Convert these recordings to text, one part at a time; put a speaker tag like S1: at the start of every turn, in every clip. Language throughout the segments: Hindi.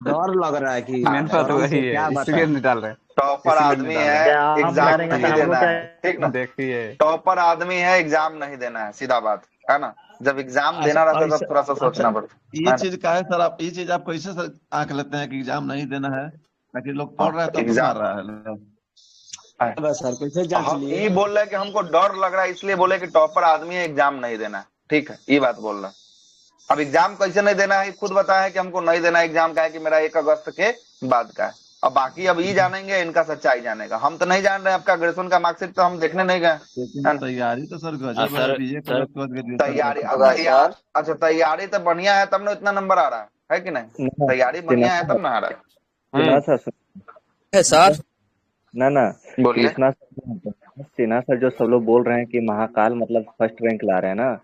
S1: डर लग रहा है कि
S2: मेन बात
S1: शर्म से
S2: वही है,
S1: क्या
S2: इसलिए
S1: बताएं।
S2: नहीं डाल रहे।
S3: टॉपर
S2: इसीलिए नहीं
S3: आदमी
S2: डाल रहे।
S3: है,
S4: क्या आप
S3: एग्जाम
S4: डरेंगे तो
S3: नहीं
S4: हमको
S3: देना
S4: क्या?
S3: है, ठीक ना।
S2: देखिए।
S3: टॉपर आदमी है, एग्जाम नहीं देना है, सीधा बात है ना। जब एग्जाम
S5: अच्छा
S3: देना रहता है
S5: ऐसा।
S3: तब थोड़ा सा
S5: अच्छा,
S3: सोचना पड़ता
S5: ये
S3: है ना।
S5: चीज का है सर, आप ये चीज आप कैसे सर आंक लेते हैं कि एग्जाम नहीं देना है? ताकि लोग
S3: हाँ
S5: पढ़ रहे हैं तब तो
S3: एग्जाम
S5: मार रहा है लोग।
S3: है।
S1: बस सर कैसे जांच
S3: हम
S1: लिए?
S3: ये बोल रहे हैं कि हमको डर लग रहा है, इसलिए बोले कि टॉपर आदमी है, एग्जाम नहीं देना है, ठीक है, ये बात बोल रहा है। अब एग्जाम कैसे नहीं देना है, खुद बताया है कि हमको नहीं देना है एग्जाम का है कि मेरा 1 अगस्त के बाद का है। अब बाकी अब ये जानेंगे, इनका सच्चाई जानेगा, हम तो नहीं जान रहे हैं। आपका ग्रेजुएशन का मार्कशीट तो हम देखने नहीं गए,
S5: लेकिन
S3: है ना।
S5: तैयारी तो सर गजब है,
S4: सर
S5: अभी एक
S4: सर
S5: अगस्त के बाद ग्रेजुएशन
S3: तैयारी
S5: करते
S3: अब
S5: हैं।
S4: होगा
S3: तैयार,
S4: सर।
S3: अच्छा तैयारी तो बढ़िया है तब ना इतना नंबर आ रहा है कि नहीं।
S6: ना
S3: तैयारी बढ़िया है
S6: श्रीनिवास
S3: तब ना आ रहा है।
S6: श्रीनिवास सर
S7: है सर।
S6: ना ना
S3: बोलिए।
S6: कृष्णा सर, सिन्हा सर जो सब लोग बोल रहे हैं कि महाकाल मतलब फर्स्ट रैंक ला रहे हैं ना,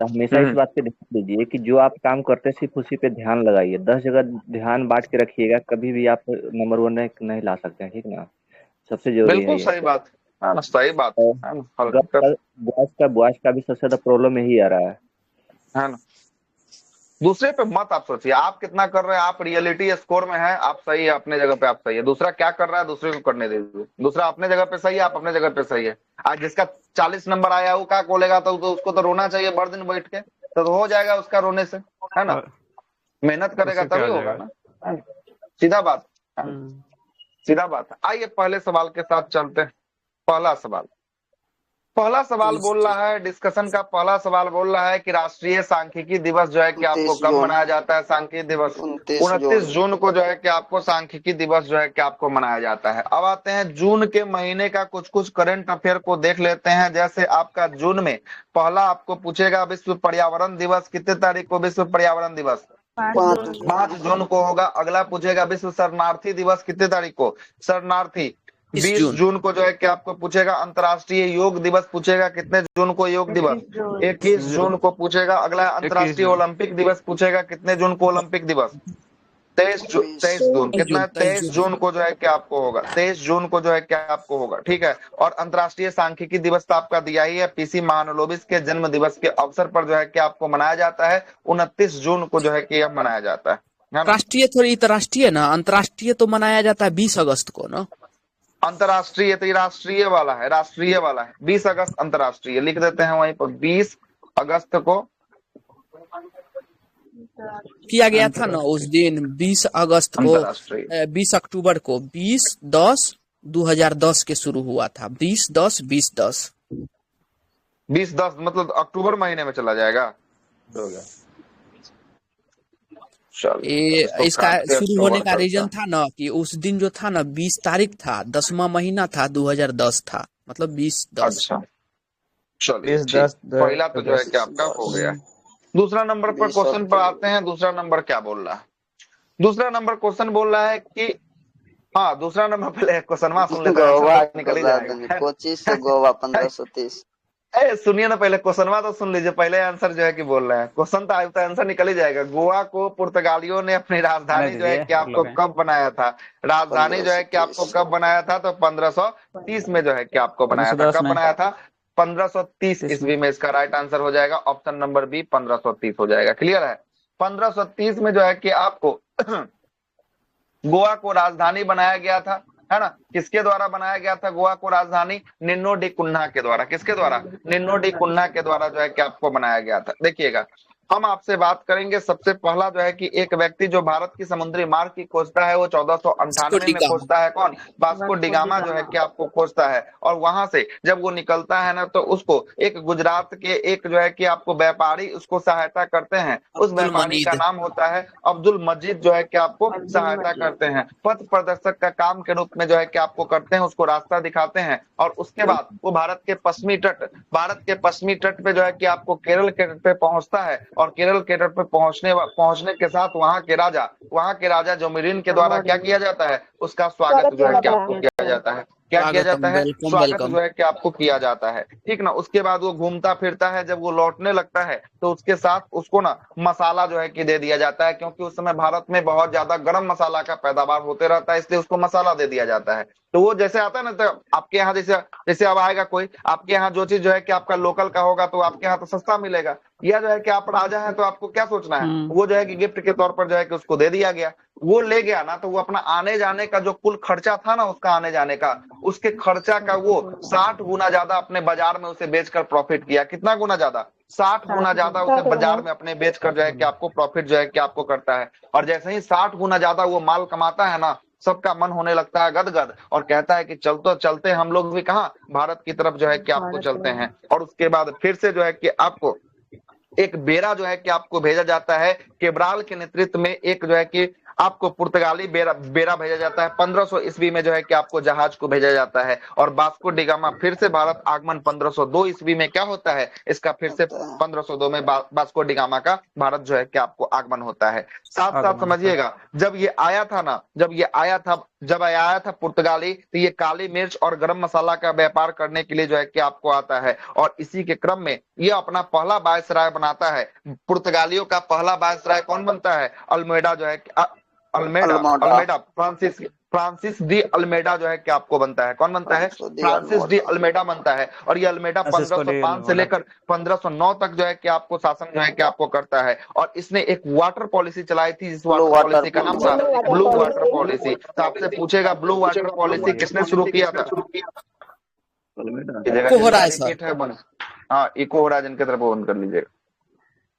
S6: तो हमेशा इस
S3: हम्म
S6: बात पे ध्यान दीजिए कि जो आप काम करते हैं सिर्फ उसी पे ध्यान लगाइए। 10 जगह ध्यान बांट के रखिएगा, कभी भी आप नंबर 1 रैंक नहीं ला सकते हैं, ठीक ना। सबसे जरूरी है
S3: बिल्कुल
S6: ये।
S3: सही बात है ना, सही बात
S6: और
S3: है ना,
S6: गर्ल्स
S3: हकीकत
S6: का बॉयज का भी सबसे ज्यादा प्रॉब्लम यही आ रहा है।
S3: है ना। दूसरे पे मत आप सोचिए, आप कितना कर रहे हैं, आप रियलिटी स्कोर में है, आप सही है अपने जगह पे, आप सही है। दूसरा क्या कर रहा है दूसरे को करने दीजिए, दूसरा अपने जगह पे सही है, आप अपने जगह पे सही है। आज जिसका 40 नंबर आया वो क्या बोलेगा, तो उसको तो रोना चाहिए भर दिन बैठ के, तो हो जाएगा उसका रोने से, है ना।
S2: और
S3: मेहनत करेगा
S2: उससे क्या
S3: तभी
S2: हो
S3: होगा
S2: जाएगा।
S3: ना, है ना? सीधा बात है ना?
S2: हम्म।
S3: सीधा बात है। आइए पहले सवाल के साथ चलते हैं। पहला सवाल, पहला सवाल बोल रहा है, डिस्कशन का पहला सवाल बोल रहा है कि राष्ट्रीय सांख्यिकी दिवस जो है कि आपको
S4: 29
S3: कब
S4: जून
S3: मनाया जाता है। सांख्यिकी दिवस
S4: 29
S3: 29
S4: जून
S3: जून को जो है कि आपको सांख्यिकी दिवस जो है कि आपको मनाया जाता है। अब आते हैं जून के महीने का कुछ कुछ करंट अफेयर को देख लेते हैं। जैसे आपका जून में पहला आपको पूछेगा विश्व पर्यावरण दिवस कितने तारीख को, विश्व पर्यावरण दिवस
S4: 5 जून
S3: 5 जून को होगा। अगला पूछेगा विश्व शरणार्थी दिवस कितने तारीख को, शरणार्थी
S7: 20
S3: 20
S7: जून।
S3: जून को जो है कि आपको पूछेगा। अंतर्राष्ट्रीय योग दिवस पूछेगा कितने जून को, योग दिवस 21 जून को पूछेगा। अगला
S2: 21
S3: अंतर्राष्ट्रीय
S2: जून
S3: ओलंपिक दिवस पूछेगा कितने जून को, ओलंपिक दिवस 23 जून
S7: 23
S3: कितना
S7: जून
S3: है,
S7: 23
S3: 23
S7: जून।
S3: जून को जो है कि आपको होगा, 23 जून को जो है कि आपको होगा, ठीक है। और अंतर्राष्ट्रीय सांख्यिकी दिवस तो आपका दिया ही है, पीसी महालनोबिस के जन्म दिवस के अवसर पर जो है कि आपको मनाया जाता है। 29 जून को जो है कि यह मनाया जाता है ना।
S7: राष्ट्रीय थोड़ी अंतर्राष्ट्रीय ना, अंतर्राष्ट्रीय तो मनाया जाता है 20 अगस्त को ना।
S3: अंतर्राष्ट्रीय तो ये राष्ट्रीय वाला है, राष्ट्रीय वाला है। 20 अगस्त अंतर्राष्ट्रीय लिख देते हैं वहीं पर, 20 अगस्त को
S7: किया गया था ना उस दिन 20 अगस्त को,
S3: अंतर्राष्ट्रीय।
S7: 20 अक्टूबर को 20-10-2010 के शुरू हुआ था। 20-10
S3: 20-10 मतलब अक्टूबर महीने में चला जाएगा।
S5: हो गया।
S7: ये
S3: चलो
S7: इसका शुरू होने का रीजन
S3: था।
S7: था ना कि उस दिन जो था ना 20 तारीख था, 10वां महीना था, 2010 था, मतलब 20-10।
S3: अच्छा चलिए
S6: 20
S3: ठीक,
S6: 10
S3: पहला तो जो है कि आपका हो गया। दूसरा नंबर पर
S4: 20
S3: क्वेश्चन पर आते
S4: अक्टूबर
S3: हैं। दूसरा नंबर क्या बोल रहा है, दूसरा नंबर क्वेश्चन बोल रहा है कि, हाँ दूसरा नंबर पहले क्वेश्चन सुन लेते हैं, आंसर
S4: गोवा
S3: तो निकल ही
S4: राजधानी
S3: जाएगा।
S4: कोची से गोवा 1530।
S3: सुनिए ना, पहले क्वेश्चन तो सुन लीजिए, पहले आंसर जो है कि बोल रहे हैं। क्वेश्चन तो आया आंसर निकल ही जाएगा। गोवा को पुर्तगालियों ने अपनी
S2: आने
S3: राजधानी जो है
S2: दीजिए,
S3: कि
S2: कर
S3: आपको
S2: लोगे।
S3: कब बनाया था, राजधानी जो है कि आपको
S4: 1530
S3: कब बनाया था, तो 1530 में जो है कि आपको बनाया था।
S2: 1510
S3: कब
S2: में
S3: बनाया था, 1530
S2: 30 में।
S3: ईस्वी में। इसका राइट आंसर हो जाएगा ऑप्शन नंबर बी, 1530 हो जाएगा। क्लियर है। 1530 में जो है कि आपको गोवा को राजधानी बनाया गया था, है ना। किसके द्वारा बनाया गया था गोवा को राजधानी, निन्नो डी कुन्हा के द्वारा। किसके द्वारा, निन्नो डी कुन्हा के द्वारा जो है कि आपको बनाया गया था। देखिएगा हम आपसे बात करेंगे। सबसे पहला जो है कि एक व्यक्ति जो भारत की समुद्री मार्ग की खोजता है वो
S7: वास्को
S3: 1498 में
S7: डिगामा।
S3: खोजता है। कौन, वास्को डिगामा जो है कि आपको खोजता है। और वहां से जब वो निकलता है ना, तो उसको एक गुजरात के एक जो है कि आपको व्यापारी उसको सहायता करते हैं। उस
S7: अब्दुल
S3: व्यापारी का
S7: मजीद।
S3: नाम होता है अब्दुल मजीद, जो है कि आपको सहायता करते हैं, पथ प्रदर्शक का काम के रूप में जो है कि आपको करते हैं, उसको रास्ता दिखाते हैं। और उसके बाद वो भारत के पश्चिमी तट पे जो है कि आपको केरल के तट पे पहुंचता है। और केरल के तट पे पहुंचने के साथ वहां के राजा जोमिरिन के द्वारा क्या किया जाता है, उसका स्वागत जो है कि आपको किया जाता है। क्या किया जाता
S7: स्वागतम,
S3: है,
S7: वेलकम
S3: स्वागत
S7: वेलकम।
S3: जो है कि आपको किया जाता है, ठीक ना। उसके बाद वो घूमता फिरता है, जब वो लौटने लगता है तो उसके साथ उसको ना मसाला जो है कि दे दिया जाता है, क्योंकि उस समय भारत में बहुत ज्यादा गरम मसाला का पैदावार होते रहता है, इसलिए उसको मसाला दे दिया जाता है। तो वो जैसे आता है ना, तो आपके यहाँ जैसे जैसे अब आएगा कोई आपके यहाँ, जो चीज जो है कि आपका लोकल का होगा तो आपके यहाँ तो सस्ता मिलेगा। या जो है कि आप राजा हैं तो आपको क्या सोचना है, वो जो है कि गिफ्ट के तौर पर जो है कि उसको दे दिया गया। वो ले गया ना, तो वो अपना आने जाने का जो कुल खर्चा था ना उसका आने जाने का, उसके खर्चा का वो 60 गुना ज्यादा अपने बाजार में उसे बेचकर प्रॉफिट किया। कितना गुना ज्यादा? 60 गुना ज्यादा उसे बाजार में अपने बेचकर जो है कि आपको प्रॉफिट जो है कि आपको करता है। और जैसे ही 60 गुना ज्यादा वो माल कमाता है ना, सबका मन होने लगता है गदगद और कहता है कि चलते हम लोग भी कहाँ, भारत की तरफ जो है कि आपको चलते हैं। और उसके बाद फिर से जो है कि आपको एक बेरा जो है कि आपको भेजा जाता है, केब्राल के नेतृत्व में एक जो है कि आपको पुर्तगाली बेरा भेजा जाता है। 1500 ईस्वी में जो है कि आपको जहाज को भेजा जाता है। और वास्को डी गामा फिर से भारत आगमन 1502 ईस्वी में क्या होता है इसका, फिर से 1502 में वास्को डी गामा का भारत जो है कि आपको आगमन होता है। साथ साथ समझिएगा, जब ये आया था ना, जब आया था पुर्तगाली, तो ये काली मिर्च और गरम मसाला का व्यापार करने के लिए जो है कि आपको आता है। और इसी के क्रम में ये अपना पहला वायसराय बनाता है। पुर्तगालियों का पहला वायसराय कौन बनता है? अल्मेडा जो है अल्मेडा फ्रांसिस डी अल्मेडा जो है कि आपको बनता है। कौन बनता है? फ्रांसिस डी अल्मेडा बनता है। और ये अल्मेडा 1505 से लेकर 1509 तक जो है कि आपको शासन जो है कि आपको करता है। और इसने एक वाटर पॉलिसी चलाई थी, जिस वाटर पॉलिसी का नाम था ब्लू वाटर पॉलिसी। तो आपसे पूछेगा ब्लू वाटर पॉलिसी किसने शुरू किया था? हाँ, इको हो रहा है, जिनके तरफ बंद कर लीजिएगा।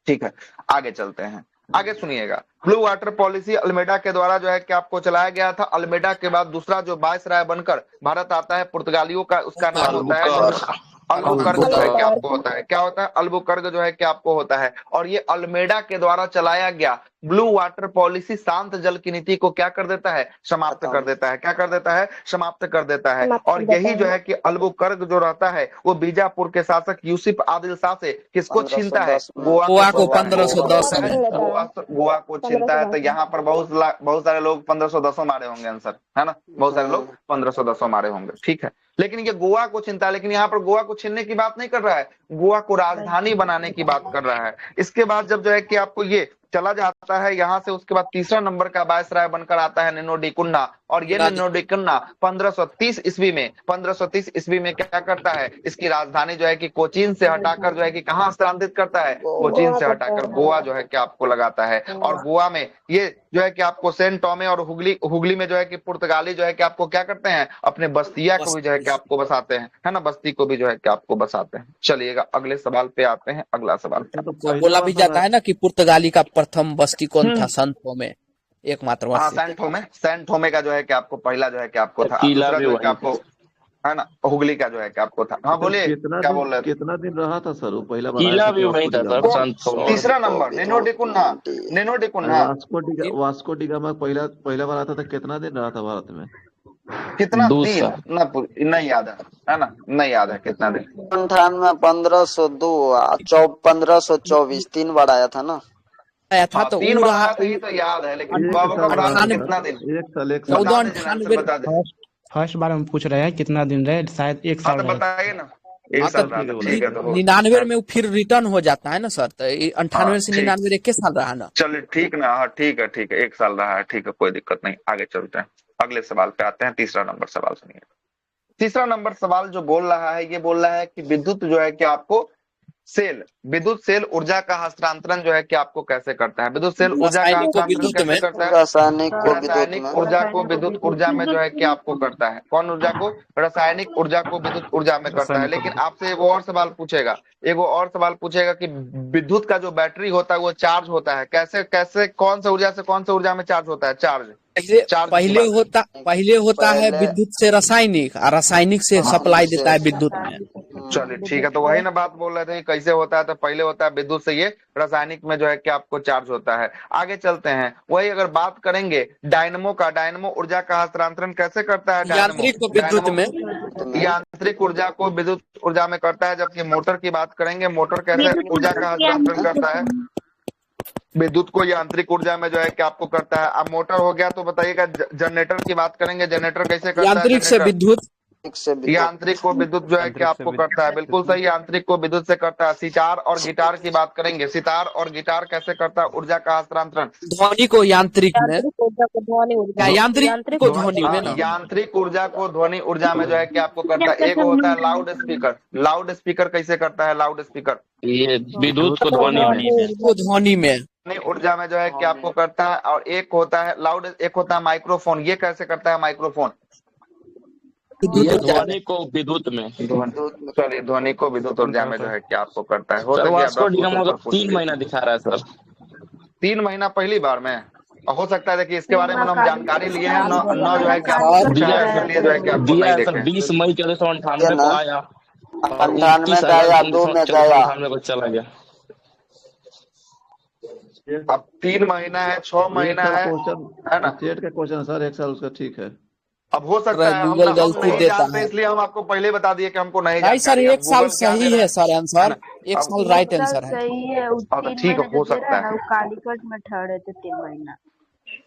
S3: ठीक है, आगे चलते हैं, आगे सुनिएगा। ब्लू वाटर पॉलिसी अल्मेडा के द्वारा जो है कि आपको चलाया गया था। अल्मेडा के बाद दूसरा जो वायसराय बनकर भारत आता है पुर्तगालियों का, उसका नाम होता है अल्बुकर्क जो है कि आपको होता है। क्या होता है? अल्बुकर्क जो है कि आपको होता है। और ये अल्मेडा के द्वारा चलाया गया ब्लू वाटर पॉलिसी शांत जल की नीति को क्या कर देता है? समाप्त कर देता है। क्या कर देता है? समाप्त कर देता है। और यही जो है कि अल्बुकर्क जो रहता है वो बीजापुर के शासक यूसुफ आदिल शाह से किसको छीनता है? गोवा को 1510 में गोवा को छीनता है। तो यहाँ पर बहुत सारे लोग 1510 मारे होंगे आंसर, है ना? बहुत सारे लोग 1510 मारे होंगे। ठीक है, लेकिन ये गोवा को छीनता है। लेकिन यहाँ पर गोवा को छीनने की बात नहीं कर रहा है, गोवा को राजधानी बनाने की बात कर रहा है। इसके बाद जब जो है कि आपको ये चला जाता है यहाँ से, उसके बाद तीसरा नंबर का वायसराय बनकर आता है निनो डी कुन्ना। और ये निनो डी कुन्ना 1530 ईस्वी में क्या करता है? इसकी राजधानी जो है कि कोचीन से हटाकर जो है कि कहाँ स्थानांतरित करता है? कोचीन से हटाकर गोवा जो है कि आपको लगाता है। और गोवा में ये जो है कि आपको सेंट टोमे और हुगली में जो है कि पुर्तगाली जो है कि आपको क्या करते हैं? अपने बस्तिया को भी जो है कि आपको बसाते हैं, है ना? बस्ती को भी जो है कि आपको बसाते हैं। चलिएगा अगले सवाल पे आते हैं। अगला सवाल
S7: बोला भी जाता है ना कि पुर्तगाली का प्रथम बस्ती कौन था? सेंट टोमे, एकमात्र बस्ती।
S3: सेंट टोमे का जो है कि आपको पहला जो है कि आपको था, दूसरा जो है कि आपको, है ना, हुगली का जो है कि आपको था। हाँ बोलिए, क्या बोल रहे थे?
S5: कितना दिन रहा था सर वो पहला
S2: किला भी वही था सर।
S3: तीसरा नंबर निनो डी कुन्ना।
S5: वास्को डी गामा पहला बार आता था, कितना दिन रहा था भारत में?
S3: कितना दिन नहीं याद है ना? नहीं याद है कितना दिन।
S4: 98, 1502, 1524, 3 बार आया था ना?
S7: आया था तो
S3: 3 बार आया था, ये तो याद है। लेकिन कितना दिन?
S5: 1498
S8: फर्स्ट बार हम पूछ रहे हैं कितना दिन रहे, शायद 1 साल रहे।
S3: बताइए ना। 1 साल रहा था, ठीक है। तो
S7: 99 में फिर रिटर्न हो जाता है ना सर, तो 98 से 99 1 साल रहा ना।
S3: चलिए ठीक ना, हाँ ठीक है 1 साल रहा है, ठीक है, कोई दिक्कत नहीं। आगे चलते हैं, अगले सवाल पे आते हैं। तीसरा नंबर सवाल सुनिए। तीसरा नंबर सवाल जो बोल रहा है, ये बोल रहा है कि विद्युत जो है कि आपको विद्युत सेल ऊर्जा का हस्तांतरण जो है कि आपको कैसे करता है? विद्युत सेल ऊर्जा का हस्तांतरण कैसे करता है?
S4: रासायनिक
S3: ऊर्जा को विद्युत ऊर्जा में जो है कि आपको करता है। कौन ऊर्जा को? रासायनिक ऊर्जा को विद्युत ऊर्जा में करता है। लेकिन आपसे एगो और सवाल पूछेगा कि विद्युत का जो बैटरी होता है वो चार्ज होता है कैसे कौन सा ऊर्जा से कौन सा ऊर्जा में चार्ज होता है?
S7: पहले होता है विद्युत से रासायनिक, और रासायनिक से सप्लाई देता है विद्युत में।
S3: चलिए ठीक है, तो वही ना बात बोल रहे थे कैसे होता है। तो पहले होता है विद्युत से, ये रासायनिक में जो है कि आपको चार्ज होता है। आगे चलते हैं, वही अगर बात करेंगे डायनमो ऊर्जा का हस्तांतरण कैसे करता है?
S7: यांत्रिक को विद्युत में,
S3: यांत्रिक ऊर्जा को विद्युत ऊर्जा में करता है। जबकि मोटर की बात करेंगे, मोटर कैसे ऊर्जा का हस्तांतरण करता है? विद्युत को यांत्रिक ऊर्जा में जो है कि आपको करता है। अब मोटर हो गया, तो बताइएगा जनरेटर की बात करेंगे, जनरेटर कैसे करता है?
S7: यांत्रिक से विद्युत,
S3: यांत्रिक को विद्युत जो है कि आपको करता है। बिल्कुल सही, यांत्रिक को विद्युत से करता है। सितार और गिटार की बात करेंगे, सितार और गिटार कैसे करता है ऊर्जा का हस्तांतरण?
S7: ध्वनि को यांत्रिक में, यांत्रिक को ध्वनि में ना,
S3: यांत्रिक ऊर्जा को ध्वनि ऊर्जा में जो है कि आपको करता है। एक होता है लाउड स्पीकर कैसे करता है? लाउड स्पीकर
S2: ये विद्युत को ध्वनि में,
S7: ध्वनि में,
S3: ऊर्जा में जो है कि आपको करता है, और एक होता है लाउड, एक होता है माइक्रोफोन। ये कैसे करता है माइक्रोफोन?
S2: ध्वनि को विद्युत में।
S3: चलिए, ध्वनि को विद्युत ऊर्जा में जो है कि आपको करता है। हो
S2: सर
S3: सके
S2: वास्को
S3: 10
S2: डिगामा
S3: क्वेश्चन
S2: का
S3: पर पूछ
S2: 3
S3: लीजिए।
S2: महीना दिखा रहा है सर।
S3: 3 महीना पहली बार में? और हो सकता है देखिए इसके बारे में हम जानकारी लिए हैं, न जो है कि आपको पूछा है, इसके लिए जो है कि आपको
S2: दिया
S3: नहीं
S2: है सर,
S3: देखे।
S2: 20 मई 1998 को आया और
S4: 98
S2: 29
S4: का आया,
S2: अगस्त
S4: 2 में गया।
S2: 1998 को चला गया।
S3: अब 3 महीना है, 6 महीना है ना?
S5: स्टेट का क्वेश्चन सर, एक साल उसका ठीक है।
S3: अब हो सकता है हम
S7: गूगल
S3: हम
S7: गलती
S3: नहीं
S7: देता
S3: जानते,
S7: है।
S3: इसलिए हम आपको पहले बता दिए कि हमको नहीं
S7: नहीं सर,
S3: जानकारी है।
S7: 1 साल
S3: गूगल क्या दे
S7: सही
S3: रहा
S7: है सर, आंसर
S3: ना?
S7: 1
S3: अब
S7: साल राइट आंसर है।
S9: सही है।
S3: अब
S9: 3
S3: ठीक
S9: महीना
S3: हो
S9: जो दे
S3: सकता
S9: रहा है ना,
S3: है।
S9: वो कालीकट में ठहरे थे 3 महीना।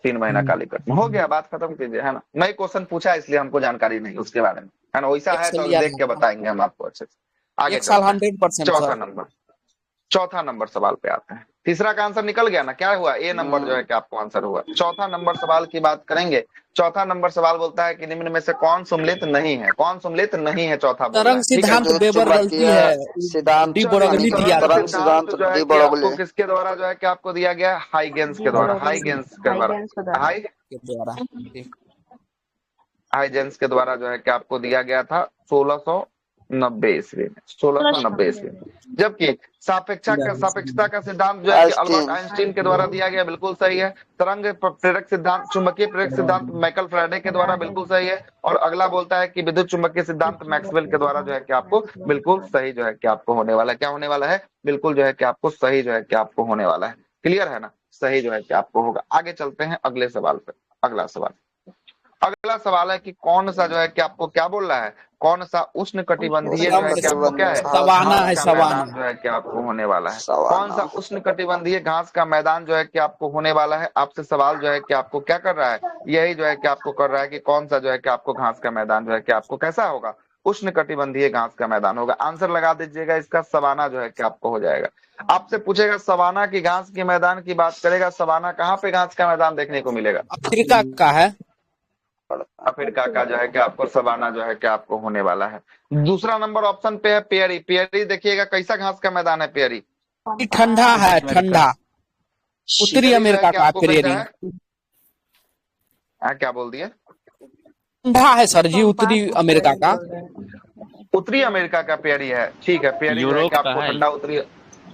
S3: 3 महीना कालीकट में हो गया, बात खत्म कीजिए, है ना? नई क्वेश्चन पूछा इसलिए हमको जानकारी नहीं उसके बारे में, है ना? वैसा है तो देख के बताएंगे हम आपको अच्छे से। आगे
S7: 1 साल
S3: चलते हैं।
S7: 100%
S3: चौथा नंबर सवाल पे आते हैं। तीसरा का आंसर निकल गया ना? क्या हुआ? ए नंबर जो है कि आपको आंसर हुआ। चौथा नंबर सवाल की बात करेंगे। चौथा नंबर सवाल बोलता है कि निम्न में से कौन सम्मिलित नहीं है? कौन सम्मिलित नहीं है? चौथा बोल रहा
S7: तरंग
S3: है, ठीक है?
S7: सिद्धांत वेबर गलती है।
S4: सिद्धांत
S7: डी ब्रोगली दिया था।
S4: तरंग सिद्धांत
S3: जो है
S4: डी
S3: कि आपको
S4: ब्रोगली
S3: किसके द्वारा जो है कि आपको दिया गया है? हाइगेंस के द्वारा। हाइगेंस के द्वारा। हाइगेंस के द्वारा जो है कि आपको दिया गया था 1690 ईस्वी में। 1690 ईस्वी में। जबकि सापेक्षता का सिद्धांत जो है कि अल्बर्ट आइंस्टीन के द्वारा दिया गया, बिल्कुल सही है। तरंग प्रेरक सिद्धांत, चुंबकीय प्रेरक सिद्धांत माइकल फैराडे के द्वारा, बिल्कुल सही है। और अगला बोलता है कि विद्युत चुंबकीय सिद्धांत मैक्सवेल के द्वारा जो है कि आपको बिल्कुल सही जो है कि आपको होने वाला है। क्या होने वाला है? बिल्कुल जो है कि आपको सही जो है कि आपको होने वाला है। क्लियर है ना? सही जो है कि आपको होगा। आगे चलते हैं अगले सवाल पे। अगला सवाल है कि कौन सा जो है कि आपको क्या बोल रहा है? कौन सा उष्ण कटिबंधीय जो है कि आपको क्या है?
S7: सवाना है,
S3: घास का
S7: सवाना
S3: मैदान जो है कि आपको होने वाला है।
S4: सवाना।
S3: कौन सा उष्ण कटिबंधीय घास का मैदान जो है कि आपको होने वाला है? आपसे सवाल जो है कि आपको क्या कर रहा है? यही जो है कि आपको कर रहा है कि कौन सा जो है कि आपको घास का मैदान जो है कि आपको कैसा होगा? उष्ण कटिबंधीय घास का मैदान होगा। आंसर लगा दीजिएगा इसका, सवाना जो है कि आपको हो जाएगा। आपसे पूछेगा सवाना की घास के मैदान की बात करेगा, सवाना कहाँ पे घास का मैदान देखने को मिलेगा?
S7: अफ्रीका का है।
S3: अफ्रीका का जो है कि आपको सवाना जो है कि आपको होने वाला है। दूसरा नंबर ऑप्शन पे है पेयरी। पेयरी देखिएगा कैसा घास का मैदान है पेयरी?
S7: ठंडा है, ठंडा। उत्तरी अमेरिका का पेयरी।
S3: क्या बोल दिए?
S7: ठंडा है सर जी, उत्तरी अमेरिका का।
S3: उत्तरी अमेरिका का पेयरी है, ठीक है। पेयरी जो है कि आपको ठंडा उत्तरी,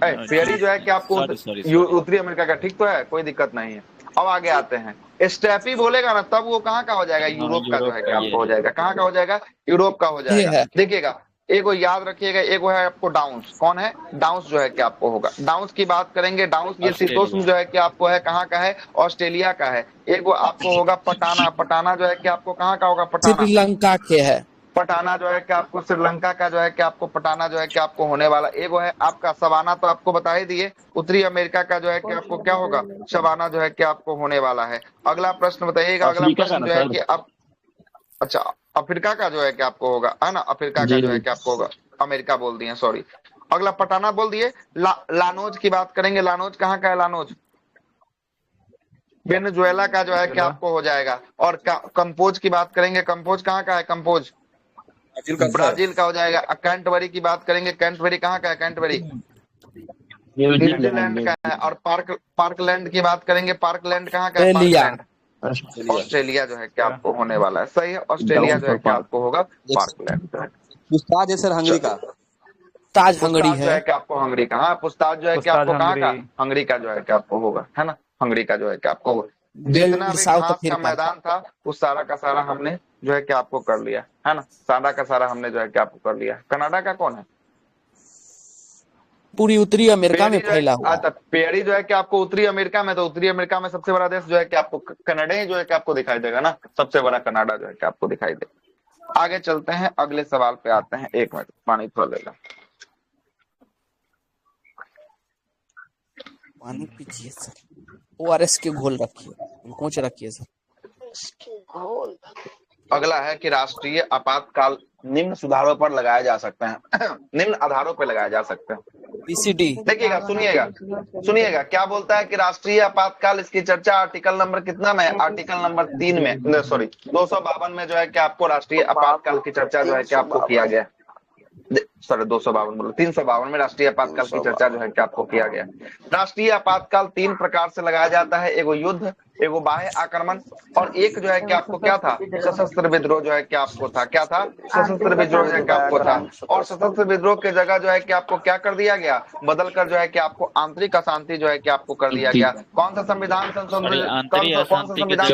S3: पेयरी जो है कि आपको उत्तरी अमेरिका का, ठीक तो है, कोई दिक्कत नहीं है। अब आगे आते हैं। स्टेपी बोलेगा ना तब वो कहाँ का हो जाएगा? यूरोप का जो है कि आपको हो जाएगा। कहाँ का हो जाएगा? यूरोप का हो जाएगा। देखिएगा, एगो याद रखिएगा, एगो है आपको डाउन्स। कौन है? डाउन्स जो है कि आपको होगा। डाउन्स की बात करेंगे। डाउन्स ये शीतोष्ण जो है कि आपको है, कहाँ का है? ऑस्ट्रेलिया का है। एगो आपको होगा पटाना। पटाना जो है कि आपको कहाँ का होगा? पटाना
S7: श्रीलंका के है।
S3: पटाना जो है कि आपको श्रीलंका का जो है कि आपको पटाना जो है कि आपको होने वाला। एगो है आपका सवाना, तो आपको बता ही दिए। उत्तरी अमेरिका का जो है कि आपको क्या होगा? सवाना जो है कि आपको होने वाला है। अगला प्रश्न बताइएगा। अगला प्रश्न जो है कि आप, अच्छा, अफ्रीका का जो है कि आपको होगा, है ना? अफ्रीका का जो है कि आपको होगा। अमेरिका बोल दिए, सॉरी। अगला पटाना बोल दिए। लानोज की बात करेंगे। लानोज कहाँ का है? लानोज वेनेजुएला का जो है कि आपको हो जाएगा। और कंपोज की बात करेंगे। कंपोज कहाँ का है? कंपोज ब्राजील का हो जाएगा। कैंटबरी की बात करेंगे। कैंटबरी कहाँ का है? कैंटबरी न्यूजीलैंड का है। और पार्कलैंड की बात करेंगे। पार्कलैंड कहाँ का है? पार्कलैंड ऑस्ट्रेलिया जो है कि आपको होने वाला है। सही है, ऑस्ट्रेलिया जो है कि आपको होगा पार्कलैंड।
S1: पुस्ताज है सर, हंगरी का।
S7: ताज हंगरी
S3: जो है कि आपको हंगरी का, हाँ, पुस्ताज जो है कि आपको कहाँ का? हंगरी का जो है कि आपको होगा, है ना? हंगरी का जो है कि आपको होगा। जितना भी घास का मैदान था उस सारा का सारा हमने जो है कि आपको कर लिया, है ना? सारा का सारा हमने जो है कि आपको कर लिया। कनाडा का कौन है?
S7: पूरी उत्तरी अमेरिका में फैला हुआ।
S3: पेयरी जो है कि आपको उत्तरी अमेरिका में, तो उत्तरी अमेरिका में सबसे बड़ा देश जो है कि आपको कनाडा ही जो है कि आपको दिखाई देगा ना। सबसे बड़ा कनाडा जो है कि आपको दिखाई देगा। आगे चलते हैं, अगले सवाल पे आते हैं। 1 मिनट पानी थोड़ा ले लो।
S7: पानी पीजिए सर। ORS के घोल रखिए, ग्लूकोज रखिए सर।
S3: अगला है कि राष्ट्रीय आपातकाल निम्न सुधारों पर लगाए जा सकते हैं। निम्न आधारों पर लगाए जा सकते हैं।
S7: PCD।
S3: देखिएगा, सुनिएगा क्या बोलता है कि राष्ट्रीय आपातकाल, इसकी चर्चा आर्टिकल नंबर कितना में? आर्टिकल नंबर 3 में, सॉरी 252 में जो है कि आपको राष्ट्रीय आपातकाल की चर्चा जो है कि आपको किया गया। सॉरी 252 बोलो 352 में राष्ट्रीय आपातकाल की चर्चा जो है कि आपको किया गया। राष्ट्रीय आपातकाल 3 प्रकार से लगाया जाता है, एगो युद्ध, एगो बाह्य आक्रमण और एक जो है कि आपको क्या था, सशस्त्र विद्रोह जो है कि आपको था, क्या था, सशस्त्र विद्रोह जो है कि आपको था। और सशस्त्र विद्रोह की जगह जो है कि आपको क्या कर दिया गया, बदल कर जो है कि आपको आंतरिक अशांति जो है कि आपको कर दिया गया। कौन सा संविधान संशोधन, कौन सा संविधान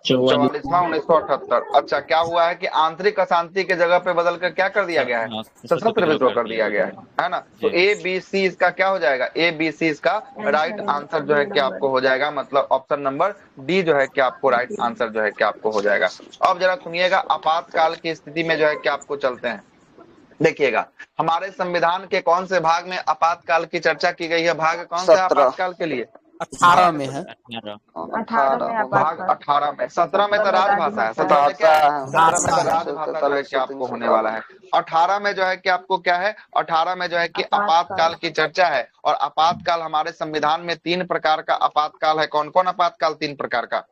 S3: 44वां 1978। अच्छा, क्या हुआ है कि आंतरिक अशांति के जगह पे बदल कर क्या कर दिया गया है, सशस्त्र विद्रोह कर दिया गया है ना। तो ABC इसका क्या हो जाएगा, ABC इसका राइट आंसर जो है कि आपको हो जाएगा, मतलब ऑप्शन नंबर डी जो है कि आपको राइट आंसर जो है कि आपको हो जाएगा। अब जरा सुनिएगा, आपातकाल की स्थिति में जो है कि आपको चलते हैं। देखिएगा हमारे संविधान के कौन से भाग में आपातकाल की चर्चा की गई है, भाग कौन सा है आपातकाल के लिए,
S7: 18 में है,
S9: 18 में
S3: भाग 18 में। 17 में तो राजभाषा है, 17 में क्या है, 17 में तो राजभाषा जो है कि आपको होने वाला है। 18 में जो है कि आपको क्या है, 18 में जो है कि आपातकाल की चर्चा है। और आपातकाल हमारे संविधान में 3 प्रकार का आपातकाल है। कौन कौन आपातकाल 3 प्रकार का,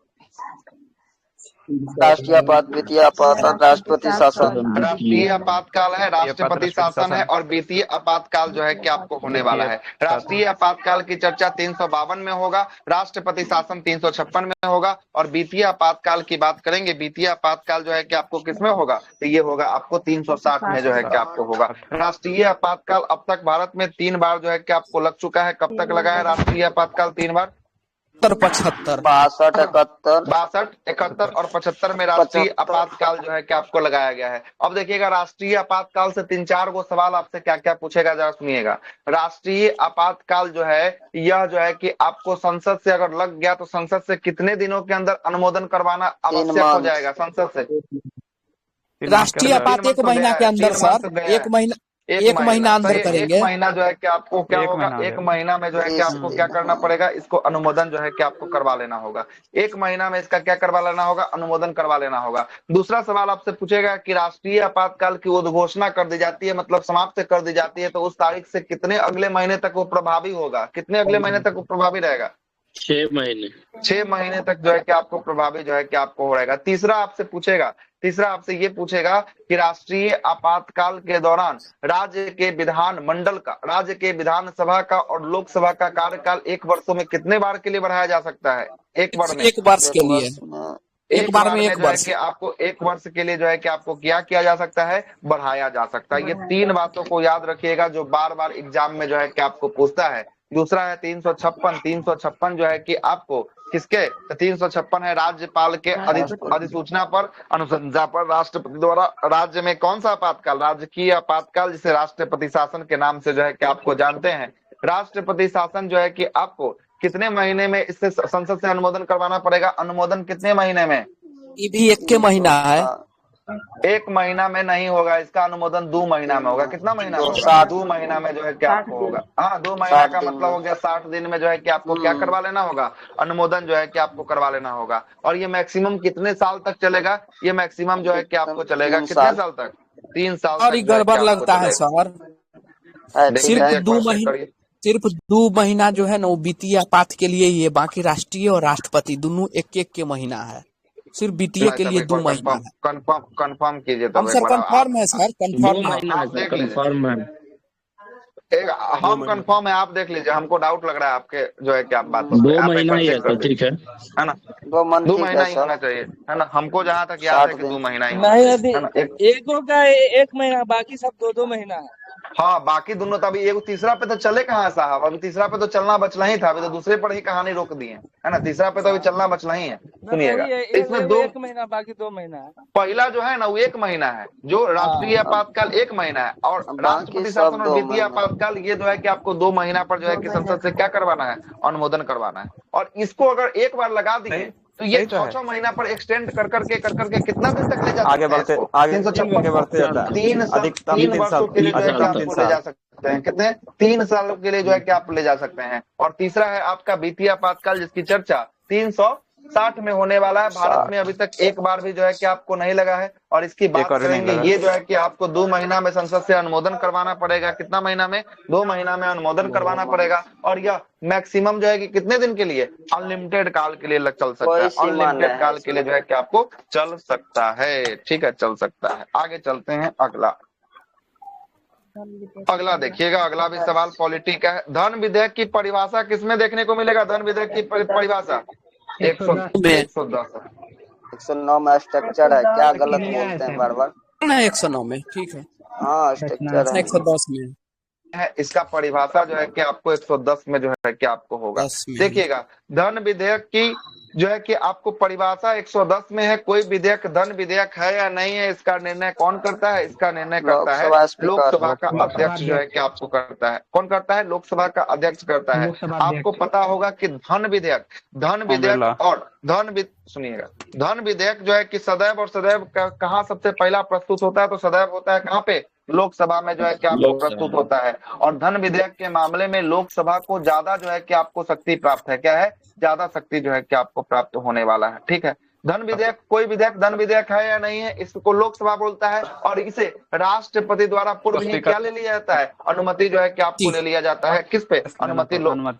S4: राष्ट्रीय आपात, वित्तीय आपात और राष्ट्रपति शासन।
S3: राष्ट्रीय आपातकाल है, राष्ट्रपति शासन है और वित्तीय आपातकाल जो है कि आपको होने वाला है। राष्ट्रीय आपातकाल की चर्चा 352 में होगा, राष्ट्रपति शासन 356 में होगा और वित्तीय आपातकाल की बात करेंगे, वित्तीय आपातकाल जो है कि आपको किसमें होगा, तो ये होगा आपको 360 में जो है कि आपको होगा। राष्ट्रीय आपातकाल अब तक भारत में 3 बार जो है कि आपको लग चुका है। कब तक लगा है राष्ट्रीय आपातकाल 3 बार,
S7: 75,
S3: 62, 71 और 75 में राष्ट्रीय आपातकाल जो है कि आपको लगाया गया है। अब देखिएगा राष्ट्रीय आपातकाल से 3-4 गो सवाल आपसे क्या क्या पूछेगा, जरा सुनिएगा। राष्ट्रीय आपातकाल जो है यह जो है कि आपको संसद से अगर लग गया तो संसद से कितने दिनों के अंदर अनुमोदन करवाना आवश्यक हो जाएगा संसद से।
S7: राष्ट्रीय आपात 1 महीना के अंदर सर, 1 महीना अंदर करेंगे।
S3: 1 महीना जो है कि आपको क्या होगा, 1 महीना में जो है कि आपको क्या करना पड़ेगा, इसको अनुमोदन जो है कि आपको करवा लेना होगा। 1 महीना में इसका क्या करवा लेना होगा, अनुमोदन करवा लेना होगा। दूसरा सवाल आपसे पूछेगा कि राष्ट्रीय आपातकाल की उद्घोषणा कर दी जाती है, मतलब समाप्त कर दी जाती है, तो उस तारीख से कितने अगले महीने तक वो प्रभावी होगा, कितने अगले महीने तक वो प्रभावी रहेगा,
S2: 6 महीने,
S3: 6 महीने तक जो है कि आपको प्रभावी जो है कि आपको हो रहेगा। तीसरा आपसे ये पूछेगा कि राष्ट्रीय आपातकाल के दौरान राज्य के विधान मंडल का, राज्य के विधानसभा का और लोकसभा का कार्यकाल 1 वर्षों में कितने बार के लिए बढ़ाया जा सकता है, 1 बार में,
S7: 1 वर्ष के लिए, 1 बार में 1 वर्ष
S3: कि आपको 1 वर्ष के लिए जो है कि आपको क्या किया जा सकता है, बढ़ाया जा सकता है। ये 3 बातों को याद रखिएगा जो बार बार एग्जाम में जो है कि आपको पूछता है। दूसरा है 356 जो है कि आपको किसके, तो 356 है राज्यपाल के अधिसूचना पर, अनुशंसा पर राष्ट्रपति द्वारा राज्य में कौन सा आपातकाल, राजकीय आपातकाल, जिसे राष्ट्रपति शासन के नाम से जो है कि आपको जानते हैं। राष्ट्रपति शासन जो है कि आपको कितने महीने में इससे संसद से अनुमोदन करवाना पड़ेगा, अनुमोदन कितने महीने में,
S7: ये भी 1 महीना है,
S3: 1 महीना में नहीं होगा, इसका अनुमोदन 2 महीना में होगा। कितना महीना होगा, 2 महीना में जो है कि आपको होगा। हाँ, 2 महीना का मतलब हो गया 60 दिन में जो है कि आपको क्या करवा लेना होगा, अनुमोदन जो है कि आपको करवा लेना होगा। और ये मैक्सिमम कितने साल तक चलेगा, ये मैक्सिमम जो है कि आपको चलेगा कितने साल तक, 3 साल
S7: और ये गड़बड़ लगता है सर, सिर्फ 2 महीना जो है ना वो वित्तीय आपात के लिए ही है, बाकी राष्ट्रीय और राष्ट्रपति दोनों 1-1 के महीना है, सिर्फ वित्तीय के लिए 2 महीना है।
S3: कंफर्म कीजिए
S7: हम सर कंफर्म है सर, कंफर्म
S2: है,
S3: हम कंफर्म है, आप देख लीजिए, हमको डाउट लग रहा है आपके जो है कि आप बात
S2: 2 महीना ही है तो ठीक है
S3: ना, 2 महीना ही होना चाहिए है ना, हमको जहाँ तक याद है कि 2 महीना ही नहीं, अभी
S10: एक का 1 महीना, बाकी सब 2-2 महीना है।
S3: हाँ, बाकी दोनों तो अभी एक तीसरा पे तो चले कहाँ साहब, अभी तीसरा पे तो चलना बचना ही था, अभी तो दूसरे पर ही कहानी रोक दी है ना, तीसरा पे तो अभी चलना बचना ही है। सुनिएगा, इसमें
S10: 1 महीना बाकी 2 महीना है।
S3: पहला जो है ना वो 1 महीना है, जो राष्ट्रीय आपातकाल 1 महीना है, और राष्ट्रपति शासन और वित्तीय आपातकाल ये जो है कि आपको 2 महीना पर जो है कि संसद से क्या करवाना है, अनुमोदन करवाना है। और इसको अगर एक बार लगा दिए तो ये 6 महीना पर एक्सटेंड कर करके कितना दिन तक ले जा
S1: आगे बढ़ते
S3: 3 वर्षों के लिए जो है कि आपको ले जा सकते हैं, कितने 3 सालों के लिए जो है कि आप ले जा सकते हैं। और तीसरा है आपका वित्तीय आपातकाल, जिसकी चर्चा 60 में होने वाला है। भारत में अभी तक एक बार भी जो है कि आपको नहीं लगा है। और इसकी बात करेंगे, ये जो है कि आपको 2 महीना में संसद से अनुमोदन करवाना पड़ेगा। कितना महीना में? 2 महीना में अनुमोदन करवाना पड़ेगा। और यह मैक्सिमम जो है कि कितने दिन के लिए? अनलिमिटेड काल के लिए चल सकता है। अनलिमिटेड काल के लिए जो है कि आपको चल सकता है। ठीक है, चल सकता है। आगे चलते हैं अगला। अगला देखिएगा, अगला भी सवाल पॉलिटी का है। धन विधेयक की परिभाषा किसमें देखने को मिलेगा? धन विधेयक की परिभाषा
S4: 109 में स्ट्रक्चर है। क्या गलत बोलते हैं बार बार?
S7: 109 में, ठीक है।
S4: हाँ स्ट्रक्चर है।
S7: 110 में
S3: है। इसका परिभाषा जो है कि आपको 110 में जो है कि आपको होगा। देखिएगा, धन विधेयक की जो है कि आपको परिभाषा 110 में है। कोई विधेयक धन विधेयक है या नहीं है, इसका निर्णय कौन करता है? इसका निर्णय करता है लोकसभा का अध्यक्ष जो है कि आपको करता है। कौन करता है? लोकसभा का अध्यक्ष करता है। आपको पता होगा कि धन विधेयक और सुनिएगा, धन विधेयक जो है कि सदैव और सदैव कहाँ सबसे पहला प्रस्तुत होता है? तो सदैव होता है कहाँ पे? लोकसभा में जो है कि आपको प्रस्तुत होता है। और धन विधेयक के मामले में लोकसभा को ज्यादा जो है कि आपको शक्ति प्राप्त है। क्या है? ज्यादा शक्ति जो है कि आपको प्राप्त होने वाला है। ठीक है, धन विधेयक, कोई विधेयक धन विधेयक है या नहीं है, इसको लोकसभा बोलता है। और इसे राष्ट्रपति द्वारा पूर्व ही क्या ले लिया जाता है? अनुमति जो है कि आपको ले लिया जाता है। किस पे? अनुमति।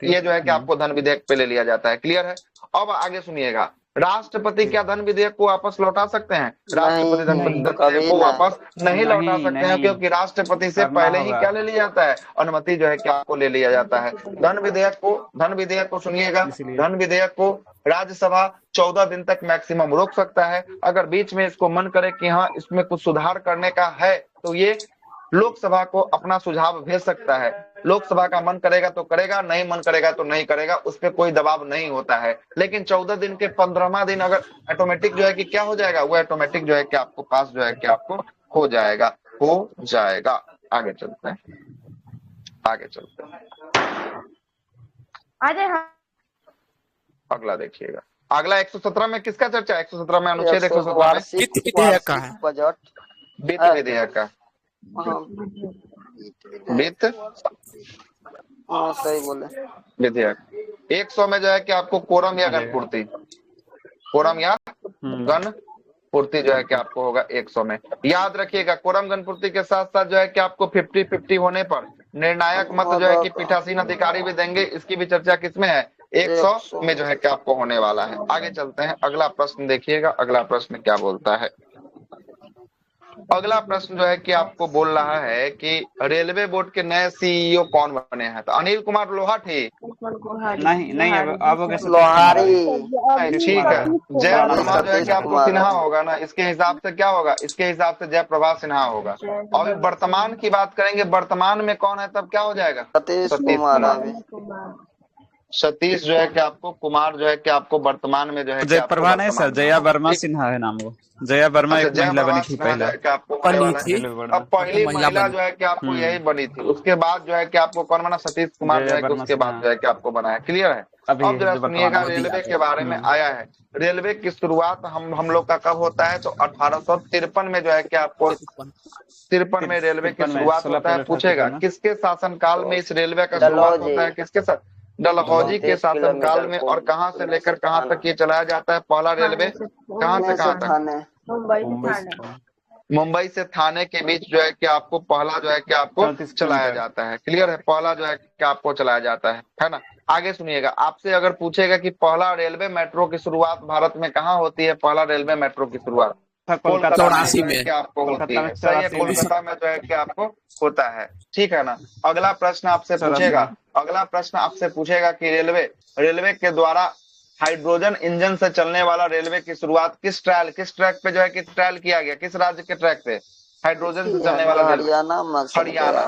S3: ये जो है कि आपको धन विधेयक पे ले लिया जाता है। क्लियर है? अब आगे सुनिएगा, राष्ट्रपति क्या धन विधेयक को वापस लौटा सकते हैं? राष्ट्रपति धन विधेयक को वापस नहीं लौटा सकते हैं, क्योंकि राष्ट्रपति से पहले ही क्या ले लिया जाता है? अनुमति जो है कि आपको ले लिया जाता है। धन विधेयक को सुनिएगा, धन विधेयक को राज्यसभा 14 दिन तक मैक्सिमम रोक सकता है। अगर बीच में इसको मन करे कि हाँ इसमें कुछ सुधार करने का है, तो ये लोकसभा को अपना सुझाव भेज सकता है। लोकसभा का मन करेगा तो करेगा, नहीं मन करेगा तो नहीं करेगा, उस पर कोई दबाव नहीं होता है। लेकिन 14 दिन के 15वां दिन अगर ऑटोमेटिक जो है कि क्या हो जाएगा? वो ऑटोमेटिक जो है कि आपको पास जो है कि आपको हो जाएगा। आगे चलते हैं, अगला देखिएगा। अगला 117 में किसका चर्चा है? 117 में अनुच्छेद 117
S7: विधेयक का है।
S4: बजट
S3: विधेयक का वित्त
S4: सही बोले
S3: विधेयक 100 में जो है कि आपको कोरम या गणपूर्ति जो है कि आपको होगा 100 में। याद रखिएगा, कोरम गणपूर्ति के साथ साथ जो है कि आपको 50-50 होने पर निर्णायक मत जो है कि पीठासीन अधिकारी भी देंगे। इसकी भी चर्चा किसमें है? 100 में जो है कि आपको होने वाला है। आगे चलते हैं, अगला प्रश्न देखिएगा, अगला प्रश्न क्या बोलता है। अगला प्रश्न जो है कि आपको बोल रहा है कि रेलवे बोर्ड के नए सीईओ कौन बने हैं? तो अनिल कुमार लोहाटी
S4: नहीं अब लोहारी।
S3: ठीक है, जयप्रभा जो है कि आपको सिन्हा होगा ना, इसके हिसाब से क्या होगा? इसके हिसाब से जयप्रभा सिन्हा होगा। और वर्तमान की बात करेंगे, वर्तमान में कौन है तब क्या हो जाएगा? सतीश जो है कि आपको कुमार जो है कि आपको वर्तमान में जो है
S11: जयप्रभा नहीं सर, जया वर्मा सिन्हा है नाम। वो जया वर्मा एक महिला बनी थी पहले।
S3: अब पहली महिला जो है कि आपको यही बनी थी। उसके बाद जो है कि आपको कौन बना? सतीश कुमार जो है कि उसके बाद जो है कि आपको बना है। क्लियर है? अब जरा सुनिएगा, रेलवे के बारे में आया है। रेलवे की शुरुआत हम लोग का कब होता है? तो 1853 में जो है कि आपको 53 में रेलवे की शुरुआत होता है। पूछेगा किसके शासनकाल में इस रेलवे का शुरुआत होता है? किसके साथ? डलहौजी के शासनकाल में। और कहां से लेकर कहां तक ये चलाया जाता है? पहला रेलवे कहां से कहां तक? मुंबई से थाने के बीच जो है कि आपको पहला जो है कि आपको चलाया जाता है। क्लियर है? पहला जो है कि आपको चलाया जाता है ना। आगे सुनिएगा, आपसे अगर पूछेगा कि पहला रेलवे मेट्रो की शुरुआत भारत में कहाँ होती है? पहला रेलवे मेट्रो की शुरुआत कोलकाता में आपको होती है। सही है, कोलकाता में जो है कि आपको होता है। ठीक है ना। अगला प्रश्न आपसे पूछेगा कि रेलवे के द्वारा हाइड्रोजन इंजन से चलने वाला रेलवे की शुरुआत किस ट्रैक पे जो है कि ट्रायल किया गया? किस राज्य के ट्रैक पे हाइड्रोजन से चलने वाला रेलवे?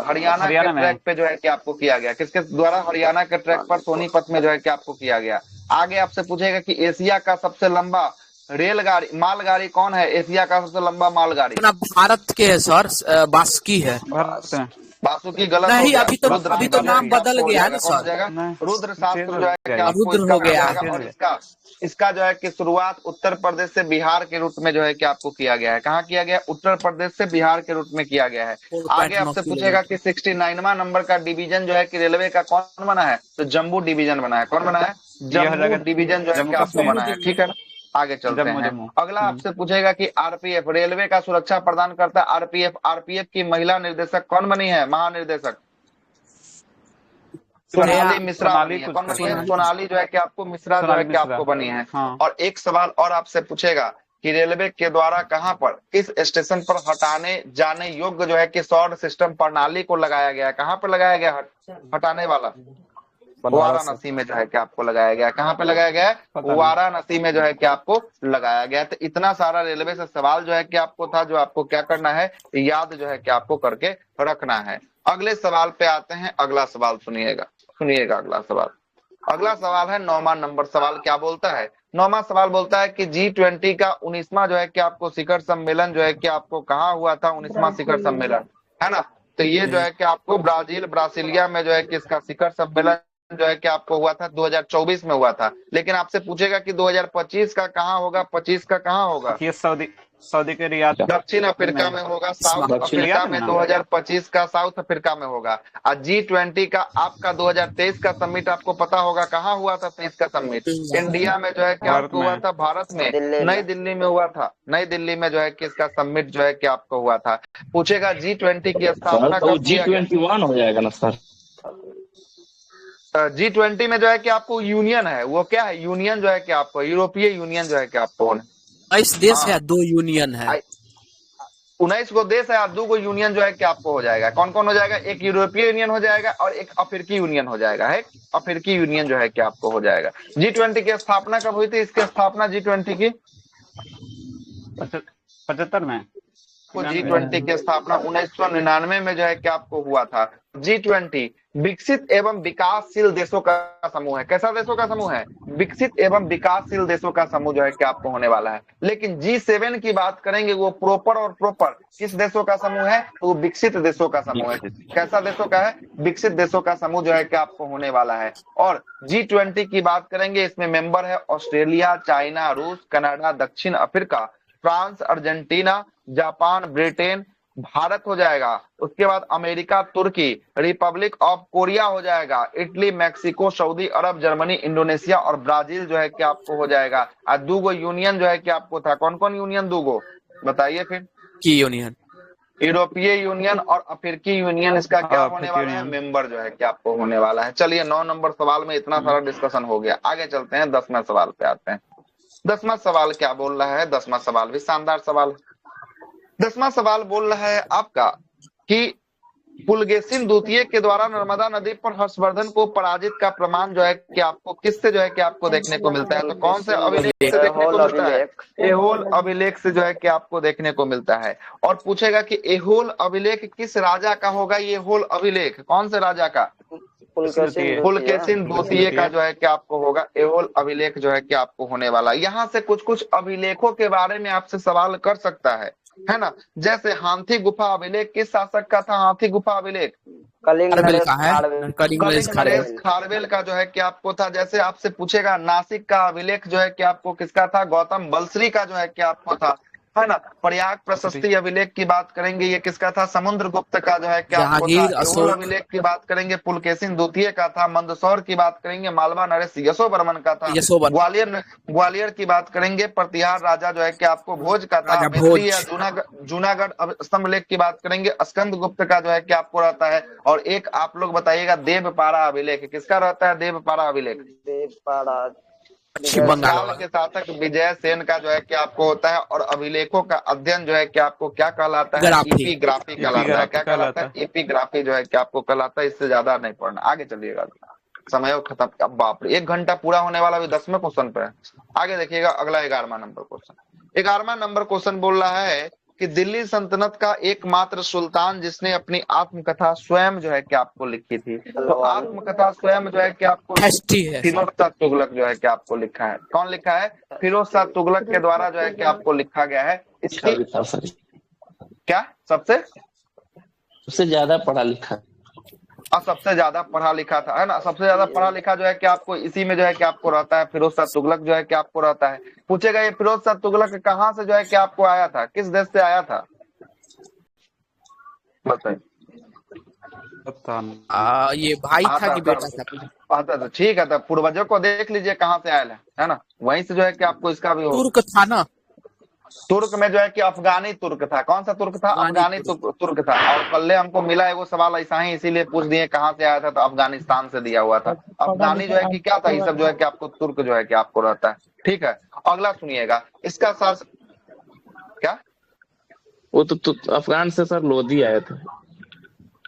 S3: हरियाणा के ट्रैक पे जो है कि आपको किया गया। किसके द्वारा? हरियाणा के ट्रैक पर सोनीपत में जो है कि आपको किया गया। आगे आपसे पूछेगा कि एशिया का सबसे लंबा मालगाड़ी कौन है? एशिया का सबसे लंबा मालगाड़ी
S7: भारत के है सर, बासुकी है।
S3: बासुकी गलत
S7: नहीं, अभी तो नाम बदल गया है ना सर।
S3: रुद्र शास्त्र जो है कि
S7: रुद्र हो गया।
S3: और इसका जो है कि शुरुआत उत्तर प्रदेश से बिहार के रूट में जो है कि आपको किया गया है। कहाँ किया गया? उत्तर प्रदेश से बिहार के रूट में किया गया है। आगे आपसे पूछेगा कि 69वां नंबर का डिवीजन जो है कि रेलवे का कौन बना है? तो जम्बू डिवीजन बना है। कौन बना है? जम्मू डिवीजन जो है कि आपको बना है, ठीक है ना। आगे चलते
S11: जम्मू
S3: हैं।
S11: जम्मू
S3: अगला आपसे पूछेगा कि आरपीएफ रेलवे का सुरक्षा प्रदान करता है। आरपीएफ की महिला निर्देशक कौन बनी है, महानिर्देशक? सोनाली मिश्रा बनी है। कौन बनी है? सोनाली जो है कि आपको मिश्रा जो है कि आपको बनी है। और एक सवाल और आपसे पूछेगा कि रेलवे के द्वारा कहां पर, किस स्टेशन पर हटाने जाने योग्य जो है कि सौर सिस्टम प्रणाली को लगाया गया है? कहां पर लगाया गया हटाने वाला? वाराणसी में जो है कि आपको लगाया गया। कहाँ पे लगाया गया है? वाराणसी में जो है कि आपको लगाया गया। तो इतना सारा रेलवे से सवाल जो है कि आपको था, जो आपको क्या करना है, याद जो है कि आपको करके रखना है। अगले सवाल पे आते हैं। अगला सवाल सुनिएगा। अगला सवाल है 9वां नंबर सवाल। क्या बोलता है? 9वां सवाल बोलता है कि G20 का 19वां जो है कि आपको शिखर सम्मेलन जो है कि आपको कहाँ हुआ था? 19वां शिखर सम्मेलन, है ना। तो ये जो है कि आपको ब्राजीलिया में जो है कि इसका शिखर सम्मेलन जो है कि आपको हुआ था 2024 में हुआ था। लेकिन आपसे पूछेगा कि 2025 का कहाँ होगा? 25 का कहाँ होगा?
S11: ये सऊदी के रियाद,
S3: दक्षिण अफ्रीका में होगा। साउथ अफ्रीका में 2025 का साउथ अफ्रीका में होगा। और G20 का आपका 2023 का समिट आपको पता होगा कहाँ हुआ था? 23 का समिट इंडिया में जो है कि आपको हुआ था, भारत में नई दिल्ली में हुआ था। नई दिल्ली में जो है कि इसका समिट जो है कि आपको हुआ था। पूछेगा G20 की स्थापना कब किया गया?
S2: G21 हो जाएगा ना सर?
S3: G20 में जो है कि आपको यूनियन है, वो क्या है? यूनियन जो है कि आपको यूरोपीय यूनियन जो है कि आपको
S7: 22 देश है, 2 यूनियन है।
S3: 19 को देश है और 2 को यूनियन जो है कि आपको हो जाएगा। कौन कौन हो जाएगा? एक यूरोपीय यूनियन हो जाएगा और एक अफ्रीकी यूनियन हो जाएगा। एक अफ्रीकी यूनियन जो है कि आपको हो जाएगा। G20 की स्थापना कब हुई थी? इसकी स्थापना G20 की
S11: 75 में।
S3: G20 की स्थापना 1999 में जो है कि आपको हुआ था। G20 विकसित एवं विकासशील देशों का समूह है। कैसा देशों का समूह है? विकसित एवं विकासशील देशों का समूह जो है कि आपको होने वाला है। लेकिन G7 की बात करेंगे, वो प्रॉपर किस देशों का समूह है? तो वो विकसित देशों का समूह है। कैसा देशों का है? विकसित देशों का समूह जो है कि आपको होने वाला है। और G20 की बात करेंगे, इसमें मेंबर है ऑस्ट्रेलिया, चाइना, रूस, कनाडा, दक्षिण Africa, France, Argentina, Japan, Britain, Bharat हो जाएगा। उसके बाद अमेरिका, तुर्की, रिपब्लिक ऑफ कोरिया हो जाएगा, इटली, मैक्सिको, सऊदी अरब, जर्मनी, इंडोनेशिया और ब्राजील जो है कि आपको हो जाएगा। और 2 यूनियन जो है कि आपको था। कौन कौन यूनियन? 2 बताइए फिर।
S7: की यूनियन,
S3: यूरोपीय यूनियन और अफ्रीकी यूनियन इसका क्या होने वाला है? मेंबर जो है कि आपको होने वाला है। चलिए 9 नंबर सवाल में इतना सारा डिस्कशन हो गया। आगे चलते हैं, 10वां सवाल पे आते हैं। 10वां सवाल क्या बोल रहा है? 10वां सवाल भी शानदार सवाल है। 10वां सवाल बोल रहा है आपका कि पुलकेशिन द्वितीय के द्वारा नर्मदा नदी पर हर्षवर्धन को पराजित का प्रमाण जो है कि आपको किससे जो है कि आपको देखने को मिलता है? तो कौन से अभिलेख से देखने को मिलता है? एहोल अभिलेख से जो है कि आपको देखने को मिलता है। और पूछेगा कि एहोल अभिलेख किस राजा का होगा? ये एहोल अभिलेख कौन से राजा का? पुलकेशिन द्वितीय का जो है कि आपको होगा। एहोल अभिलेख जो है कि आपको होने वाला। यहाँ से कुछ कुछ अभिलेखों के बारे में आपसे सवाल कर सकता है ना। जैसे हाथी गुफा अभिलेख किस शासक का था? हाथी गुफा अभिलेख
S4: कलिंग
S3: नरेश खारवेल का जो है कि आपको था। जैसे आपसे पूछेगा नासिक का अभिलेख जो है कि आपको किसका था? गौतम बलश्री का जो है कि आपको था, है ना। प्रयाग प्रशस्ति अभिलेख की बात करेंगे, ये किसका था? समुद्रगुप्त का जो है कि आपको था। एहोल अभिलेख की बात करेंगे, पुलकेशिन द्वितीय का था। मंदसौर की बात करेंगे, मालवा नरेश यशोवर्मन का था। ग्वालियर की बात करेंगे, प्रतिहार राजा जो है कि आपको भोज का था। मैत्री या जूनागढ़ स्तंभलेख की बात करेंगे, स्कंद गुप्त का जो है कि आपको रहता है। और एक आप लोग बताइएगा देवपाड़ा अभिलेख किसका रहता है? देवपाड़ा अभिलेख बंगाल के शासक विजय सेन का जो है कि आपको होता है। और अभिलेखों का अध्ययन जो है कि आपको क्या कहलाता है? एपिग्राफी कहलाता है। क्या कहलाता है? एपिग्राफी जो है कि आपको कहलाता है। इससे ज्यादा नहीं पढ़ना। आगे चलिएगा, समय खत्म। अब बाप रे, 1 घंटा पूरा होने वाला भी 10वें क्वेश्चन पे है। आगे देखिएगा, अगला 11वां नंबर क्वेश्चन। 11वां नंबर क्वेश्चन बोल रहा है कि दिल्ली सल्तनत का एकमात्र सुल्तान जिसने अपनी आत्मकथा स्वयं जो है कि आपको लिखी थी। तो आत्मकथा स्वयं जो है कि आपको फिरोज शाह तुगलक जो है कि आपको लिखा है। कौन लिखा है? फिरोज शाह तुगलक के द्वारा जो है कि आपको लिखा गया है। इसकी क्या सबसे ज्यादा पढ़ा लिखा सबसे ज्यादा पढ़ा लिखा था, है ना। सबसे ज्यादा पढ़ा लिखा जो है कि आपको इसी में जो है कि आपको रहता है। फिरोज शाह तुगलक जो है कि आपको रहता है। पूछेगा ये फिरोज शाह तुगलक कहाँ से जो है कि आपको आया था? किस देश से आया था? बताइए।
S11: पता नहीं।
S7: ये भाई
S3: हाँ
S7: था कि बेटा
S3: तो
S7: था?
S3: तो ठीक है, तो पूर्वजों को देख लीजिए कहाँ से आयल है ना, वहीं से जो है कि आपको इसका भी हो।
S7: तुर्क था ना?
S3: तुर्क में जो है कि अफगानी तुर्क था। कौन सा तुर्क था? अफगानी तुर्क था। और कल्ले हमको मिला है वो सवाल ऐसा ही, इसीलिए पूछ दिए कहाँ से आया था, तो अफगानिस्तान से दिया हुआ था। अफगानी जो है कि क्या था, ये सब जो है कि आपको तुर्क जो है कि आपको रहता है। ठीक है, अगला सुनिएगा। इसका शासन क्या,
S2: वो तो अफगान से सर लोधी आए थे।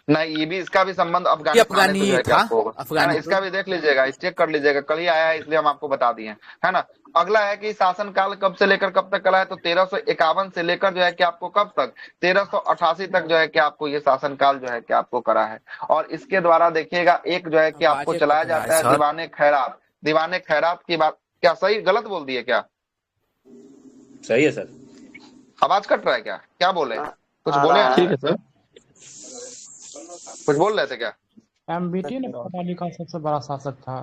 S3: नहीं, ये भी इसका भी संबंध अफगानिस्तान से जो है कि
S7: था
S3: आपको होगा, है ना। इसका भी देख लीजिएगा, चेक कर लीजिएगा, कल ही आया है इसलिए हम आपको बता दिए, है ना। अगला है कि शासनकाल कब से लेकर कब तक चला है, तो 1351 से लेकर जो है कि आपको कब तक, 1388 तक जो है कि आपको ये शासनकाल जो है कि आपको करा है। और इसके द्वारा देखिएगा एक जो है कि आपको चलाया जाता है दीवाने खैरात। दीवाने खैरात की बात क्या सही गलत बोल दिए क्या?
S1: सही है सर।
S3: आवाज कट रहा है क्या? क्या बोले, कुछ बोले?
S2: ठीक है सर,
S3: कुछ बोल रहे थे क्या?
S8: एमबीटी ने पढ़ा लिखा सबसे बड़ा शासक था।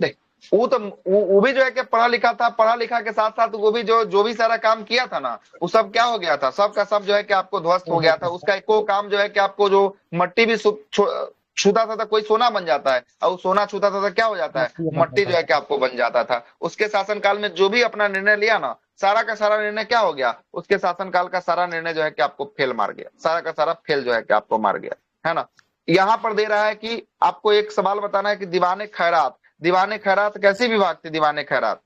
S3: देख, वो भी जो है कि पढ़ा लिखा था, पढ़ा लिखा के साथ साथ वो भी जो भी सारा काम किया था ना, वो सब क्या हो गया था, सबका सब जो है कि आपको ध्वस्त हो गया था। उसका एको काम जो है कि आपको जो मट्टी भी छूता था तो कोई सोना बन जाता है, और सोना छूता था तो क्या हो जाता है, मट्टी जो है कि आपको बन जाता था। उसके शासनकाल में जो भी अपना निर्णय लिया ना, सारा का सारा निर्णय क्या हो गया, उसके शासनकाल का सारा निर्णय जो है कि आपको फेल मार गया, सारा का सारा फेल जो है कि आपको मार गया, है ना। यहाँ पर दे रहा है कि आपको एक सवाल बताना है कि दीवाने खैरात, दीवाने खैरात कैसी विभाग थी? दीवाने खैरात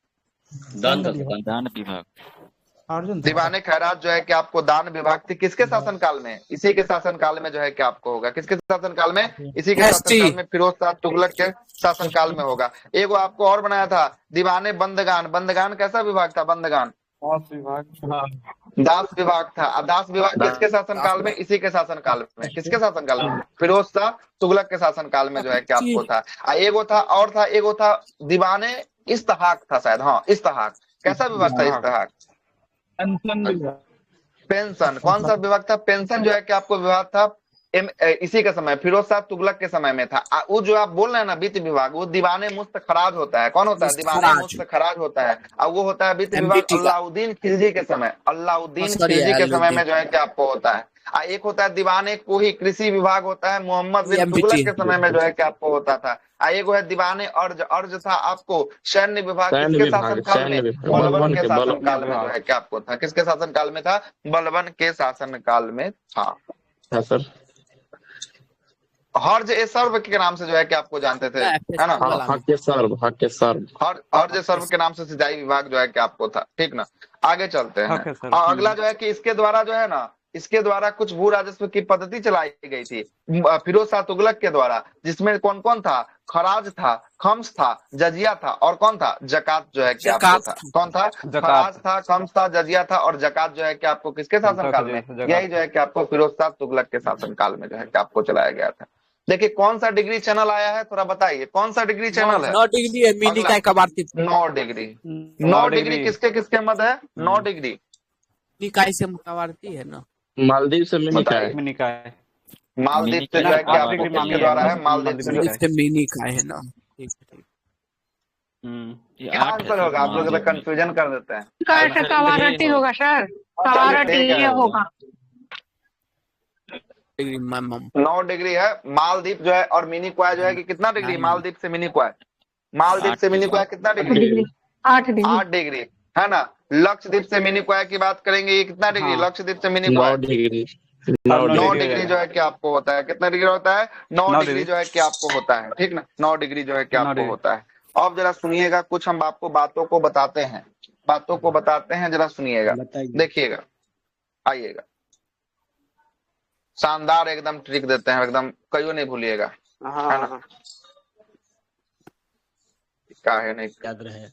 S8: दान विभाग।
S3: दीवाने खैरात जो है कि आपको दान विभाग थी। किसके शासनकाल में? इसी के शासनकाल में जो है कि आपको होगा। किसके शासनकाल में? इसी के शासनकाल में, फिरोज शाह तुगलक के शासनकाल में होगा। एगो आपको और बनाया था दीवाने बंदगान। बंदगान कैसा विभाग था? बंदगान दास विभाग था। दास विभाग किसके शासनकाल में? इसी के शासनकाल में। किसके शासनकाल में? फिरोज शाह तुगलक के शासनकाल में जो है कि आपको था। एगो था और था, एगो था दीवाने इस्तेहाक था शायद, हाँ इस्तेहाक। कैसा विभाग था इस्तेहाक? पेंशन। कौन सा विभाग था? पेंशन जो है कि आपको विभाग था इसी के समय, फिरोज शाह तुगलक के समय में था। वो जो आप बोल रहे हैं ना वित्त विभाग, वो दीवाने मुस्त खराज होता है। कौन होता है? दीवाने मुस्त खराज होता है, और वो होता है वित्त विभाग अलाउद्दीन खिलजी के समय। अलाउद्दीन खिलजी के समय में जो है कि आपको होता है। एक होता है दीवाने कोही कृषि विभाग होता है, मोहम्मद बिन तुगलक के समय में जो है कि आपको होता था। एक है दीवाने अर्ज। अर्ज था आपको सैन्य विभाग। किसके शासनकाल में? बलबन के शासनकाल में जो है कि आपको था। किसके शासनकाल में था? बलबन के शासनकाल में था
S2: सर।
S3: हर्ज ए सर्व के नाम से जो है कि आपको जानते थे, है ना।
S2: हक के सर्व
S3: हर्ज ए सर्व के नाम से सिंचाई विभाग जो है कि आपको था। ठीक ना, आगे चलते हैं। और अगला जो है कि इसके द्वारा जो है ना, इसके द्वारा कुछ भू राजस्व की पद्धति चलाई गई थी फिरोज शाह तुगलक के द्वारा, जिसमें कौन कौन था? खराज था, खम्स था, जजिया था, और कौन था? जकात जो है कि आपको था। कौन था? खराज था, खम्स था, जजिया था, और जकात जो है कि आपको किसके शासनकाल में? यही जो है कि आपको फिरोज शाह तुगलक के शासनकाल में जो है कि आपको चलाया गया था। देखिए कौन सा डिग्री चैनल आया है, थोड़ा बताइए कौन सा डिग्री चैनल है?
S7: 9 डिग्री है, मिनी काय कबारती
S3: 9 डिग्री। 9 डिग्री किसके किसके मत है? 9 डिग्री
S7: निकाय से कबारती है ना।
S2: मालदीव से मिनी काय।
S3: मालदीव से जो है कि आपको किसके द्वारा है? मालदीव
S7: से मिनी काय है ना। ठीक
S3: क्या आंसर होगा? आप लोग तो कंफ्यूजन कर देते हैं।
S9: कवारती होगा सर, कवारती होगा।
S3: 9 डिग्री है। मालदीव जो है और मिनी क्वाय जो है कि कितना डिग्री? मालदीव से मिनी क्वाय, मालदीव से मिनी क्वाय कितना डिग्री?
S9: 8
S3: डिग्री, है ना। लक्षद्वीप से मिनी क्वाय की बात करेंगे, ये कितना डिग्री? लक्षद्वीप से मिनी क्वाय 9 डिग्री जो है कि आपको होता है। कितना डिग्री होता है? 9 डिग्री जो है कि आपको होता है। ठीक ना, 9 डिग्री जो है कि आपको होता है। अब जरा सुनिएगा, कुछ हम आपको बातों को बताते हैं, जरा सुनिएगा, देखिएगा, आइएगा। शानदार एकदम ट्रिक देते हैं, एकदम कहियो नहीं भूलिएगा, है ना। क्या है नहीं याद रहे।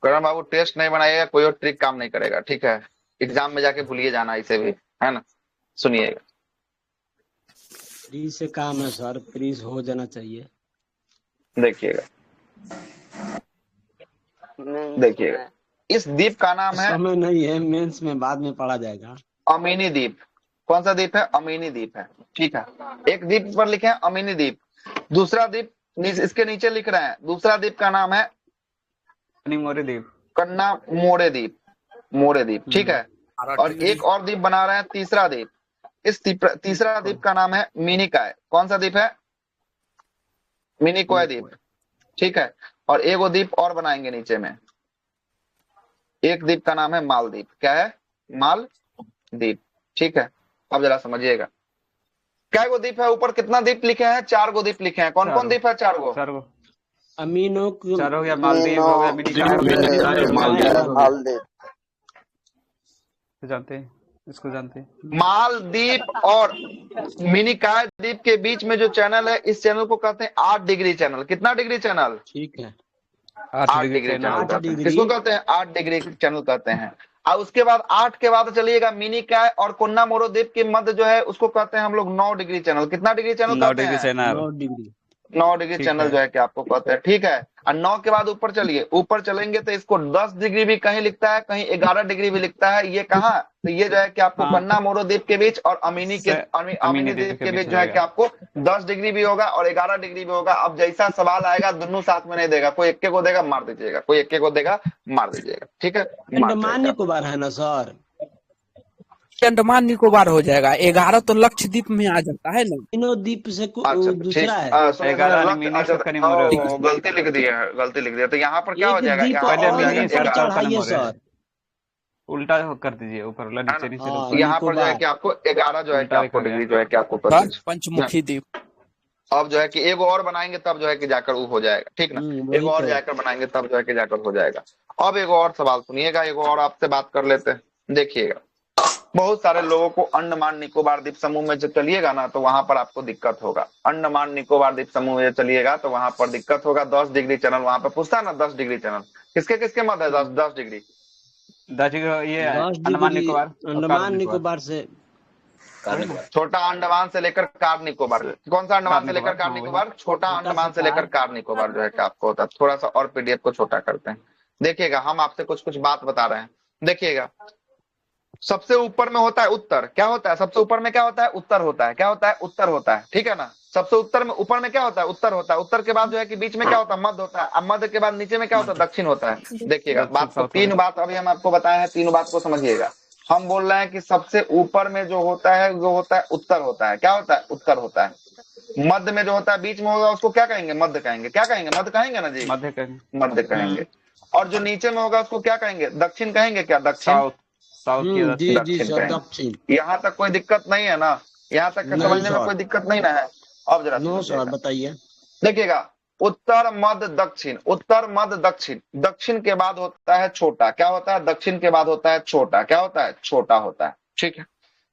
S3: करण बाबू टेस्ट नहीं बनाइएगा, कोई और ट्रिक काम नहीं करेगा, ठीक है। एग्जाम में जाके भूलिए जाना इसे भी, है ना। सुनिएगा।
S12: प्लीज से काम है सर, प्लीज हो जाना चाहिए।
S3: देखिएगा, इस द्वीप का नाम है,
S12: समय नहीं है, मेंस में बाद में पढ़ा जाएगा।
S3: अमीनी द्वीप। कौन सा द्वीप है? अमीनी द्वीप है, ठीक है। एक द्वीप पर लिखे हैं अमीनी द्वीप, दूसरा द्वीप इसके नीचे लिख रहे हैं, दूसरा द्वीप का नाम है
S11: मोरे द्वीप,
S3: कन्ना मोरे द्वीप, ठीक है। और एक और द्वीप बना रहे हैं, तीसरा द्वीप। इस तीसरा द्वीप का नाम है मिनिकॉय। कौन सा द्वीप है? मिनिकॉय द्वीप, ठीक है। और एगो द्वीप और बनाएंगे नीचे में, एक द्वीप का नाम है मालदीप। क्या है? मालदीप, ठीक है। अब जरा समझिएगा, क्या गो द्वीप है? ऊपर कितना द्वीप लिखे हैं? 4 गो द्वीप लिखे हैं। कौन कौन द्वीप है? 4 गो।
S12: अमीनो
S11: चार हो गया, मालदीव हो गया,
S4: मालदीव
S11: जानते हैं, इसको जानते हैं।
S3: मालदीप और मिनिकॉय द्वीप के बीच में जो चैनल है, इस चैनल को कहते हैं 8 डिग्री चैनल। कितना डिग्री चैनल?
S12: ठीक है,
S3: 8 डिग्री चैनल कहते हैं। किसको कहते हैं? 8 डिग्री चैनल कहते हैं। और उसके बाद 8 के बाद चलिएगा मिनिकॉय और कोन्नामोरो द्वीप के मध्य जो है उसको कहते हैं हम लोग 9 डिग्री चैनल। कितना डिग्री चैनल कहते हैं? 9 डिग्री चैनल जो है कि आपको कहते हैं, ठीक है। और 9 के बाद ऊपर चलिए, ऊपर चलेंगे तो इसको 10 डिग्री भी कहीं लिखता है, कहीं 11 डिग्री भी लिखता है। ये कहाँ? तो ये जो है कि आपको कोन्नामोरो द्वीप के बीच और अमीनी द्वीप के बीच जो है कि आपको 10 डिग्री भी होगा और 11 डिग्री भी होगा। अब जैसा सवाल आएगा दोनों साथ में नहीं देगा, कोई एक को देगा मार दीजिएगा, कोई एक को देगा मार दीजिएगा, ठीक है।
S12: अंडमान निकोबार है ना सर?
S7: अंडमान निकोबार हो जाएगा। 11 तो लक्षद्वीप में आ जाता है ना।
S12: तीनों द्वीप से दूसरा है।
S3: गलती लिख दिया है, गलती लिख दिया। तो यहाँ पर क्या हो जाएगा?
S12: सर
S11: उल्टा कर दीजिए, ऊपर वाला नीचे नीचे।
S3: यहाँ पर जो है कि आपको 11 जो है कि आपको डिग्री जो है कि आपको
S7: पंचमुखी द्वीप।
S3: अब जो है कि एगो और बनाएंगे तब जो है कि जाकर वो हो जाएगा, ठीक ना। एगो और जाकर बनाएंगे तब जो है कि जाकर हो जाएगा। अब एगो और सवाल सुनिएगा, एगो और आपसे बात कर लेते हैं। देखिएगा, बहुत सारे लोगों को अंडमान निकोबार द्वीप समूह में जब चलिएगा ना तो वहां पर आपको दिक्कत होगा। अंडमान निकोबार द्वीप समूह में चलिएगा तो वहां पर दिक्कत होगा। 10 डिग्री चैनल वहां पर पूछता है ना, 10 डिग्री चैनल किसके किसके मध्य है? 10 डिग्री।
S11: ये अंडमान निकोबार
S12: से
S3: छोटा अंडमान से लेकर कार निकोबार। कौन सा अंडमान से लेकर कार निकोबार? छोटा अंडमान से लेकर कार निकोबार जो है कि आपको होता है। थोड़ा सा और पीडीएफ को छोटा करते हैं। देखिएगा, हम आपसे कुछ कुछ बात बता रहे हैं। देखिएगा, सबसे ऊपर में होता है उत्तर। क्या होता है? सबसे ऊपर में क्या होता है? उत्तर होता है। क्या होता है? उत्तर होता है, ठीक है ना। सबसे उत्तर में ऊपर में क्या होता है? उत्तर होता है। उत्तर के बाद जो है कि बीच में क्या होता है? मध्य होता है। अब मध्य के बाद नीचे में क्या होता है? दक्षिण होता है। देखिएगा, बात को 3 बात अभी हम आपको बताए हैं, 3 बात को समझिएगा। हम बोल रहे हैं कि सबसे ऊपर में जो होता है वो होता है उत्तर होता है। क्या होता है? उत्तर होता है। मध्य में जो होता है बीच में होगा उसको क्या कहेंगे? मध्य कहेंगे। क्या कहेंगे? मध्य कहेंगे ना जी, मध्य कहेंगे। और जो नीचे में होगा उसको क्या कहेंगे? दक्षिण कहेंगे। क्या? दक्षिण, दक्षिण। यहाँ तक कोई दिक्कत नहीं है ना? यहाँ तक समझने में कोई दिक्कत नहीं ना है? अब जरा
S12: बताइए।
S3: देखिएगा, उत्तर मध्य दक्षिण, उत्तर मध्य दक्षिण। दक्षिण के बाद होता है छोटा। क्या होता है? दक्षिण के बाद होता है छोटा। क्या होता है? छोटा होता है, ठीक है।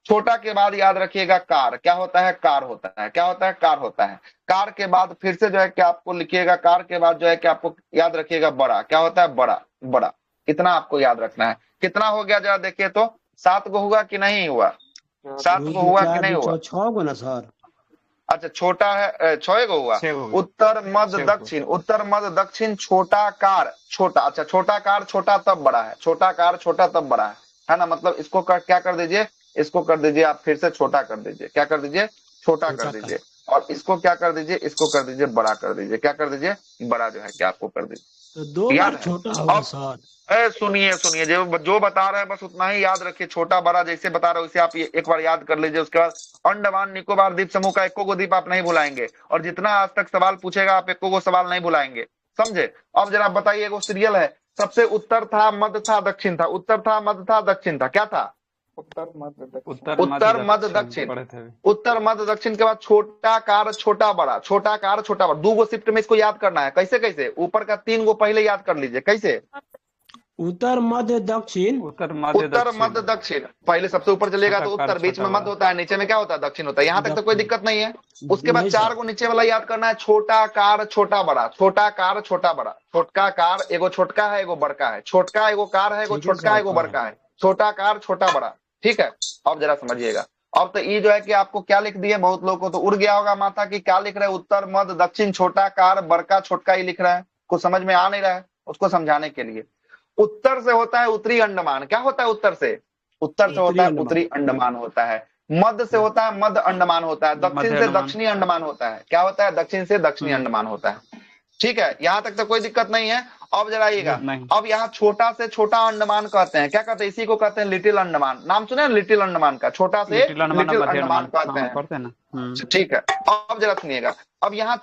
S3: छोटा के बाद याद रखिएगा कार। क्या होता है? कार होता है। क्या होता है? कार होता है। कार के बाद फिर से जो है कि आपको लिखिएगा, कार के बाद जो है कि आपको याद रखिएगा बड़ा। क्या होता है? बड़ा, बड़ा। इतना आपको याद रखना है। कितना हो गया जरा देखिए तो? 7 गो हुआ कि नहीं हुआ? 7 गो हुआ कि नहीं हुआ?
S12: 6 गो ना सर?
S3: अच्छा, छोटा है 6 गो हुआ। उत्तर मध्य दक्षिण, उत्तर मध्य दक्षिण, छोटा कार छोटा। अच्छा, छोटा कार छोटा तब बड़ा है। छोटा कार छोटा तब बड़ा है ना। मतलब इसको क्या कर दीजिए? इसको कर दीजिए आप फिर से छोटा कर दीजिए। क्या कर दीजिए? छोटा कर दीजिए। और इसको क्या कर दीजिए? इसको कर दीजिए बड़ा कर दीजिए। क्या कर दीजिए? बड़ा जो है क्या आपको कर दीजिए।
S12: तो 2 बार छोटा होगा सर?
S3: सुनिए सुनिए, जो बता रहे हैं बस उतना ही याद रखिए। छोटा बड़ा जैसे बता रहे हो वैसे आप ये एक बार याद कर लीजिए। उसके बाद अंडमान निकोबार द्वीप समूह का एको गो द्वीप आप नहीं भुलाएंगे। और जितना आज तक सवाल पूछेगा आप एको गो सवाल नहीं भुलाएंगे, समझे। अब जरा बताइए, एगो सीरियल है, सबसे उत्तर था, मध्य था, दक्षिण था। उत्तर था, मध्य था, दक्षिण था। क्या था? उत्तर मध्य दक्षिण। उत्तर मध्य दक्षिण के बाद छोटा कार छोटा बड़ा, छोटा कार छोटा बड़ा। 2 गो शिफ्ट में इसको याद करना है। कैसे कैसे? ऊपर का 3 गो पहले याद कर लीजिए। कैसे?
S12: उत्तर मध्य दक्षिण,
S3: उत्तर मध्य दक्षिण। पहले सबसे ऊपर चलेगा तो उत्तर, बीच में मध्य होता है, नीचे में क्या होता है? दक्षिण होता है। यहाँ तक तो कोई दिक्कत नहीं है। उसके बाद 4 गो नीचे वाला याद करना है। छोटा कार छोटा बड़ा, छोटा कार छोटा बड़ा। छोटका कार एगो छोटका है, एगो बड़का है। छोटका एगो कार है, एगो छोटका एगो बड़का है। छोटा कार छोटा बड़ा, ठीक है। अब जरा समझिएगा। अब तो ये जो है कि आपको क्या लिख दिए, बहुत लोगों को तो उड़ गया होगा माथा की क्या लिख रहे हैं। उत्तर मध्य दक्षिण, छोटा कार बड़का छोटका ही लिख रहे हैं। कुछ समझ में आ नहीं रहा है, उसको समझाने के लिए। उत्तर से होता है उत्तरी अंडमान। क्या होता है उत्तर से? उत्तर से होता है उत्तरी अंडमान होता है। मध्य से होता है मध्य अंडमान होता है। दक्षिण से दक्षिणी अंडमान होता है। क्या होता है? दक्षिण से दक्षिणी अंडमान होता है। ठीक है, यहाँ तक तो कोई दिक्कत नहीं है। अब जरा आइएगा,
S11: नहीं।
S3: अब यहाँ छोटा से छोटा अंडमान कहते हैं, क्या कहते हैं, इसी को कहते हैं लिटिल अंडमान। नाम सुने लिटिल अंडमान का, छोटा से लिटिल अंडमान कहते हैं,
S11: पढ़ते हैं ना।
S3: ठीक है। अब जरा सुनिएगा, अब यहाँ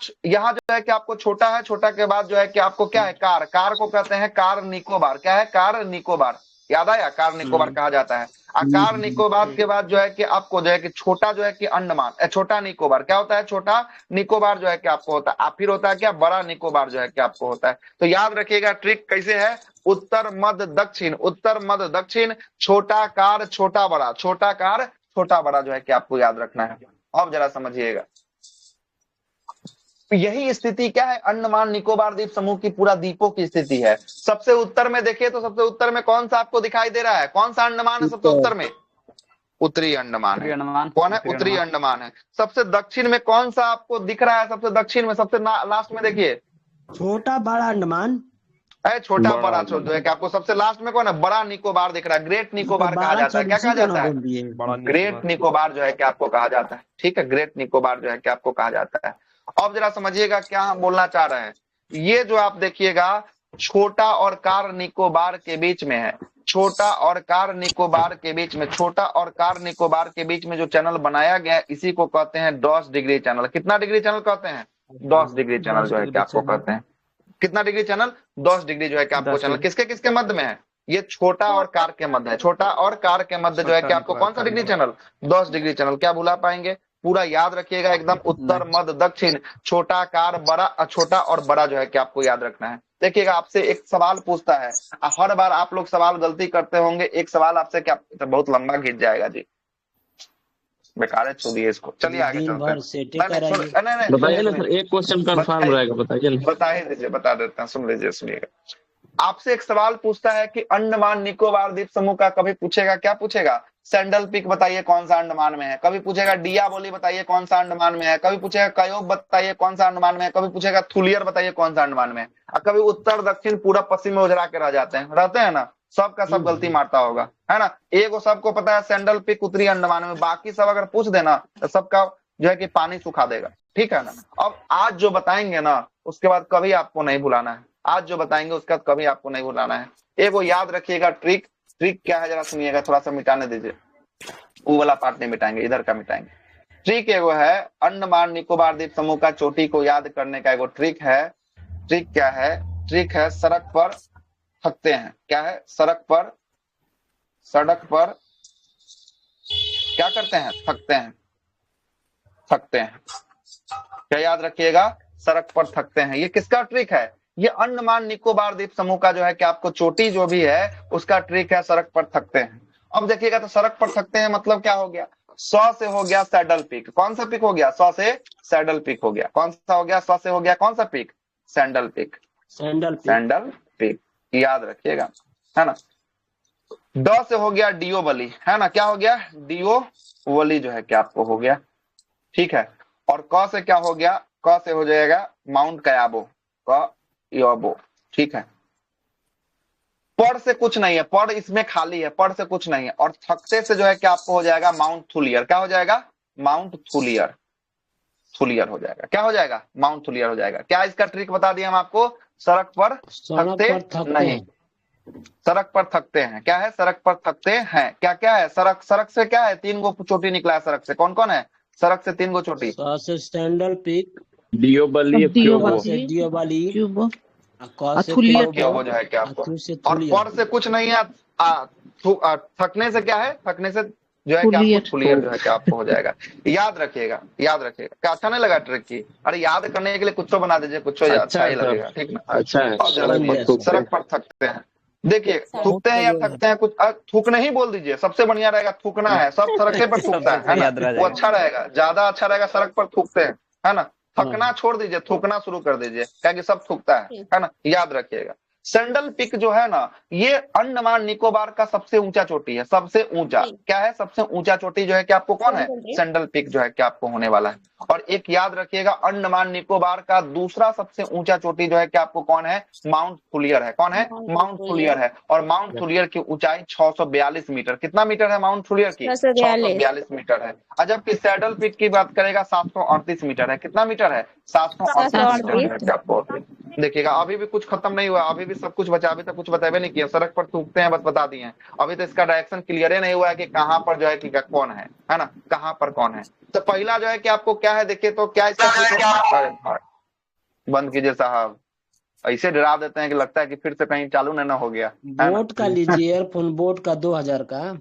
S3: जो है कि आपको छोटा है, छोटा के बाद जो है कि आपको क्या है, कार, कार को कहते हैं कार निकोबार। क्या है, कार निकोबार, याद आया, कार निकोबार कहा जाता है। कार निकोबार के बाद जो है कि आपको जो है कि छोटा जो है कि अंडमान, छोटा निकोबार क्या होता है, छोटा निकोबार जो है कि आपको होता है, फिर होता है क्या, बड़ा निकोबार जो है कि आपको होता है। तो याद रखिएगा ट्रिक कैसे है, उत्तर मध्य दक्षिण, उत्तर मध्य दक्षिण, छोटा कार छोटा बड़ा, छोटा कार छोटा बड़ा जो है कि आपको याद रखना है। अब जरा समझिएगा, यही स्थिति क्या है, अंडमान निकोबार द्वीप समूह की पूरा द्वीपों की स्थिति है। सबसे उत्तर में देखिए तो सबसे उत्तर में कौन सा आपको दिखाई दे रहा है, कौन सा अंडमान है सबसे उत्तर में, उत्तरी अंडमान है। कौन है, उत्तरी अंडमान है। सबसे दक्षिण में कौन सा आपको दिख रहा है, सबसे दक्षिण में, सबसे लास्ट में देखिए,
S12: छोटा बड़ा अंडमान
S3: है, छोटा बड़ा जो है कि आपको सबसे लास्ट में कौन है, बड़ा निकोबार दिख रहा है, ग्रेट निकोबार कहा जाता है। क्या कहा जाता है, ग्रेट निकोबार जो है कि आपको कहा जाता है। ठीक है, ग्रेट निकोबार जो है कि आपको कहा जाता है। अब जरा समझिएगा क्या हम बोलना चाह रहे हैं, ये जो आप देखिएगा छोटा और कार निकोबार के बीच में है, छोटा और कार निकोबार के बीच में, छोटा और कार निकोबार के बीच में जो चैनल बनाया गया है, इसी को कहते हैं 10 डिग्री चैनल। कितना डिग्री चैनल कहते हैं, 10 डिग्री चैनल जो है कि आपको कहते हैं। कितना डिग्री चैनल, 10 डिग्री जो है कि आपको चैनल किसके किसके मध्य में है, ये छोटा और कार के मध्य है, छोटा और कार के मध्य जो है कि आपको कौन सा डिग्री चैनल, 10 डिग्री चैनल। क्या भुला पाएंगे, पूरा याद रखिएगा एकदम, उत्तर मध्य दक्षिण, छोटा कार बड़ा, छोटा और बड़ा जो है कि आपको याद रखना है। देखिएगा आपसे एक सवाल पूछता है, हर बार आप लोग सवाल गलती करते होंगे, एक सवाल आपसे क्या बहुत लंबा खींच जाएगा जी, बेकार है, छोड़िए इसको, चलिए आगे चलते हैं।
S2: बताइए ना सर, एक क्वेश्चन कंफर्म रहेगा, बताइए,
S3: बता ही दीजिए, बता देते हैं, सुन लीजिए, सुनिएगा। आपसे एक सवाल पूछता है कि अंडमान निकोबार द्वीप समूह का, कभी पूछेगा, क्या पूछेगा, सैंडल पीक बताइए कौन सा अंडमान में है, कभी पूछेगा डियाबोली बताइए कौन सा अंडमान में है, कभी पूछेगा कयोब बताइए कौन सा अंडमान में है, कभी पूछेगा थुलियर बताइए कौन सा अंडमान में है, और कभी उत्तर दक्षिण पूरा पश्चिम में उजरा के रह जाते हैं, रहते हैं ना, सबका सब गलती मारता होगा, है ना। एक सबको पता है सैंडल पीक उत्तरी अंडमान में, बाकी सब अगर पूछ देना तो सबका जो है कि पानी सुखा देगा, ठीक है ना। अब आज जो बताएंगे ना उसके बाद कभी आपको नहीं भुलाना है, आज जो बताएंगे उसके बाद कभी आपको नहीं भुलाना है। एक वो याद रखिएगा ट्रिक, ट्रिक क्या है जरा सुनिएगा, थोड़ा सा मिटाने दीजिए, वो वाला पार्ट नहीं मिटाएंगे, इधर का मिटाएंगे। ट्रिक एगो है, अंडमान निकोबार द्वीप समूह का चोटी को याद करने का एगो ट्रिक है। ट्रिक क्या है, ट्रिक है सड़क पर थकते हैं। क्या है, सड़क पर क्या करते हैं, थकते हैं, थकते हैं। क्या याद रखिएगा, सड़क पर थकते हैं। ये किसका ट्रिक है, ये अंडमान निकोबार द्वीप समूह का जो है कि आपको चोटी जो भी है उसका ट्रिक है, सड़क पर थकते हैं। अब देखिएगा तो सड़क पर थकते हैं मतलब क्या हो गया, 100 से हो गया सैडल पीक, कौन सा पीक हो गया, 100 से सैडल पीक हो गया, कौन सा हो गया, 100 से हो गया कौन सा peak, sandal peak, sandal peak, याद रखिएगा, है ना। 10 से हो गया डियोवली, है ना, क्या हो गया, डियोवली जो है कि आपको हो गया, ठीक है। और क से क्या हो गया, क से हो जाएगा माउंट कयाबो, कयाबो, ठीक है। पड़ से कुछ नहीं है, पड़ इसमें खाली है, पड़ से कुछ नहीं है। और थकते से जो है कि आपको हो जाएगा माउंट थुलियर, क्या हो जाएगा, माउंट थुलियर, थुलियर हो जाएगा, क्या हो जाएगा, माउंट थुलियर हो जाएगा। क्या इसका ट्रिक बता दिया हम आपको, सड़क पर थकते नहीं, सड़क पर थकते हैं। क्या है, सड़क पर थकते हैं, क्या क्या है, सड़क, सड़क से क्या है, 3 गो चोटी निकला है सड़क से, कौन कौन है, सड़क से 3 गो चोटी,
S12: सैंडल पीक,
S2: डियोबली,
S3: वो जो है क्या आपको, और पर से कुछ नहीं है, थकने से क्या है, थकने से जो है कि आपको थुलियर जो है कि आपको हो जाएगा। याद रखिएगा, याद रखिएगा। क्या अच्छा नहीं लगा ट्रिक की, अरे याद करने के लिए कुछ तो बना दीजिए, कुछ अच्छा ही लगेगा, ठीक ना, अच्छा है। सड़क पर थकते हैं, देखिए थूकते हैं या थकते हैं, कुछ थूकने ही बोल दीजिए, सबसे बढ़िया रहेगा, थूकना है, सब सड़क पर थूकता है ना, वो अच्छा रहेगा, ज्यादा अच्छा रहेगा, सड़क पर थूकते हैं, है ना। थकना छोड़ दीजिए, थूकना शुरू कर दीजिए, क्योंकि सब थूकता है ना, याद रखिएगा। सैंडल पीक जो है ना, ये अंडमान निकोबार का सबसे ऊंचा चोटी है, सबसे ऊंचा, क्या है, सबसे ऊंचा चोटी जो है कि आपको कौन है, सैंडल पीक जो है कि आपको होने वाला है। और एक याद रखिएगा, अंडमान निकोबार का दूसरा सबसे ऊंचा चोटी जो है कि आपको कौन है, माउंट थुलियर है, कौन है, माउंट थुलियर है। और माउंट थुलियर की ऊंचाई 642 मीटर, कितना मीटर है माउंट थुलियर की, 642 मीटर है। और जबकि सैडल पीक की बात करेगा 738 मीटर है, कितना मीटर है, 738 मीटर है आपको, देखिएगा अभी भी कुछ खत्म नहीं हुआ, अभी भी सब कुछ बचा, अभी तक कुछ बतावे नहीं किया, सड़क पर थूकते हैं बस बता दिए हैं। अभी तो इसका डायरेक्शन क्लियर ही नहीं हुआ है कि कहाँ पर जो है कि कौन है ना, कहाँ पर कौन है। तो पहला जो है कि आपको क्या है, देखिए तो क्या इसका बंद कीजिए साहब, ऐसे डरा देते हैं कि लगता है कि फिर से कहीं चालू ना हो गया।
S12: बोट का लीजिए, एयरफोन बोट का 2000 का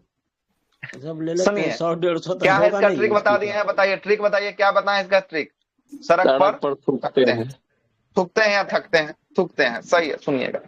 S12: सब ले लेते हैं, 100-150
S3: क्या है इसका ट्रिक बता दिए हैं, बताइए ट्रिक बताइए, क्या बताएं इसका ट्रिक। सड़क पर थूकते हैं या थकते हैं, थूकते हैं, सही है। सुनिएगा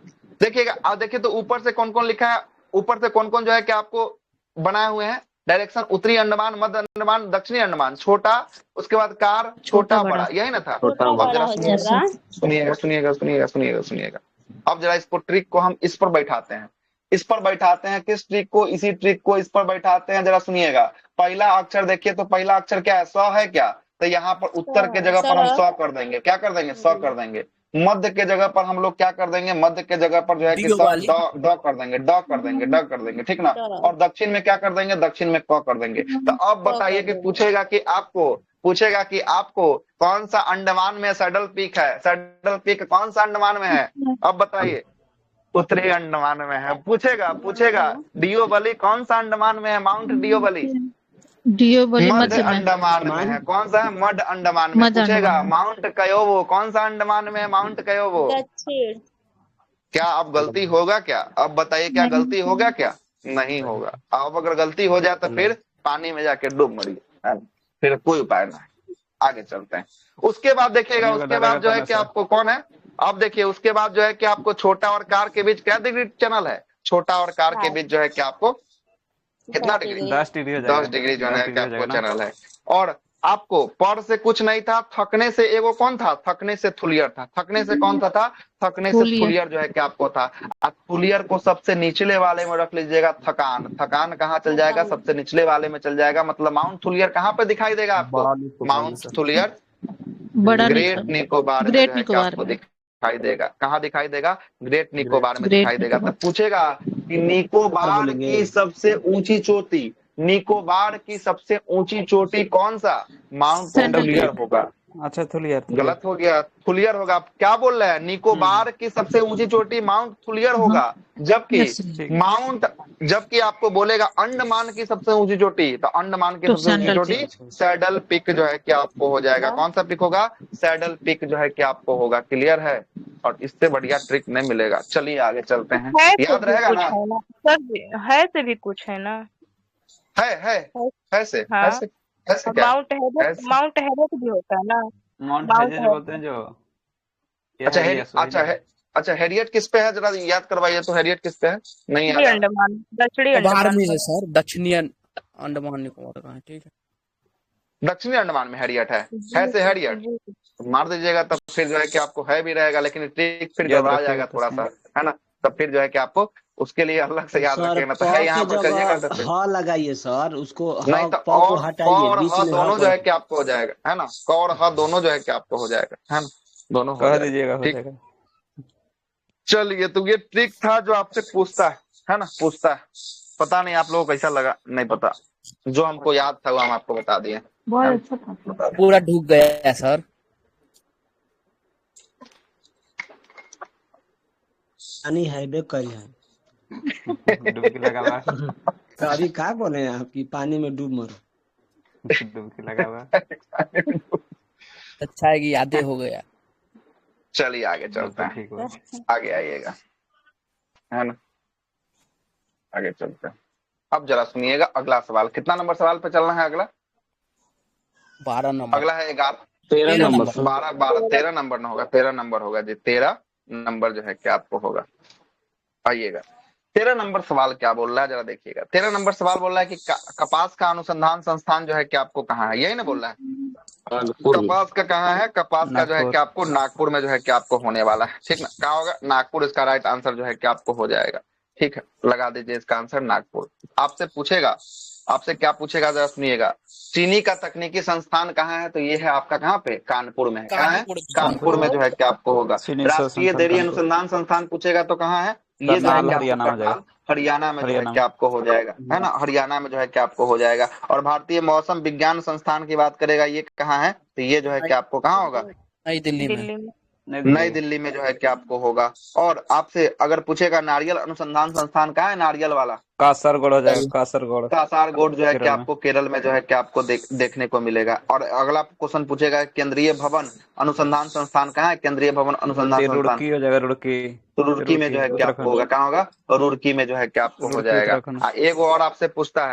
S3: देखिएगा, अब देखिए तो ऊपर से कौन कौन लिखा है, ऊपर से कौन कौन जो है कि आपको बनाए हुए हैं डायरेक्शन, उत्तरी अंडमान, मध्य अंडमान, दक्षिणी अंडमान, छोटा, उसके बाद कार, छोटा बड़ा, यही ना था। अब जरा सुनिएगा सुनिएगा सुनिएगा सुनिएगा सुनिएगा, अब जरा इसको ट्रिक को हम इस पर बैठाते हैं, इस पर बैठाते हैं, किस ट्रिक को, इसी ट्रिक को इस पर बैठाते हैं। जरा सुनिएगा, पहला अक्षर देखिए तो पहला अक्षर क्या है, स है क्या, तो यहाँ पर उत्तर के जगह पर हम 100 कर देंगे, क्या कर देंगे, 100 कर देंगे। मध्य के जगह पर हम लोग क्या कर देंगे, मध्य के जगह पर जो है कि ड कर देंगे, ड कर देंगे, ड कर देंगे, ठीक ना। और दक्षिण में क्या कर देंगे, दक्षिण में क कर देंगे। तो अब बताइए कि पूछेगा कि आपको कौन सा अंडमान में सैडल पीक है, सैडल पीक कौन सा अंडमान में है, अब बताइए। उत्तरी अंडमान में है। पूछेगा डियोबली कौन सा अंडमान में है, माउंट डियोबली मध्य अंडमान में है। कौन सा है, मध्य अंडमान में। पूछेगा माउंट कयोवो कौन सा अंडमान में है, माउंट कयोवो। क्या अब गलती होगा क्या, अब बताइए क्या गलती होगा क्या, नहीं होगा। अब अगर गलती हो जाए तो फिर पानी में जाके डूब मरिए, फिर कोई उपाय नहीं। आगे चलते हैं। उसके बाद देखिएगा, उसके बाद जो है कि आपको कौन है, अब देखिए उसके बाद जो है कि आपको छोटा और कार के बीच क्या डिग्री चैनल है, छोटा और कार के बीच जो है कि आपको कितना डिग्री,
S11: 10 डिग्री,
S3: 10 डिग्री जो है कि आपको चैनल है। और आपको पर से कुछ नहीं था, थकने से एगो कौन था, थकने से थुलियर था। थकने से कौन था, थकने से थुलियर जो है कि आपको था। थुलियर को सबसे निचले वाले में रख लीजिएगा। थकान, थकान कहाँ चल जाएगा, सबसे निचले वाले में चल जाएगा। मतलब माउंट थुलियर कहाँ पे दिखाई देगा आपको, माउंट थुलियर ग्रेट निकोबार में आपको दिखाई देगा। कहाँ दिखाई देगा, ग्रेट निकोबार में दिखाई देगा। तो पूछेगा कि निकोबार की सबसे ऊंची चोटी, निकोबार की सबसे ऊंची चोटी कौन सा, माउंट थुलियर होगा।
S11: अच्छा थुलियर,
S3: गलत हो गया, थुलियर होगा। आप क्या बोल रहे हैं, निकोबार की सबसे ऊंची चोटी माउंट थुलियर होगा। जबकि आपको बोलेगा अंडमान की सबसे ऊंची चोटी, तो अंडमान की सबसे ऊंची चोटी सैडल पिक जो है कि आपको हो जाएगा। कौन सा पिक होगा, सैडल पिक जो है कि आपको होगा। क्लियर है, और इससे बढ़िया ट्रिक नहीं मिलेगा। चलिए आगे चलते हैं, याद रहेगा ना
S9: सर, है से भी कुछ है ना,
S3: है से
S9: माउंट हेरियट भी होता है ना,
S11: माउंट हेरियट बोलते हैं जो।
S3: अच्छा हेरियट किस पे है, जरा याद करवाइए तो। हेरियट किस पे है, नहीं
S9: दक्षिणी अंडमान
S7: में है सर, दक्षिणी अंडमान निकोबार का है, ठीक है।
S3: दक्षिणी अंडमान में हेरियट है से हेरियट मार दीजिएगा, तब फिर जो है कि आपको है भी रहेगा, लेकिन ट्रिक फिर गड़बड़ा जाएगा थोड़ा सा, है ना। तब फिर जो है कि आपको उसके लिए अलग से याद रखेगा। तो है यहाँ पर चलिएगा,
S12: हाँ लगाइए सर, उसको
S3: नहीं तो और ह दोनों जो है कि आपको हो जाएगा, है ना। क और ह दोनों जो है कि आपको हो जाएगा, है ना, दोनों हो
S11: दीजिएगा,
S3: ठीक। चलिए, तो ये ट्रिक था जो आपसे पूछता है ना, पूछता है। पता नहीं आप लोगों को कैसा लगा, नहीं पता, जो हमको याद था वो हम आपको बता दिए।
S9: बहुत अच्छा था,
S7: पूरा ढूक गया सर।
S12: पानी हाईवे कल है,
S11: डुबकी लगा हुआ।
S12: तो अभी क्या बोले हैं आप कि पानी में डूब मरो,
S11: डुबकी लगा हुआ।
S7: अच्छा है कि यादें हो गया।
S3: चलिए आगे चलते हैं, आगे आइएगा, है ना, आगे चलते हैं। अब जरा सुनिएगा अगला सवाल। कितना नंबर सवाल पे चलना है, अगला
S7: 12 नंबर,
S3: अगला है
S2: 13 नंबर,
S3: 13 नंबर ना होगा, 13 नंबर होगा जी, 13 नंबर जो है क्या आपको होगा। आइएगा, 13 नंबर सवाल क्या बोल रहा है, जरा देखिएगा। 13 नंबर सवाल बोल रहा है कि कपास का अनुसंधान संस्थान जो है कि आपको कहाँ है, यही ना बोल रहा है। कपास का कहाँ है, कपास का जो है कि आपको नागपुर में जो है कि आपको होने वाला है, ठीक ना। कहाँ होगा, नागपुर इसका राइट आंसर जो है कि आपको हो जाएगा, ठीक है। लगा दीजिए इसका आंसर नागपुर। आपसे पूछेगा, आपसे क्या पूछेगा, जरा सुनिएगा। चीनी का तकनीकी संस्थान कहाँ है, तो ये है आपका कहाँ पे, कानपुर में है। कहाँ है, कानपुर में जो है कि आपको होगा। राष्ट्रीय डेयरी अनुसंधान संस्थान पूछेगा तो कहाँ है, ये जो है हरियाणा में जो है कि आपको हो जाएगा, है ना, हरियाणा में जो है कि आपको हो जाएगा। और भारतीय मौसम विज्ञान संस्थान की बात करेगा, ये कहाँ है, तो ये जो है कि आपको कहाँ होगा,
S7: नई दिल्ली में।
S3: नई दिल्ली में जो है कि आपको होगा। और आपसे अगर पूछेगा नारियल अनुसंधान संस्थान कहाँ है, नारियल वाला
S11: कासरगोड हो जाएगा, कासरगोड
S3: कासारगोड जो है कि
S11: केरल में।
S3: आपको केरल में जो है कि आपको देखने को मिलेगा। और अगला क्वेश्चन पूछेगा केंद्रीय भवन अनुसंधान संस्थान कहाँ है, केंद्रीय भवन अनुसंधान संस्थान
S11: रुड़की हो जाएगा, रुड़की।
S3: रुड़की में जो है कि आपको होगा। कहाँ होगा, रुड़की में जो है कि आपको हो जाएगा। एक और आपसे पूछता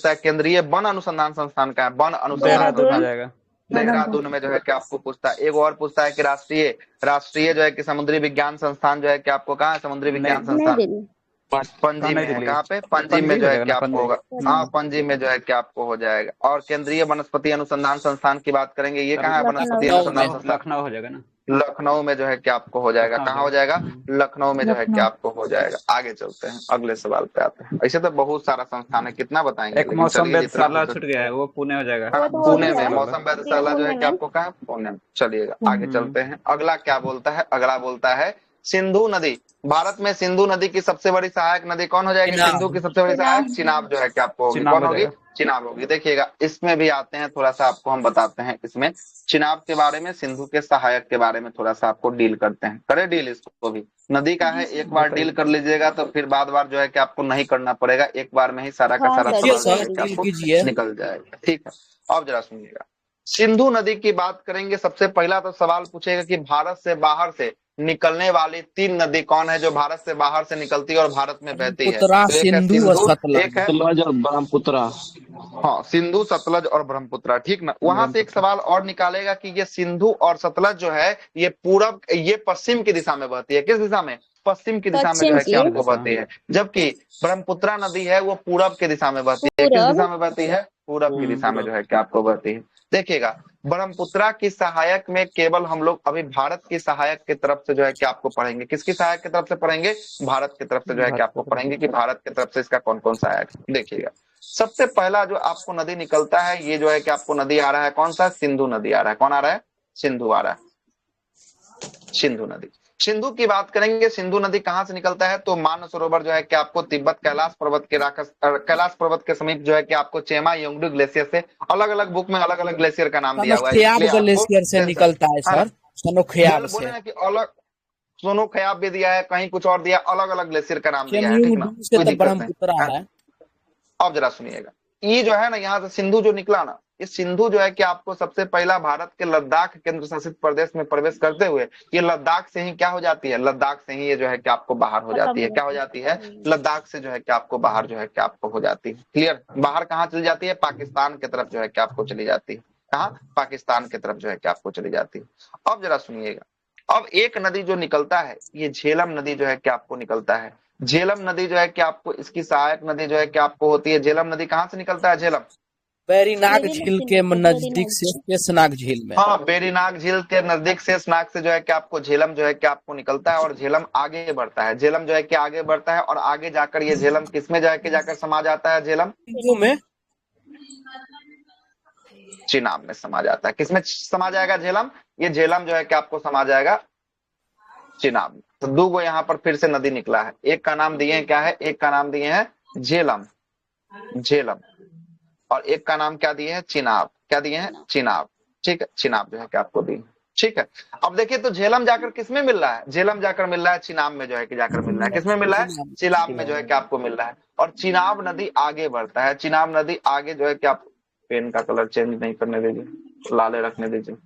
S3: है केंद्रीय वन अनुसंधान संस्थान कहाँ है, वन अनुसंधान संस्थान देहरादून में जो है कि आपको पूछता है। एक और पूछता है कि राष्ट्रीय जो है कि समुद्री विज्ञान संस्थान जो है कि आपको कहाँ है, समुद्री विज्ञान संस्थान पणजी में है। कहाँ पे, पणजी में जो है कि आपको होगा। हाँ, पणजी में जो है कि आपको हो जाएगा। और केंद्रीय वनस्पति अनुसंधान संस्थान की बात करेंगे, ये कहाँ है, वनस्पति अनुसंधान संस्थान
S11: लखनऊ हो जाएगा ना,
S3: लखनऊ में जो है कि आपको हो जाएगा। कहाँ हो जाएगा, लखनऊ में जो है कि आपको हो जाएगा। आगे चलते हैं, अगले सवाल पे आते हैं। ऐसे तो बहुत सारा संस्थान है, कितना बताएंगे।
S11: एक मौसम वेधशाला छूट गया है, वो पुणे हो जाएगा।
S3: हाँ, पुणे में मौसम वेधशाला जो है कि आपको कहाँ, पुणे में। चलिएगा आगे चलते हैं। अगला क्या बोलता है, अगला बोलता है सिंधु नदी। भारत में सिंधु नदी की सबसे बड़ी सहायक नदी कौन हो जाएगी, सिंधु की सबसे बड़ी सहायक चिनाब जो है कि आपको होगी। कौन होगी, चिनाब होगी। देखिएगा इसमें भी आते हैं, थोड़ा सा आपको हम बताते हैं इसमें चिनाब के बारे में, सिंधु के सहायक के बारे में थोड़ा सा आपको डील करते हैं। करे डील इसको भी, नदी का है, एक बार डील कर लीजिएगा तो फिर बार जो है कि आपको नहीं करना पड़ेगा, एक बार में ही सारा का सारा सवाल आपको निकल जाएगा। ठीक है, अब जरा सुनिएगा। सिंधु नदी की बात करेंगे, सबसे पहला तो सवाल पूछेगा कि भारत से बाहर से निकलने वाली 3 नदी कौन है जो भारत से बाहर से निकलती है और भारत में बहती है।
S7: पुत्रा, सिंधु और सतलज।
S3: एक है
S12: सतलज और ब्रह्मपुत्र।
S3: हाँ, सिंधु, सतलज और ब्रह्मपुत्र, ठीक ना। वहां से एक सवाल और निकालेगा कि ये सिंधु और सतलज जो है ये पूरब, ये पश्चिम की दिशा में बहती है। किस दिशा में, पश्चिम की दिशा में जो है कि हमको बहती है। जबकि ब्रह्मपुत्र नदी है वो पूरब की दिशा में बहती है। किस दिशा में बहती है, पूरब की दिशा में जो है कि आपको बहती है। देखिएगा ब्रह्मपुत्र की सहायक में केवल हम लोग अभी भारत की सहायक की तरफ से जो है कि आपको पढ़ेंगे। किसकी सहायक की तरफ से पढ़ेंगे, भारत की तरफ से जो है कि आपको पढ़ेंगे कि भारत की तरफ से इसका कौन कौन सहायक। देखिएगा सबसे पहला जो आपको नदी निकलता है, ये जो है कि आपको नदी आ रहा है कौन सा, सिंधु नदी आ रहा है। कौन आ रहा है, सिंधु आ रहा है, सिंधु नदी। सिंधु की बात करेंगे, सिंधु नदी कहाँ से निकलता है, तो मानसरोवर जो है कि आपको तिब्बत कैलाश पर्वत के समीप जो है कि आपको चेमा योंगडू ग्लेशियर से, अलग अलग बुक में अलग अलग ग्लेशियर का नाम दिया हुआ है।
S7: ग्लेशियर से निकलता है सर, सोनोख्याब से।
S3: बोले ना कि अलग सोनोख्याब भी दिया है, कहीं कुछ और दिया, अलग अलग ग्लेशियर का नाम दिया है, ठीक ना।
S7: ब्रह्मपुत्र है।
S3: अब जरा सुनिएगा, ये जो है ना, यहाँ से सिंधु जो निकला ना, ये सिंधु जो है कि आपको सबसे पहला भारत के लद्दाख केंद्र शासित प्रदेश में प्रवेश करते हुए ये लद्दाख से ही क्या हो जाती है, लद्दाख से ही ये जो है कि आपको बाहर हो जाती है। क्या हो जाती है, लद्दाख से जो है कि आपको बाहर जो है कि आपको हो जाती है। क्लियर, बाहर कहाँ चली जाती है, पाकिस्तान की तरफ जो है कि आपको चली जाती है। कहाँ, पाकिस्तान की तरफ जो है कि आपको चली जाती है। अब जरा सुनिएगा, अब एक नदी जो निकलता है, ये झेलम नदी जो है कि आपको निकलता है। झेलम नदी जो है कि आपको, इसकी सहायक नदी जो है कि आपको होती है। झेलम नदी कहाँ से निकलता है, झेलम
S7: बेरीनाग झील के नजदीक से शेषनाग झील में।
S3: हाँ, बेरीनाग झील के नजदीक शेषनाग से जो है कि आपको झेलम जो है कि आपको निकलता है और झेलम आगे बढ़ता है। झेलम जो है कि आगे बढ़ता है और आगे जाकर ये झेलम किसमें जाकर समा जाता है, झेलम
S7: में,
S3: चिनाब में समा जाता है। किसमें समा जाएगा, झेलम, ये झेलम जो है कि आपको समा जाएगा चिनाब में। तो 2 यहाँ पर फिर से नदी निकला है, एक का नाम दिए क्या है, एक का नाम दिए है झेलम, झेलम, और एक का नाम क्या दिए हैं, चिनाब। क्या दिए हैं, चिनाब, ठीक है, चिनाब जो है कि आपको दिए, ठीक है। अब देखिए तो झेलम जाकर किसमें मिल रहा है, झेलम जाकर मिल रहा है चिनाब में जो है कि जाकर मिल रहा है। किसमें मिल रहा है, चिनाब में जो है कि आपको मिल रहा है। और चिनाब नदी आगे बढ़ता है, चिनाब नदी आगे जो है कि आप, पेन का कलर चेंज नहीं करने दीजिए, लाले रखने दीजिए।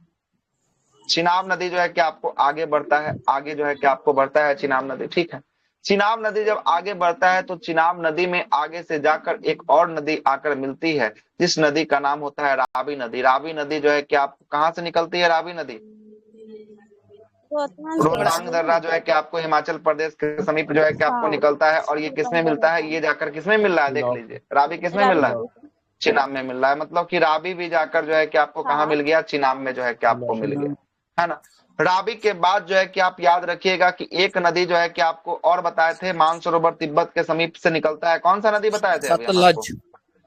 S3: चिनाब नदी जो है कि आपको आगे बढ़ता है, आगे जो है कि आपको बढ़ता है चिनाब नदी, ठीक है। चिनाब नदी जब आगे बढ़ता है तो चिनाब नदी में आगे से जाकर एक और नदी आकर मिलती है, जिस नदी का नाम होता है रावी नदी। रावी नदी जो है कि आप कहाँ से निकलती है, रावी नदी रोहतांग दर्रा जो है कि आपको हिमाचल प्रदेश के समीप जो है कि आपको निकलता है। और ये किसमें मिलता है, ये जाकर किसमें मिल रहा है, देख लीजिए, रावी किसमें मिल रहा है, चिनाब में मिल रहा है। मतलब कि रावी भी जाकर जो है कि आपको कहाँ मिल गया, चिनाब में जो है कि आपको मिल गया, है ना। रावी के बाद जो है कि आप याद रखिएगा कि एक नदी जो है कि आपको और बताए थे, मानसरोवर तिब्बत के समीप से निकलता है। कौन सा नदी बताए थे,
S7: सतलज।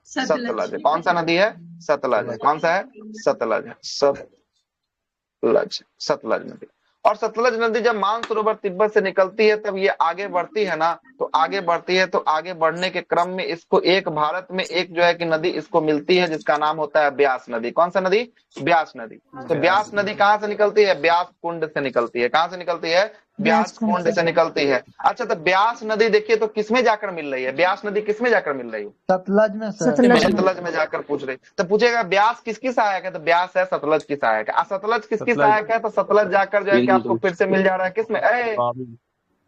S3: सतलज। कौन सा नदी है, सतलज। कौन सा है, सतलज, सतलज, सतलज नदी। और सतलज नदी जब मानसरोवर तिब्बत से निकलती है तब ये आगे बढ़ती है ना, तो आगे बढ़ती है, तो आगे बढ़ने के क्रम में इसको एक भारत में एक जो है कि नदी इसको मिलती है जिसका नाम होता है ब्यास नदी। कौन सा नदी? ब्यास नदी। तो ब्यास नदी कहाँ से निकलती है? ब्यास कुंड से निकलती है। कहाँ से निकलती है? ब्यास कुंड से निकलती है। अच्छा, तो ब्यास नदी देखिए तो किसमें जाकर मिल रही है? ब्यास नदी किसमें जाकर मिल रही है?
S5: सतलज में सर।
S3: सतलज में जाकर पूछ रही। तो पूछेगा ब्यास किसकी सहायक है? तो ब्यास है सतलज की सहायक है। सतलज किसकी सहायक है? तो सतलज जाकर जो है कि आपको फिर से मिल जा रहा है किसमें?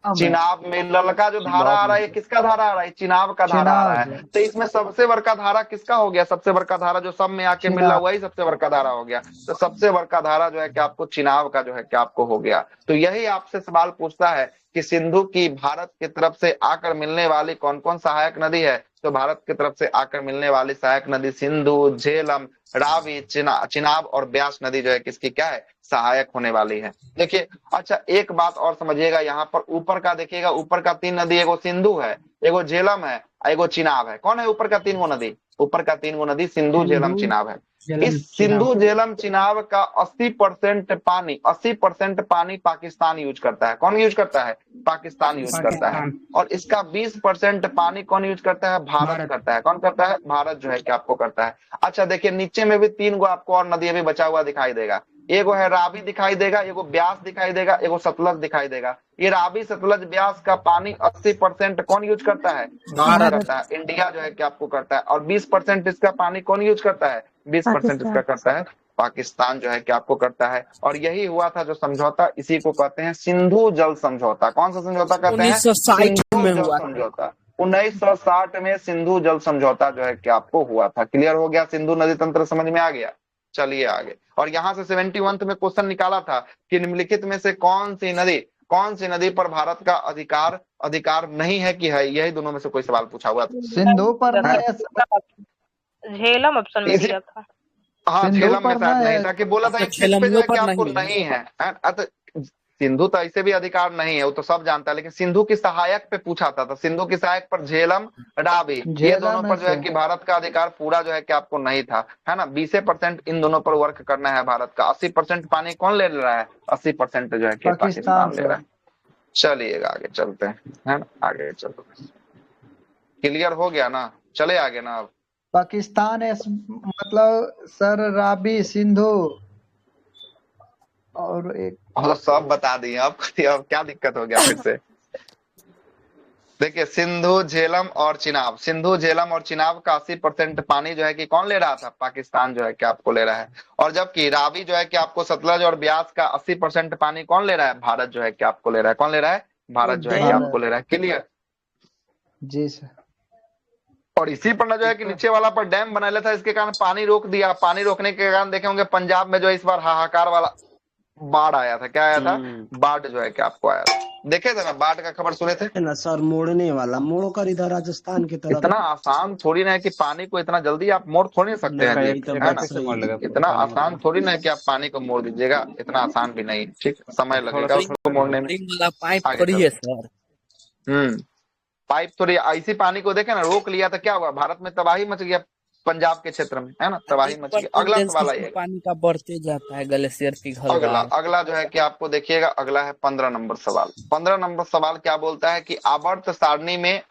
S3: चिनाब में। ललका जो धारा आ रहा है किसका धारा आ रहा है? चिनाब का धारा आ रहा है। तो इसमें सबसे बड़का धारा किसका हो गया? सबसे बड़का धारा जो सब में आके मिल रहा वही सबसे बड़का धारा हो गया। तो सबसे बड़का धारा जो है कि आपको चिनाब का जो है कि आपको हो गया। तो यही आपसे सवाल पूछता है कि सिंधु की भारत की तरफ से आकर मिलने वाली कौन कौन सहायक नदी है? तो भारत की तरफ से आकर मिलने वाली सहायक नदी सिंधु, झेलम, रावी, चिनाब और ब्यास नदी जो है किसकी क्या है? सहायक होने वाली है। देखिए, अच्छा एक बात और समझिएगा, यहाँ पर ऊपर का देखिएगा, ऊपर का 3 नदी, एगो सिंधु है, एगो झेलम है, एगो चिनाब है। कौन है ऊपर का 3 नदी? ऊपर का 3 नदी सिंधु, झेलम, चिनाब है। इस सिंधु, झेलम, चिनाब का 80% पानी पाकिस्तान यूज करता है। कौन यूज करता है? पाकिस्तान यूज करता है। और इसका 20% पानी कौन यूज करता है? भारत करता है। कौन करता है? भारत जो है कि आपको करता है। अच्छा देखिए, नीचे में भी 3 गो आपको और नदी अभी बचा हुआ दिखाई देगा। एगो है रावी दिखाई देगा, एगो ब्यास दिखाई देगा, एगो सतलज दिखाई देगा। ये रावी, सतलज, ब्यास का पानी 80% कौन यूज करता है? भारत करता है। इंडिया जो है कि आपको करता है। और 20% इसका पानी कौन यूज करता है? 20% इसका करता है पाकिस्तान जो है कि आपको करता है। और यही हुआ था जो समझौता, इसी को कहते हैं सिंधु जल समझौता। कौन सा समझौता कहते हैं?
S7: 1960 में हुआ
S3: समझौता। 1960 में सिंधु जल समझौता जो है कि आपको हुआ था। क्लियर हो गया? सिंधु नदी तंत्र समझ में आ गया? चलिए आगे। और यहाँ से 71 में क्वेश्चन निकाला था कि निम्नलिखित में से कौन सी नदी पर भारत का अधिकार नहीं है कि है? यही दोनों में से कोई सवाल पूछा हुआ था।
S5: सिंधु पर
S9: झेलम ऑप्शन में दिया था।
S3: हाँ, झेलम में शायद नहीं था कि बोला था कि आपको नहीं है। सिंधु तो ऐसे भी अधिकार नहीं है, वो तो सब जानता है, लेकिन सिंधु की सहायक पे पूछा था। तो सिंधु की सहायक पर झेलम, रावी, ये दोनों पर जो है कि भारत का अधिकार पूरा जो है कि आपको नहीं था, है ना। 20% इन दोनों पर वर्क करना है भारत का। 80% पानी कौन ले रहा है? 80% जो है कि पाकिस्तान ले रहा है। चलिएगा आगे चलते हैं, है ना, आगे चलो। क्लियर हो गया ना? चले आगे ना। अब
S5: पाकिस्तान मतलब सर रावी, सिंधु और एक
S3: और सब बता दिए। अब क्या दिक्कत हो गया फिर से? देखिए, सिंधु, झेलम और चिनाब, सिंधु, झेलम और चिनाब का 80% पानी जो है कि कौन ले रहा था? पाकिस्तान जो है कि आपको ले रहा है। और जबकि रावी जो है कि आपको सतलज और ब्यास का 80% पानी कौन ले रहा है? भारत जो है कि आपको ले रहा है। कौन ले रहा है? भारत जो है कि आपको ले रहा है। क्लियर?
S5: जी सर।
S3: और इसी पर ना जो है कि नीचे वाला पर डैम बना लेता, इसके कारण पानी रोक दिया। पानी रोकने के कारण देखे होंगे पंजाब में जो इस बार हाहाकार वाला बाढ़ आया था। क्या आया था? बाढ़ जो है कि आपको आया था। देखे थे ना, बाढ़ का खबर सुने थे
S12: ना सर? मोड़ने वाला मोड़ कर इधर राजस्थान की तरफ।
S3: इतना आसान थोड़ी ना है कि पानी को इतना जल्दी आप मोड़ थोड़ी नहीं सकते हैं, है ना। इतना आसान थोड़ी ना है कि आप पानी को मोड़ दीजिएगा, इतना आसान भी नहीं। ठीक, समय लगेगा उसको मोड़ने में। पाइप थोड़ी ऐसी पानी को देखे ना, रोक लिया तो क्या हुआ? भारत में तबाही मच गया, पंजाब के क्षेत्र में, है ना, तबाही मच गई। अगला सवाल आइए,
S7: पानी का बढ़ते जाता है, ग्लेशियर पिघल
S3: अगला
S7: रहा है।
S3: अगला जो है कि आपको देखिएगा, अगला है 15 नंबर सवाल। 15 नंबर सवाल क्या बोलता है कि आवर्त सारणी में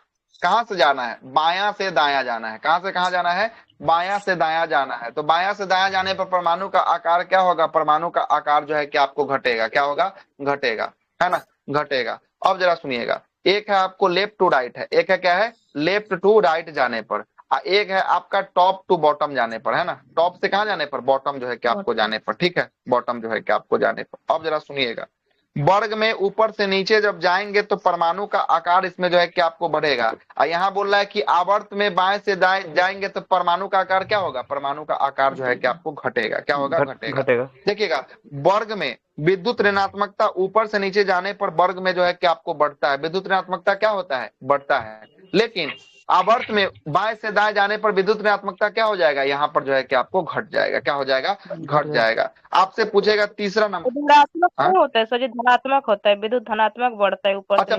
S3: कहां से जाना है? बायां से दायां जाना है। कहां से कहां जाना है? बायां से दायां जाना है। तो बायां से दायां जाने पर परमाणु का आकार क्या होगा? परमाणु का आकार जो है कि आपको घटेगा। क्या होगा? घटेगा, है ना, घटेगा। अब जरा सुनिएगा, एक है आपको लेफ्ट टू राइट है, एक है क्या है? लेफ्ट टू राइट जाने पर, एक है आपका टॉप टू बॉटम जाने पर, है ना। टॉप से कहां जाने पर? बॉटम जो है कि आपको जाने पर, ठीक है, बॉटम जो है कि आपको जाने पर। अब जरा सुनिएगा, वर्ग में ऊपर से नीचे जब जाएंगे तो परमाणु का आकार इसमें जो है कि आपको बढ़ेगा। और यहाँ बोल रहा है कि आवर्त में बाएं से दाएं जाएंगे तो परमाणु का आकार क्या होगा? परमाणु का आकार जो है कि आपको घटेगा। क्या होगा? घटेगा। देखिएगा, वर्ग में विद्युत ऋणात्मकता ऊपर से नीचे जाने पर वर्ग में जो है कि आपको बढ़ता है। विद्युत ऋणात्मकता क्या होता है? बढ़ता है। लेकिन आवर्त में बाएं से दाएं जाने पर विद्युत ऋणात्मकता क्या हो जाएगा? यहाँ पर जो है कि आपको घट जाएगा। क्या हो जाएगा? घट जाएगा। आपसे पूछेगा तीसरा नंबर,
S9: धनात्मक नहीं होता है सर, धनात्मक होता है। विद्युत धनात्मक बढ़ता है ऊपर।
S3: अच्छा,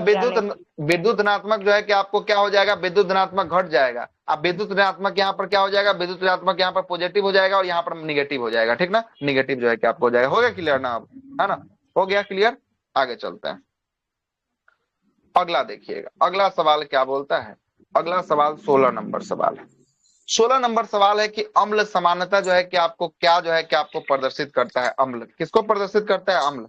S3: विद्युत धनात्मक जो है कि आपको क्या हो जाएगा? विद्युत धनात्मक घट जाएगा। अब विद्युत ऋणात्मक यहाँ पर क्या हो जाएगा? विद्युत ऋणात्मक यहाँ पर पॉजिटिव हो जाएगा और यहाँ पर निगेटिव हो जाएगा, ठीक ना, निगेटिव जो है कि आपको हो जाएगा। हो गया क्लियर ना? अब है ना, हो गया क्लियर? आगे चलते हैं। अगला देखिएगा, अगला सवाल क्या बोलता है। अगला सवाल 16 नंबर सवाल है। 16 नंबर सवाल है कि अम्ल समानता जो है कि आपको क्या जो है कि आपको प्रदर्शित करता है। अम्ल किसको प्रदर्शित करता है? अम्ल।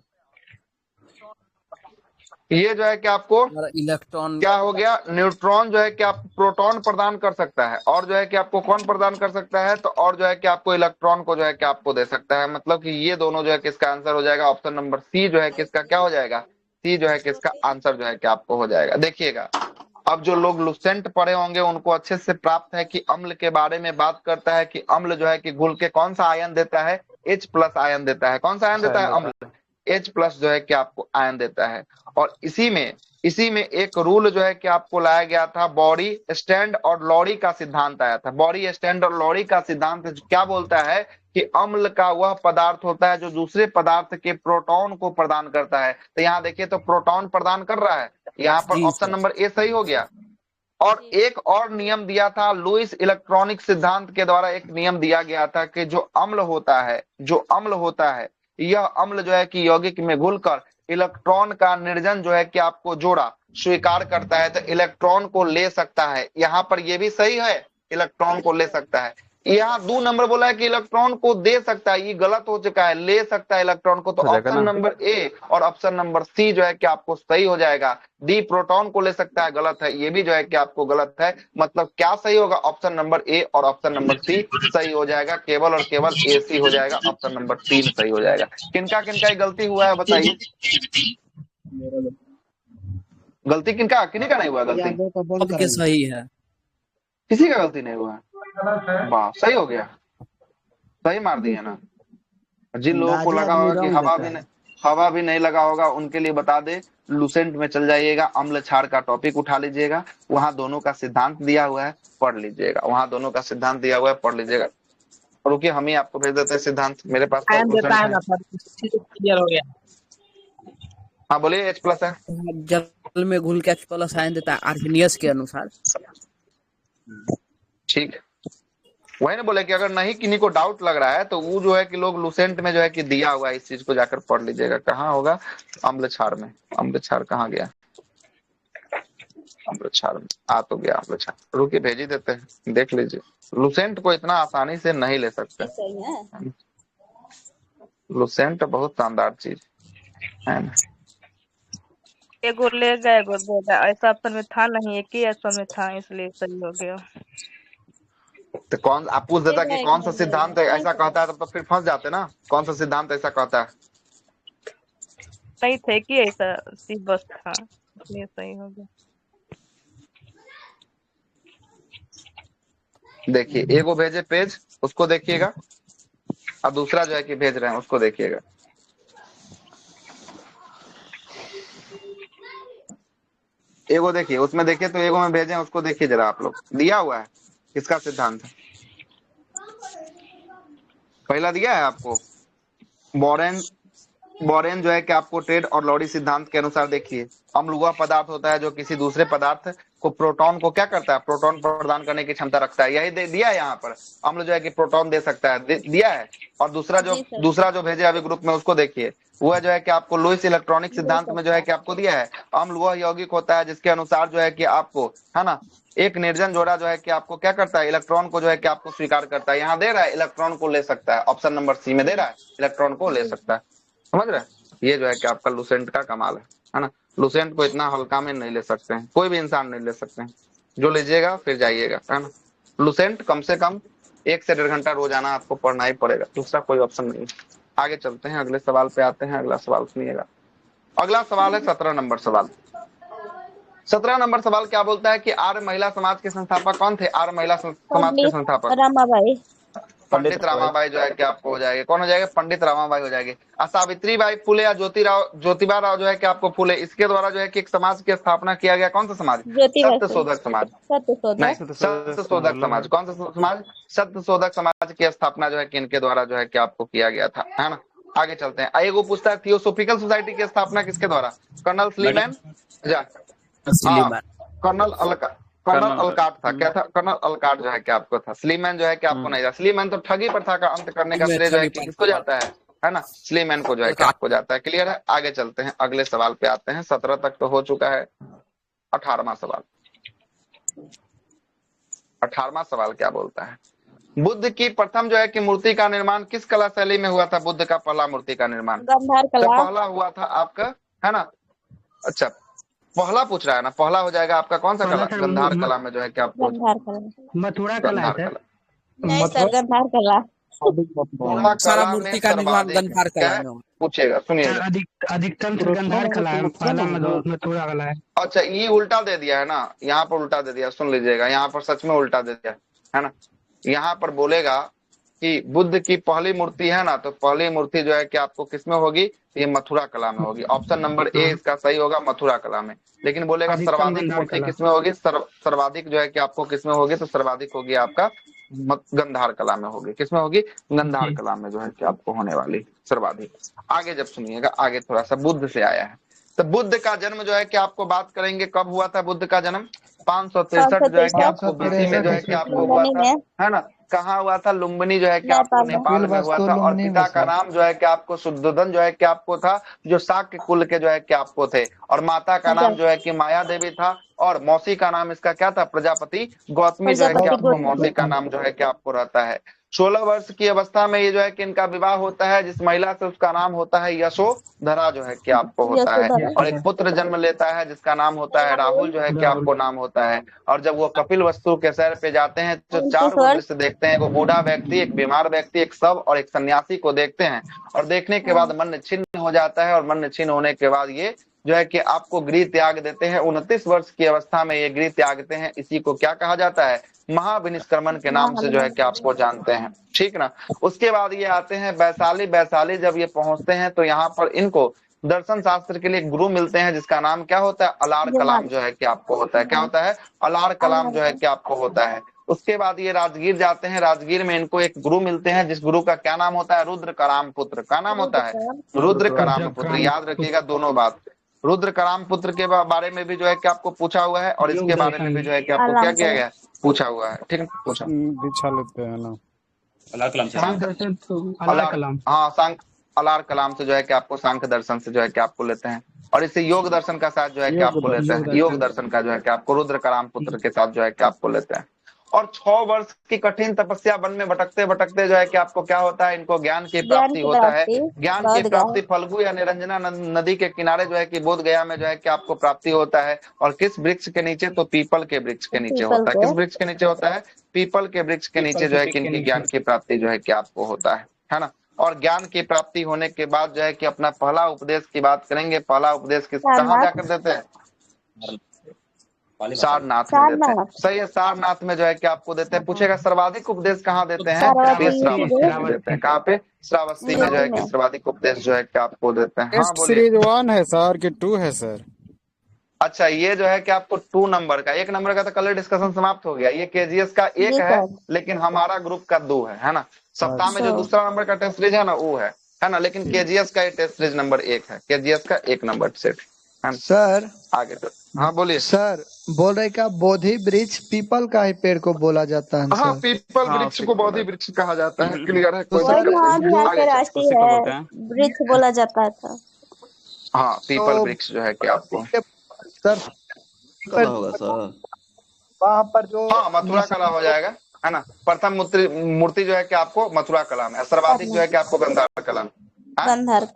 S3: ये जो है कि आपको
S7: इलेक्ट्रॉन
S3: क्या हो गया, न्यूट्रॉन जो है कि आप प्रोटॉन प्रदान कर सकता है, और जो है कि आपको कौन प्रदान कर सकता है, तो और जो है कि आपको इलेक्ट्रॉन को जो है कि आपको दे सकता है। मतलब कि ये दोनों जो है किसका आंसर हो जाएगा? ऑप्शन नंबर सी जो है किसका क्या हो जाएगा? सी जो है किसका आंसर जो है कि आपको हो जाएगा। देखिएगा, अब जो लोग लुसेंट पढ़े होंगे उनको अच्छे से प्राप्त है कि अम्ल के बारे में बात करता है कि अम्ल जो है कि घुल के कौन सा आयन देता है? H+ आयन देता है। कौन सा आयन देता है? अम्ल H+ जो है कि आपको आयन देता है। और इसी में एक रूल जो है कि आपको लाया गया था, बॉडी स्टैंड और लॉरी का सिद्धांत आया था। बॉडी स्टैंड और लॉरी का सिद्धांत क्या बोलता है कि अम्ल का वह पदार्थ होता है जो दूसरे पदार्थ के प्रोटॉन को प्रदान करता है। तो यहाँ देखिए, तो प्रोटॉन प्रदान कर रहा है, यहाँ पर ऑप्शन नंबर ए सही हो गया। और एक और नियम दिया था, लुईस इलेक्ट्रॉनिक सिद्धांत के द्वारा एक नियम दिया गया था कि जो अम्ल होता है यह अम्ल जो है कि यौगिक में घुलकर इलेक्ट्रॉन का निर्जन जो है कि आपको जोड़ा स्वीकार करता है, तो इलेक्ट्रॉन को ले सकता है। यहाँ पर ये भी सही है, इलेक्ट्रॉन को ले सकता है। यहाँ 2 नंबर बोला है कि इलेक्ट्रॉन को दे सकता है, ये गलत हो चुका है, ले सकता है इलेक्ट्रॉन को। तो ऑप्शन नंबर ए और ऑप्शन नंबर सी जो है कि आपको सही हो जाएगा। डी प्रोटॉन को ले सकता है, गलत है, ये भी जो है कि आपको गलत है। मतलब क्या सही होगा? ऑप्शन नंबर ए और ऑप्शन नंबर सी सही हो जाएगा। केवल और केवल ए सी हो जाएगा, ऑप्शन नंबर 3 सही हो जाएगा। किनका किनका गलती हुआ है बताइए? गलती किनका, किन्हीं का नहीं हुआ गलती?
S7: सही है,
S3: किसी का गलती नहीं हुआ। वाह, सही हो गया, सही मार दिए ना। जिन लोगों को लगा होगा कि हवा भी नहीं लगा होगा, उनके लिए बता दे, लुसेंट में चल जाइएगा, अम्ल क्षार का टॉपिक उठा लीजिएगा, वहां दोनों का सिद्धांत दिया हुआ है, पढ़ लीजिएगा। वहां दोनों का सिद्धांत दिया हुआ है, पढ़ लीजिएगा। रुकिए, हम ही आपको भेज देते हैं सिद्धांत, मेरे पास तो
S10: क्लियर हो गया।
S3: हाँ बोलिए। H+ है,
S7: जल में घुल के H+ आयन देता है आर्हेनियस के अनुसार।
S3: ठीक, वही ना बोले कि अगर नहीं किन्हीं को डाउट लग रहा है तो वो जो है कि लोग लुसेंट में जो है कि दिया हुआ है, इस चीज को जाकर पढ़ लीजिएगा। कहाँ होगा? अम्ल क्षार में। अम्ल क्षार कहाँ गया? अम्ल क्षार में आ तो गया अम्ल क्षार। रुकिए, भेज ही देते हैं, देख लीजिए। लुसेंट को इतना आसानी से नहीं ले सकते। लुसेंट बहुत शानदार चीज है ना।
S9: एगो ले गए, एगो दे गए, ऐसा ऑप्शन में था नहीं, एक ही ऑप्शन में था, इसलिए सही हो गया।
S3: तो कौन, आप पूछ देता कि कौन सा सिद्धांत है ऐसा कहता है, तब तो फिर फंस जाते ना। कौन सा सिद्धांत ऐसा कहता है?
S9: सही थे कि ऐसा सी बस था, इसलिए सही हो गया।
S3: देखिए, एगो भेजे पेज, उसको देखिएगा, और दूसरा जो है कि भेज रहे हैं उसको देखिएगा। एगो देखिए, उसमें देखिए, तो एगो में भेजे, उसको देखिए जरा आप लोग। दिया हुआ है किसका सिद्धांत है? पहला दिया है आपको बोरेन जो है कि आपको टेड और लॉरी सिद्धांत के अनुसार देखिए, अम्ल वह पदार्थ होता है जो किसी दूसरे पदार्थ को प्रोटॉन को क्या करता है? प्रोटॉन प्रदान करने की क्षमता रखता है। यही दिया है यहाँ पर, अम्ल जो है कि प्रोटॉन दे सकता है, दिया है। और दूसरा जो भेजे अभी ग्रुप में, उसको देखिए, वह जो है कि आपको लुईस इलेक्ट्रॉनिक सिद्धांत में जो है कि आपको दिया है, अम्ल वह यौगिक होता है जिसके अनुसार जो है कि आपको, है ना, एक निर्जन जोड़ा जो है कि आपको क्या करता है? इलेक्ट्रॉन को जो है कि आपको स्वीकार करता है। यहाँ दे रहा है इलेक्ट्रॉन को ले सकता है, ऑप्शन नंबर सी में दे रहा है इलेक्ट्रॉन को ले सकता है। समझ रहे हैं? ये जो है कि आपका लुसेंट का कमाल है ना। लुसेंट को इतना हल्का में नहीं ले सकते हैं, कोई भी इंसान नहीं ले सकते हैं। जो लीजिएगा फिर जाइएगा, है ना। लुसेंट कम से कम 1 से 1.5 घंटा रोजाना आपको पढ़ना ही पड़ेगा, दूसरा कोई ऑप्शन नहीं। आगे चलते हैं, अगले सवाल पे आते हैं। अगला सवाल सुनिएगा। अगला सवाल है 17 नंबर सवाल। 17 नंबर सवाल क्या बोलता है कि आर्य महिला समाज के संस्थापक कौन थे? आर्य महिला समाज के संस्थापक
S9: रमाबाई।
S3: पंडित रमाबाई जो है कि आपको हो जाएगा। कौन हो जाएगा? पंडित रमाबाई हो जाएगी। सावित्री बाई फुले या ज्योतिबा राव जो है कि आपको फुले, इसके द्वारा जो है कि एक समाज की स्थापना किया गया। कौन सा समाज? सत्यशोधक समाज। नहीं, सत्यशोधक समाज। कौन सा समाज? सत्यशोधक समाज की स्थापना जो है कि इनके द्वारा जो है कि आपको किया गया था, है ना। आगे चलते हैं। एगो पूछता है, थियोसोफिकल सोसाइटी की स्थापना किसके द्वारा? Colonel Sleeman. कर्नल अलकाट था। क्या था? कर्नल अलकाट जो है कि आपको था। स्लीमैन जो है कि आपको नहीं था। स्लीमैन तो ठगी प्रथा का अंत करने का श्रेय जो है कि किसको जाता है है ना, स्लिम एन को जो है कि आपको जाता है। क्लियर है, आगे चलते हैं, अगले सवाल पे आते हैं। 17 तक तो हो चुका है। 18वां सवाल, 18वां सवाल क्या बोलता है? बुद्ध की प्रथम जो है कि मूर्ति का निर्माण किस कला शैली में हुआ था? बुद्ध का पहला मूर्ति का निर्माण
S9: गंधार
S3: तो
S9: कला।
S3: पहला हुआ था आपका, है ना। अच्छा, पहला पूछ रहा है ना, पहला हो जाएगा आपका कौन सा कला? गंधार कला में जो है कि आपको
S9: गंधार कला।
S8: मथुरा कला है
S3: गंधार
S8: सर।
S3: कला।
S9: नहीं सर, गंधार कला।
S3: पूरा
S7: सारा
S3: कला में
S7: मूर्ति का निर्माण
S3: सर्वाधिक
S7: गंधार
S3: क्या
S7: कला
S3: है
S7: में हुआ।
S3: पूछेगा,
S8: सर
S3: सुनिएगा।
S8: अधिकतम से गंधार कला है, पहला मथुरा कला है।
S3: अच्छा, ये उल्टा दे दिया है ना, यहाँ पर उल्टा दे दिया, सुन लीजिएगा, यहाँ पर सच में उल्टा दे दिया है ना। यहाँ पर बोलेगा कि बुद्ध की पहली मूर्ति है ना, तो पहली मूर्ति जो है कि आपको किसमें होगी? ये मथुरा कला में होगी। ऑप्शन नंबर ए इसका सही होगा, मथुरा कला में। लेकिन बोलेगा
S8: अधिकतम
S3: सर्वाधिक
S8: गंधार
S3: मूर्ति
S8: कला।
S3: किसमें होगी? सर्वाधिक जो है कि आपको किसमें होगी? तो सर्वाधिक होगी आपका गंधार कला में होगी। किसमें होगी? गंधार
S8: जी।
S3: कला में जो है कि आपको होने वाली सर्वाधिक। आगे जब सुनिएगा, आगे थोड़ा सा बुद्ध से आया है। तो बुद्ध का जन्म जो है कि आपको बात करेंगे, कब हुआ था बुद्ध का जन्म? 563 जो है कि आपको बीसी में जो है कि आपको हुआ था, है ना। कहाँ हुआ था? लुम्बिनी जो है कि आपको नेपाल में हुआ था। और पिता का नाम जो है कि आपको शुद्धोधन जो है कि आपको था, जो शाक्य कुल के जो है कि आपको थे। और माता का नाम जो है कि माया देवी था। और मौसी का नाम इसका क्या था? प्रजापति गौतमी जो है कि आपको मौसी का नाम जो है कि आपको रहता है। 16 वर्ष की अवस्था में ये जो है कि इनका विवाह होता है। जिस महिला से उसका नाम होता है यशोधरा जो है कि आपको होता है। और एक पुत्र जन्म लेता है जिसका नाम होता है राहुल जो है कि आपको नाम होता है। और जब वो कपिल वस्तु के सैर पे जाते हैं तो 4 गो दृश्य देखते हैं। वो बूढ़ा व्यक्ति, एक बीमार व्यक्ति, एक शव और एक सन्यासी को देखते हैं। और देखने के बाद मन छिन्न हो जाता है। और मन छिन्न होने के बाद ये जो है कि आपको गृह त्याग देते हैं। 29 वर्ष की अवस्था में ये गृह त्यागते हैं। इसी को क्या कहा जाता है? महाविनिष्क्रमण के नाम से जो है कि आपको जानते हैं, ठीक ना। उसके बाद ये आते हैं वैशाली। वैशाली जब ये पहुंचते हैं तो यहाँ पर इनको दर्शन शास्त्र के लिए गुरु मिलते हैं, जिसका नाम क्या होता है? अलार कलाम जो है कि आपको होता है। क्या होता है? अलार कलाम जो है कि आपको होता है। उसके बाद ये राजगीर जाते हैं। राजगीर में इनको एक गुरु मिलते हैं, जिस गुरु का क्या नाम होता है? रुद्र कराम पुत्र। का नाम होता है? रुद्र कराम पुत्र। याद रखिएगा दोनों बात। रुद्र कराम पुत्र के बारे में भी जो है कि आपको पूछा हुआ है। और इसके बारे में भी जो है कि आपको क्या किया गया है? पूछा हुआ है, ठीक है। पूछा
S11: बिछा लेते हैं ना।
S1: अलार कलाम से
S8: अलार कलाम।
S3: हाँ, सांख्य अलार कलाम से जो है कि आपको सांख्य दर्शन से जो है कि आपको लेते हैं। और इससे योग दर्शन का साथ जो है कि आपको लेते हैं। योग दर्शन का जो है कि आपको रुद्र कराम पुत्र के साथ जो है कि आपको लेते हैं। और 6 वर्ष की कठिन तपस्या वन में भटकते भटकते जो है कि आपको क्या होता है? इनको ज्ञान की प्राप्ति होता है। ज्ञान की प्राप्ति फल्गु या निरंजना नदी के किनारे जो है कि बोध गया में जो है कि आपको प्राप्ति होता है। और किस वृक्ष के नीचे? तो पीपल के वृक्ष के नीचे होता है। किस वृक्ष के नीचे होता है? पीपल के वृक्ष के नीचे जो है कि इनकी ज्ञान की प्राप्ति जो है कि आपको होता है ना। और ज्ञान की प्राप्ति होने के बाद जो है कि अपना पहला उपदेश की बात करेंगे। पहला उपदेश किस कहाँ जाकर देते हैं? सारनाथ में देते हैं। सही है, सारनाथ में जो है कि आपको देते हैं। पूछेगा सर्वाधिक उपदेश कहाँ देते हैं? श्रावस्ती में देते हैं। कहाँ पे? श्रावस्ती में जो है कि सर्वाधिक उपदेश जो है कि आपको देते हैं। हाँ बोलिए।
S11: सीरीज 1 है सर कि 2 है सर?
S3: अच्छा, ये जो है कि आपको 2 नंबर का, 1 नंबर का तो कल डिस्कशन समाप्त हो गया। ये केजीएस का 1 है, लेकिन हमारा ग्रुप का 2 है ना। सप्ताह में जो दूसरा नंबर का टेस्ट सीरीज है ना, वो है ना। लेकिन केजीएस का टेस्ट सीरीज नंबर 1 है। केजीएस का 1 नंबर सेट है
S13: सर।
S3: आगे तो हाँ बोलिए
S13: सर। बोल रहे का बोधि वृक्ष पीपल का ही पेड़ को बोला जाता है?
S3: हाँ, पीपल वृक्ष को बोधि वृक्ष कहा जाता है। क्लियर है?
S9: राष्ट्रीय है वृक्ष बोला जाता था।
S3: हाँ, पीपल वृक्ष जो है कि आपको
S13: सर
S5: होगा सर
S13: वहाँ पर जो
S3: हाँ मथुरा कला हो जाएगा, है ना। प्रथम मूर्ति जो है कि आपको मथुरा कला में, सर्वाधिक जो है कि आपको गंधार कला में।
S9: गंधार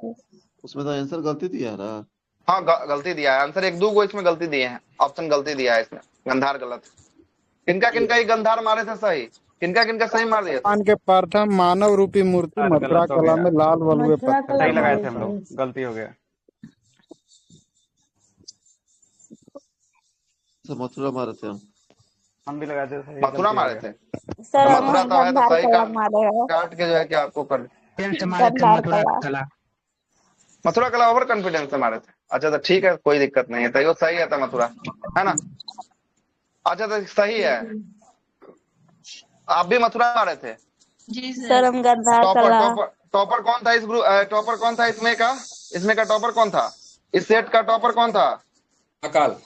S5: उसमें तो आंसर गलती दिया है।
S3: हाँ, गलती दिया है आंसर। 1-2 गो इसमें गलती दिए हैं। ऑप्शन गलती दिया है इसमें। गंधार गलत। किनका किनका ये गंधार मारे थे सही? किनका किनका सही मार दिया?
S11: भगवान के प्रथम मानव रूपी मूर्ति मथुरा कला में लाल वलुए पत्थर सही लगाए थे हम लोग, गलती हो गया।
S5: मथुरा मारे थे
S11: हम भी लगाए थे।
S3: मथुरा मारे थे।
S9: सर
S3: मथुरा तो है तो सही काट के जो है कि आपको कर मथुरा कला ओवर कॉन्फिडेंस से मारे थे। अच्छा तो ठीक है, कोई दिक्कत नहीं है। तो सही है था मथुरा, है ना। अच्छा तो सही है, आप भी मथुरा मारे थे।
S9: जी सर, हम गंधार कला।
S3: टॉपर कौन था इस ग्रुप? टॉपर कौन था इसमें का टॉपर कौन था? इस सेट का टॉपर कौन था?
S1: अकाल।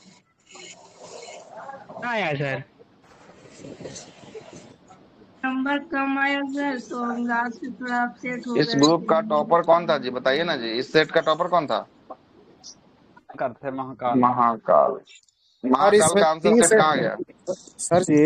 S8: हाँ यार सर।
S9: नंबर कम आया सर तो लास्ट से थोड़ा अपसेट हो
S3: इस
S9: गए।
S3: ग्रुप का टॉपर कौन था जी, बताइए ना जी, इस सेट का टॉपर कौन था?
S1: करते महाकाल।
S3: महाकाल।
S11: और
S3: महाकाल
S11: इसमें
S3: का आंसर
S11: 30
S3: सेट कहाँ गया?
S11: सर जी,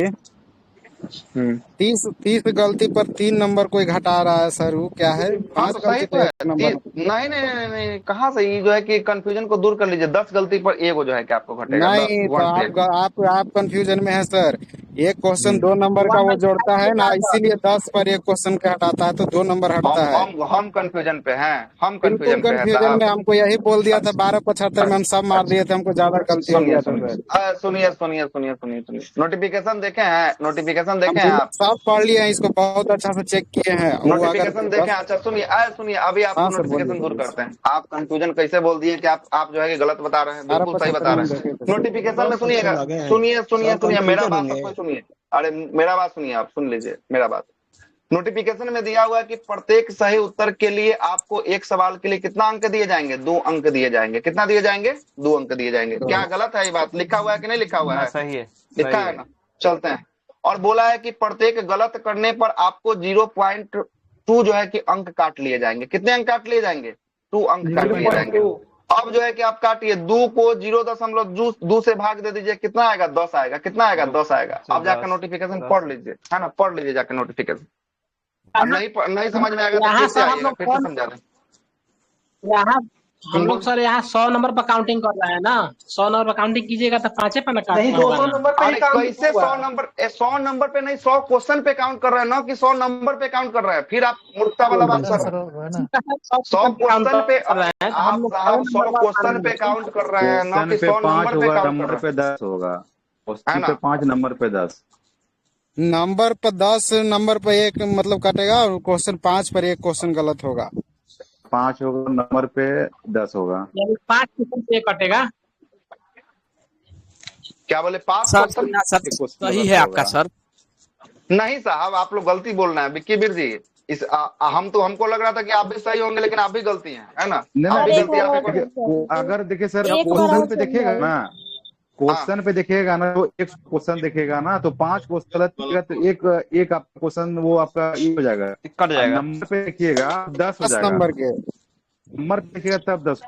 S3: हम्म
S11: 30 गलती पर 3 नंबर कोई घटा रहा है सर, वो क्या है?
S3: हाँ
S11: 5
S3: तो
S11: गलती
S3: सही तो
S11: पे
S3: है।
S11: 1 नंबर।
S3: नहीं नहीं नहीं नहीं, कहाँ सही जो है कि कंफ्यूजन को दूर कर लीजिए। 10 गलती पर एगो जो है कि आपको घटेगा। 10
S11: नहीं तो
S3: 1 पे।
S11: आप कंफ्यूजन में है सर। एक क्वेश्चन 2 नंबर का वो जोड़ता है ना, इसीलिए 10 पर एक क्वेश्चन का हटाता है तो 2 नंबर हटता है।
S3: हम कंफ्यूजन पे हैं, हम
S11: बिल्कुल
S3: कंफ्यूजन पे है
S11: कंफ्यूजन में
S3: साहब।
S11: हमको यही बोल दिया था 1275 में हम सब मार दिए थे, हमको ज्यादा गलती हो
S3: सुनिए
S11: गया था
S3: सुनिए
S11: सर।
S3: सुनिए सुनिए सुनिए सुनिए सुनिए, नोटिफिकेशन देखे हैं? नोटिफिकेशन
S11: हम
S3: देखे हैं आप?
S11: सब पढ़ लिए हैं, इसको बहुत अच्छा से चेक किए हैं। वो अगर
S3: नोटिफिकेशन देखें? अच्छा सुनिए, सुनिए अभी आपको
S11: हाँ सर
S3: नोटिफिकेशन दूर
S11: बोलिए।
S3: करते हैं। आप कंफ्यूजन कैसे बोल दिए कि आप जो है कि गलत बता रहे हैं, बिल्कुल सही
S11: 1275
S3: बता
S11: में हम
S3: रहे
S11: देखे
S3: हैं।
S11: थे सर।
S3: नोटिफिकेशन में सुनिएगा, सुनिए सुनिए सुनिए मेरा बात सब कोई सुनिए। अरे मेरा बात सुनिए, आप सुन लीजिए मेरा बात। नोटिफिकेशन में दिया हुआ है कि प्रत्येक सही उत्तर के लिए आपको एक सवाल के लिए कितना अंक दिए जाएंगे? 2 अंक दिए जाएंगे। कितना दिए जाएंगे? 2 अंक दिए जाएंगे। क्या गलत है ये बात? लिखा हुआ है कि नहीं लिखा हुआ है?
S1: सही है,
S3: लिखा है ना? चलते हैं। और बोला है कि प्रत्येक गलत करने पर आपको 0.2 जो है कि अंक काट लिए जाएंगे। कितने अंक काट लिए जाएंगे? 2 अंक काट लिए जाएंगे। अब जो है कि आप काटिए 2 को 0.2 से भाग दे दीजिए, कितना आएगा? 10 आएगा। कितना आएगा? 10 आएगा। अब जाकर नोटिफिकेशन पढ़ लीजिए, है ना? पढ़ लीजिए जाकर नोटिफिकेशन। नहीं समझ में आएगा तो फिर से आइएगा, फिर से समझा दें।
S12: यहाँ हम लोग सर यहाँ 100 नंबर पर काउंटिंग कर रहे हैं ना। 100 नंबर पर काउंटिंग कीजिएगा तो 5 पे ना काटना होगा ना।
S3: अरे कैसे 100 नंबर पे नहीं, 100 क्वेश्चन पे काउंट कर रहे हैं ना कि 100 नंबर पे काउंट कर रहे हैं? फिर आप मूर्खता वाला बात कर रहे हैं। 100 क्वेश्चन पे आप 100 क्वेश्चन पे काउंट कर रहे हैं ना कि 100 नंबर पे काउंट कर रहे हैं?
S2: 10 होगा,
S3: है ना?
S2: 5 नंबर पे 10
S11: नंबर पर 10 नंबर पर एक मतलब कटेगा, और क्वेश्चन 5 पर एक क्वेश्चन गलत होगा।
S2: 5 होगा, नंबर पे 10 होगा।
S12: 5 क्वेश्चन पे कटेगा।
S3: क्या बोले? 5
S7: सर
S3: क्वेश्चन
S7: सही है आपका सर।
S3: नहीं साहब, आप लोग गलती बोल रहे हैं। विक्की वीर जी, इस हमको लग रहा था कि आप भी सही होंगे, लेकिन आप भी गलती हैं, है ना? आप भी गलती
S2: अगर देखिए सर, क्वेश्चन पे देखिएगा ना, क्वेश्चन पे देखिएगा ना, तो एक क्वेश्चन देखेगा ना तो 5 क्वेश्चन गलत किया तो एक आपका क्वेश्चन वो आपका ये हो जाएगा,
S1: कट जाएगा।
S2: नंबर पे देखिएगा 10 हो
S11: 10
S2: जाएगा।
S11: नंबर के
S2: नंबर पे देखिएगा तब 10।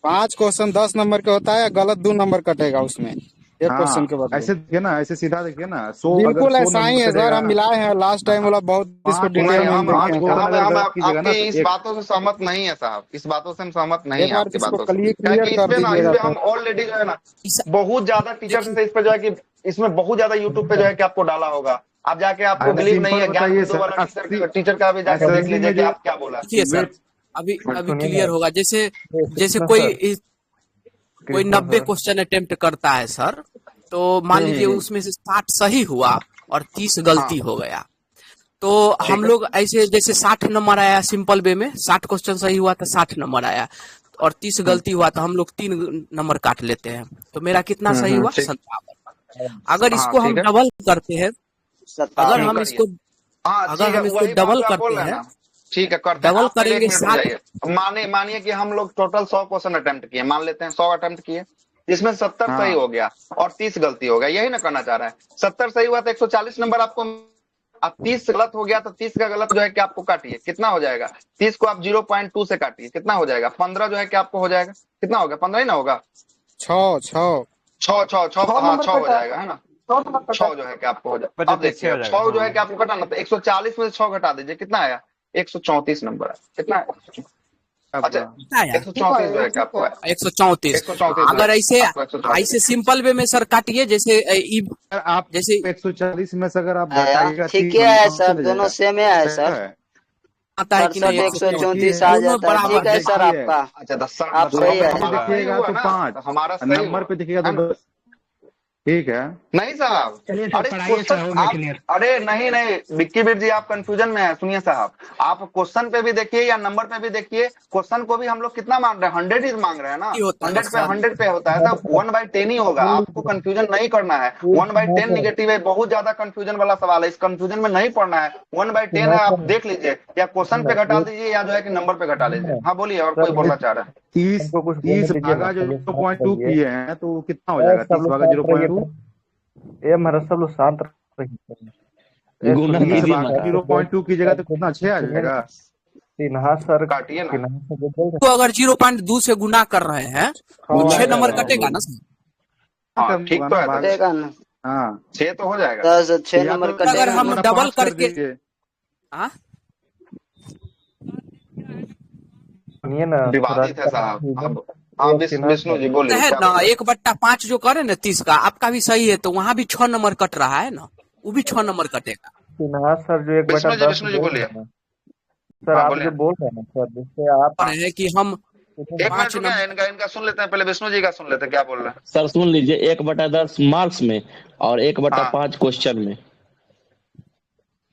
S11: 5 क्वेश्चन 10 नंबर के होता है, गलत 2 नंबर कटेगा उसमें एक क्वेश्चन के बदले।
S2: ऐसे देखिए ना, ऐसे सीधा देखिए ना। 100
S11: बिल्कुल ऐसा ही है सर, हम मिलाए हैं लास्ट टाइम वाला बहुत इसको डिटेल में हम देखे हैं।
S3: आपकी इस बातों से सहमत नहीं है साहब, इस बातों से हम सहमत नहीं है आपकी बातों से।
S11: क्लियर कर दीजिएगा
S3: इसमें हम ऑलरेडी जो है ना बहुत ज्यादा टीचर से इस पे जो है कि इसमें बहुत ज्यादा यूट्यूब पे जो है कि आपको डाला होगा। आप जाके, आपको बिलीव नहीं है, ज्ञान बिंदु वाला टीचर का भी जाके देख लीजिए कि आप क्या बोला।
S7: सर अभी क्लियर होगा। जैसे कोई 90 क्वेश्चन अटेम्प्ट करता है सर, तो मान लीजिए उसमें से 60 सही हुआ और 30 गलती हो गया, तो हम लोग ऐसे जैसे 60 नंबर आया सिंपल वे में, 60 क्वेश्चन सही हुआ तो 60 नंबर आया और 30 गलती हुआ तो हम लोग 3 नंबर काट लेते हैं। तो मेरा कितना सही हुआ? 57। अगर इसको हम डबल करते हैं, अगर हम इसको डबल करते हैं,
S3: ठीक है करते हैं,
S7: डबल करेंगे।
S3: मानिए कि हम लोग टोटल 100 क्वेश्चन अटेम्प्ट किए, मान लेते हैं 100 अटेम्प्ट किए, जिसमें 70 सही हो गया और 30 गलती हो गया, यही ना करना चाह रहा है? 70 सही हुआ तो 140 नंबर आपको, अब 30 गलत हो गया तो 30 का गलत जो है कि आपको काटिए, कितना हो जाएगा? 30 को आप 0.2 से काटिए, कितना हो जाएगा? 15 जो है कि आपको हो जाएगा। कितना होगा? 15 ही ना होगा?
S11: 6
S3: हाँ 6 हो जाएगा, है ना? 6 जो है कि आपको हो जाएगा। अब देखिए 6 जो है कि आपको घटाना, तो 140 में से 6 घटा दीजिए, कितना आया? 134 नंबर है। कितना है? अच्छा 134 जो है कि आपको
S7: 134। अगर ऐसे सिंपल वे में सर काटिए, जैसे
S2: आप जैसे 140 में से अगर आप घटाइएगा,
S4: ठीक है सर, दोनों सेम है सर।
S7: आता है कि नहीं?
S4: 134 आ जाता है। ठीक है सर आपका।
S3: अच्छा
S4: आप सही है।
S2: देखिएगा तो 5,
S3: हमारा
S2: नंबर पे देखिएगा तो 10। ठीक है
S3: नहीं साहब, अरे नहीं विक्की वीर जी, आप कंफ्यूजन में है। सुनिए साहब, आप क्वेश्चन पे भी देखिए या नंबर पे भी देखिए, क्वेश्चन को भी हम लोग कितना मांग रहे हैं? 100 ही मांग रहे हैं ना। 100 पे होता है, तो 1/10 ही होगा। आपको कंफ्यूजन नहीं करना है। 1/10 निगेटिव है, बहुत ज्यादा कंफ्यूजन वाला सवाल है, इस कंफ्यूजन में नहीं पढ़ना है। 1/10 है, आप देख लीजिए, या क्वेश्चन पे घटा दीजिए या जो है कि नंबर पे घटा लीजिए। हाँ बोलिए, और कोई बोलना चाह रहा है?
S2: 30 भागा जो 0.2 किए हैं तो कितना हो जाएगा? 30 भागा 0.2,
S6: ये हमारा सब लोग शांत
S2: गुना कीजिए मत। 0.2 की जगह तो कितना 6 आ जाएगा।
S6: सिन्हा सर
S3: काटिए ना।
S7: तो अगर 0.2 से गुना कर रहे हैं तो 6 नंबर कटेगा ना सर?
S3: हाँ ठीक तो है,
S4: कटेगा ना।
S2: हाँ
S3: 6 तो हो जाएगा।
S4: 6 नंबर
S7: अगर
S4: कटेगा।
S7: हम डबल करके हाँ
S6: सुनिए ना,
S3: विवादित है साहब। हाँ विष्णु जी बोलिए।
S7: है ना 1/5 जो करे ना 30 का, आपका भी सही है, तो वहाँ भी 6 नंबर कट रहा है ना, वो भी 6 नंबर कटेगा।
S6: सिन्हा सर जो 1/10
S3: विष्णु जी बोलिए।
S6: सर आप जो बोल रहे हैं ना सर, जिससे आप
S7: है कि हम
S3: एक मिनट रुकिए, इनका सुन लेते हैं, पहले विष्णु जी का सुन लेते हैं क्या बोल रहे हैं।
S14: सर सुन लीजिए, 1/10 मार्क्स में और 1/5 क्वेश्चन में।